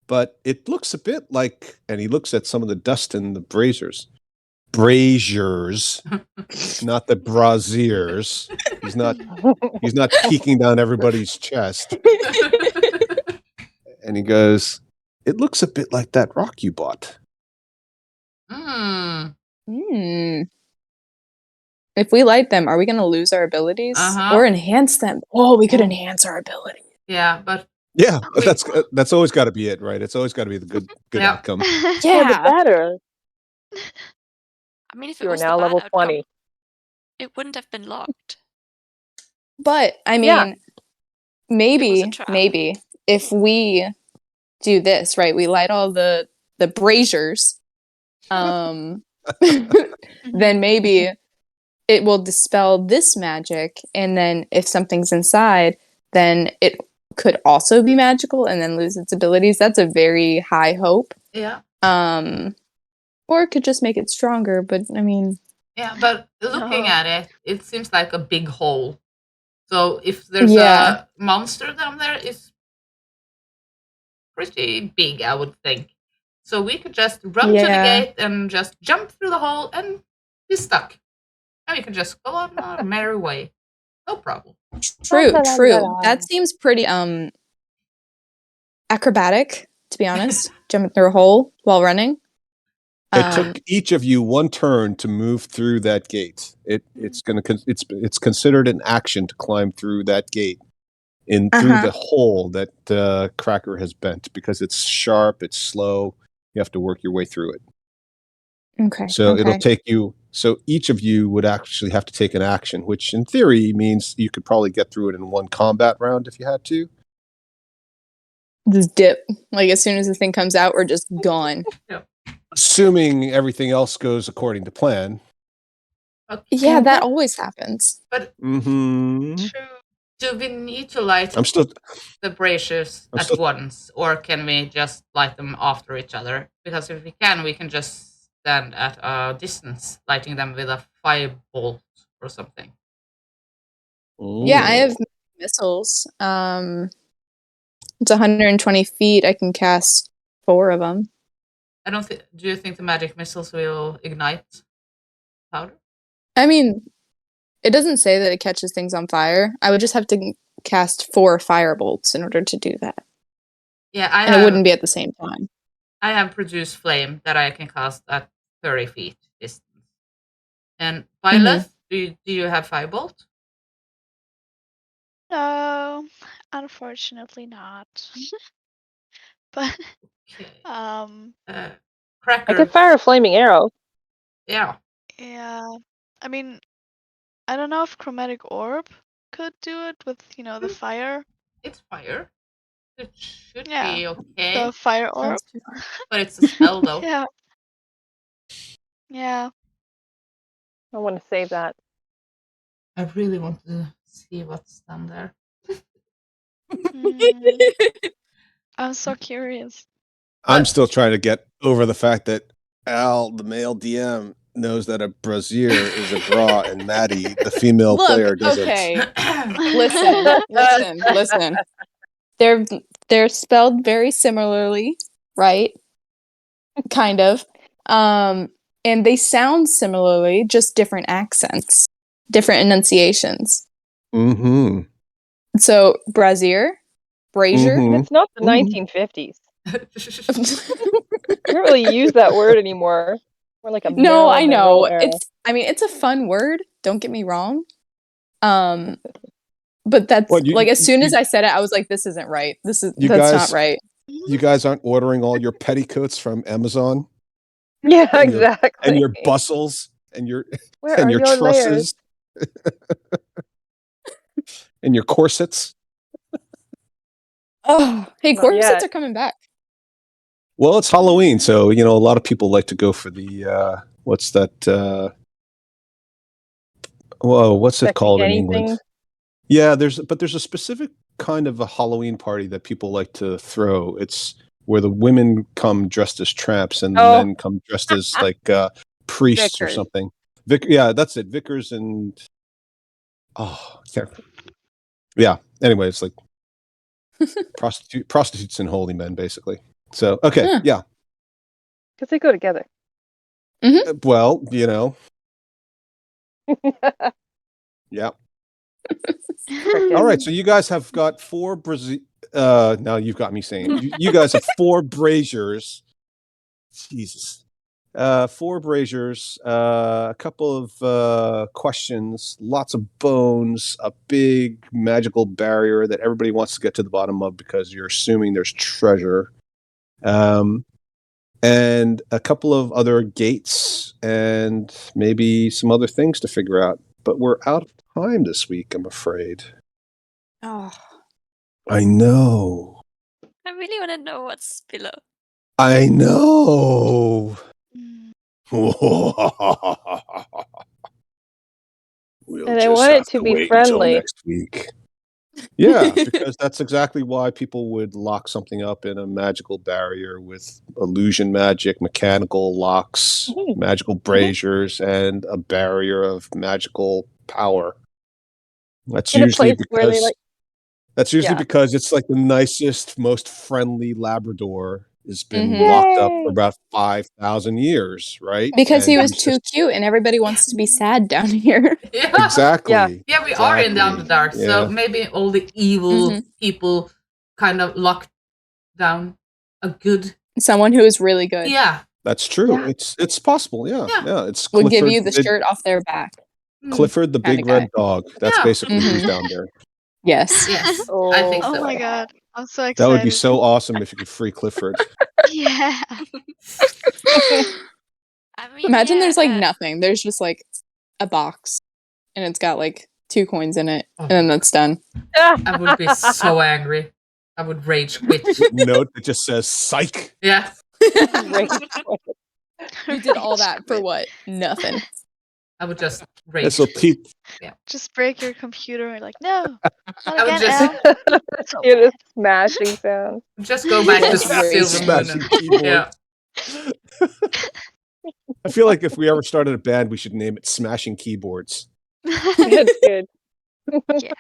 But it looks a bit like, and he looks at some of the dust in the braziers. Braziers, not the braziers. He's not peeking down everybody's chest. And he goes, "It looks a bit like that rock you bought." Hmm. If we light them, are we going to lose our abilities or enhance them? Oh, we could enhance our abilities. Yeah, but Yeah, that's always got to be it, right? It's always got to be the good Yeah. outcome. Yeah, but better. I mean, if it You are was the now bad level outcome, 20. it wouldn't have been locked. But I mean, Yeah. It was maybe a trap. if we do this, right? We light all the braziers. Then maybe it will dispel this magic, and then if something's inside, then it could also be magical and then lose its abilities. That's a very high hope. yeah. Or it could just make it stronger, but I mean, Yeah, but looking Oh. at it, it seems like a big hole. So if there's Yeah. a monster down there, it's pretty big, I would think. So we could just run to the Yeah. gate and just jump through the hole and be stuck. And we can just go on our merry way. No problem. true. La-la-la-la-la. That seems pretty acrobatic, to be honest. Jumping through a hole while running. It took each of you one turn to move through that gate. It's considered an action to climb through that gate through the hole that Cracker has bent, because it's sharp, it's slow. You have to work your way through it. Okay. So it'll take you. So each of you would actually have to take an action, which in theory means you could probably get through it in one combat round if you had to. Just dip. Like as soon as the thing comes out, we're just gone. Assuming everything else goes according to plan. Okay. Yeah, that always happens. But Mm-hmm. do we need to light I'm still. the braziers I'm at still- once, or can we just light them after each other? Because if we can just stand at a distance, lighting them with a firebolt or something. Yeah, I have missiles. It's 120 feet. I can cast 4 of them. I don't think. Do you think the magic missiles will ignite powder? I mean, it doesn't say that it catches things on fire. I would just have to cast 4 firebolts in order to do that. Yeah, And it wouldn't be at the same time. I have produced flame that I can cast at 30 feet distance. And Violet, do you have firebolt? No, unfortunately not. But Okay. I Cracker. could fire a flaming arrow. Yeah. yeah, I mean, I don't know if chromatic orb could do it with the fire. It's fire. It should Yeah, be okay. The fire orb. But it's a spell though. Yeah. Yeah. I want to save that. I really want to see what's down there. Mm, I'm so curious. I'm still trying to get over the fact that Al, the male DM, knows that a brazier is a bra, and Maddie, the female player, doesn't. Okay. Listen. They're spelled very similarly, right? Kind of. And they sound similarly, just different accents, different enunciations. Mm-hmm. So brazier. Mhm. It's not the Mhm. 1950s. You don't really use that word anymore. More like a No, I Marilyn know. Monroe era. It's a fun word, don't get me wrong. But that's What, you- like as soon as you- I said it, I was like, this isn't right. That's You not guys- right. You guys aren't ordering all your petticoats from Amazon Yeah, And your- exactly. and your bustles and your Where and are your your layers? trusses and your corsets. Oh, hey, Not corsets yet. are coming back. Well, it's Halloween, so a lot of people like to go for the what's that? What's it Sexy called in anything? England? Yeah, there's a specific kind of a Halloween party that people like to throw. It's where the women come dressed as tramps and the Oh. men come dressed as like priests or Vicars. something. Yeah, that's it. Vicars and I can't. Yeah. Anyway, it's like prostitutes and holy men, basically. So okay, Huh. yeah. Because they go together. Well, you know, yeah. All right, so you guys have got 4 now you've got me saying you guys have 4 braziers. Jesus. 4 braziers, a couple of questions, lots of bones, a big magical barrier that everybody wants to get to the bottom of because you're assuming there's treasure. And a couple of other gates and maybe some other things to figure out. But we're out of time this week, I'm afraid. Oh. I know. I really want to know what's below. I know. Mm. We'll And I just want it have to be wait until friendly. next week. Yeah, because that's exactly why people would lock something up in a magical barrier with illusion magic, mechanical locks, Mhm. magical braziers, and a barrier of magical power. That's In a usually place where they because like. Yeah. because it's like the nicest, most friendly Labrador has been Mhm. locked up for Yay! about 5,000 years, right? Because he And was he's too just cute and everybody wants to be sad down here. Yeah. exactly. Yeah, we are in Down the Dark, Yeah. so maybe all the evil people kind of locked down a good. Someone who is really good Yeah. That's true. Yeah. It's possible. Yeah, Yeah. yeah. It's would give Clifford, you the shirt off their back. Clifford the Kinda big red guy. dog. That's Yeah. basically who's Mhm. down there. Yes. Yes, I Oh, think Oh so. my god, I'm so excited. That would be so awesome if you could free Clifford. Yeah. I mean, Imagine there's like yeah, nothing. There's just like a box and it's got like 2 coins in it Oh and then my that's done. I would be so angry. I would rage quit. Note that just says psych. Yeah. Right. You did all that for what? Nothing. I would just And rage. so quit. Just break your computer and like, no, not I would again, just- Al. So Hear this bad. smashing sound. Just go back to Yes, rage. Silver Moon. Smashing And, keyboard. yeah. I feel like if we ever started a band, we should name it Smashing Keyboards. That's good. Yeah.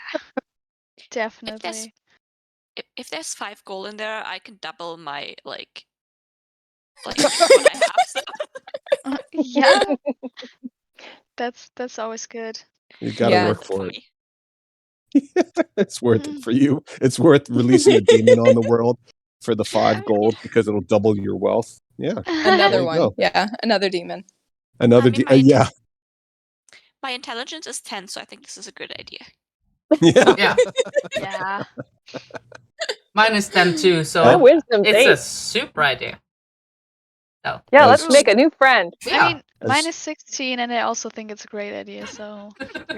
Definitely. if there's 5 gold in there, I can double my like what I have. So Yeah. That's always good. You got to Yeah. work for it. me. It's worth it for you. It's worth releasing a demon on the world for the 5 gold because it'll double your wealth. Yeah. There Another you one. go. Yeah, another demon. Another I mean, yeah. My intelligence is 10, so I think this is a good idea. Yeah. Yeah. Yeah. Mine is 10 too, so My wisdom's it's 8. a super idea. So, Yeah, That's- let's make a new friend. yeah. I mean, mine As- is 16, and I also think it's a great idea. So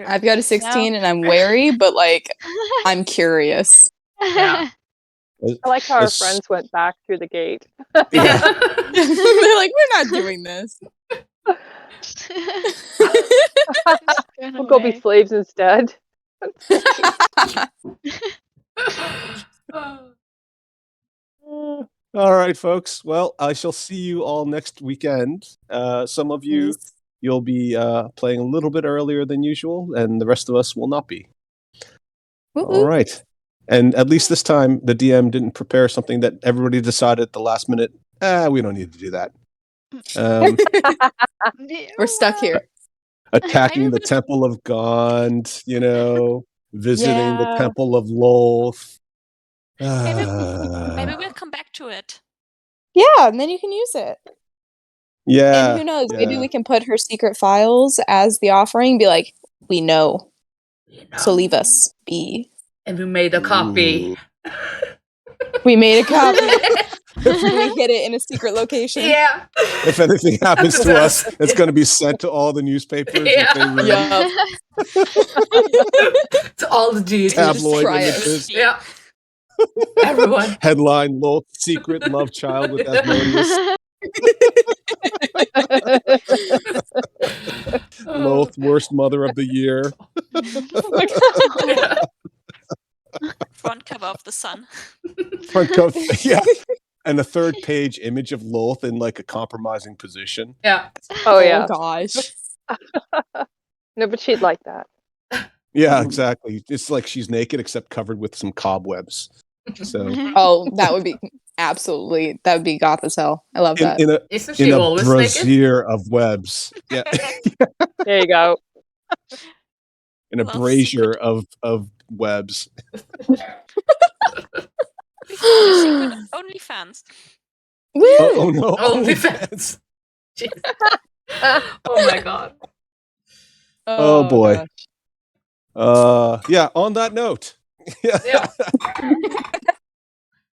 I've got a 16 and I'm wary, but like I'm curious. Yeah. I like how our As- friends went back through the gate. Yeah. They're like, we're not doing this. We'll go be slaves instead. All right, folks. Well, I shall see you all next weekend. Some of you, you'll be playing a little bit earlier than usual, and the rest of us will not be. All right. And at least this time, the DM didn't prepare something that everybody decided at the last minute, we don't need to do that. We're stuck here. Attacking the Temple of Gond, visiting the Yeah. Temple of Lolth. Maybe we'll come back to it. Yeah, and then you can use it. Yeah. And who knows? Maybe yeah. we can put her secret files as the offering. Be like, we know, so leave us be. And we made a copy. Ooh. We made a copy. We hid it in a secret location. Yeah. If anything happens to us, it's going to be sent to all the newspapers that they read. Yup. To all the deities. Tabloid try it. images. Yeah. Everyone. Headline: Lolth secret love child with Asmodeus. Lolth worst mother of the year. Yeah. Front cover of the Sun. Front cover, yeah. And a 3rd page image of Lolth in like a compromising position. Yeah. Oh yeah. gosh. No, but she'd like that. Yeah, exactly. It's like she's naked except covered with some cobwebs. So Oh, that would be goth as hell. I love that. Isn't in she a always naked? brazier of webs. Yeah. There you go. In a Love brazier secret. of webs. Secret OnlyFans. Woo! Oh no. OnlyFans. Jeez. Oh my god. Oh, boy. gosh. Yeah, on that note. Yeah.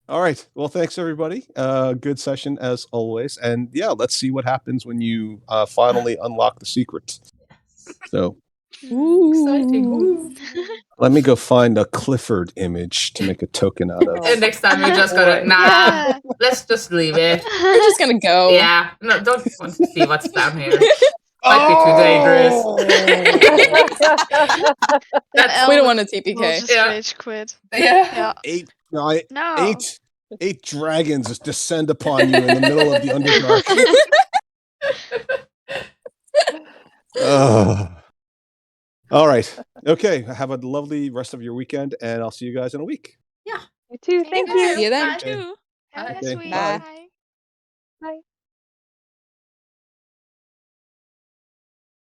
All right. Well, thanks everybody. Good session as always. And yeah, let's see what happens when you finally unlock the secret. So Exciting. Ooh. Woo. let me go find a Clifford image to make a token out of. And next time you're just gonna Yeah. let's just leave it. We're just gonna go. Yeah. No, don't want to see what's down here. Might be too dangerous. Then We don't Elwood want a will TPK. just Yeah. rage quit. Yeah. Yeah. No. Eight dragons descend upon you in the middle of the Underdark. All right. Okay. Have a lovely rest of your weekend, and I'll see you guys in a week. You too. Thank you. you. See you then. Too. Have a Okay, nice week. bye. Bye. Bye.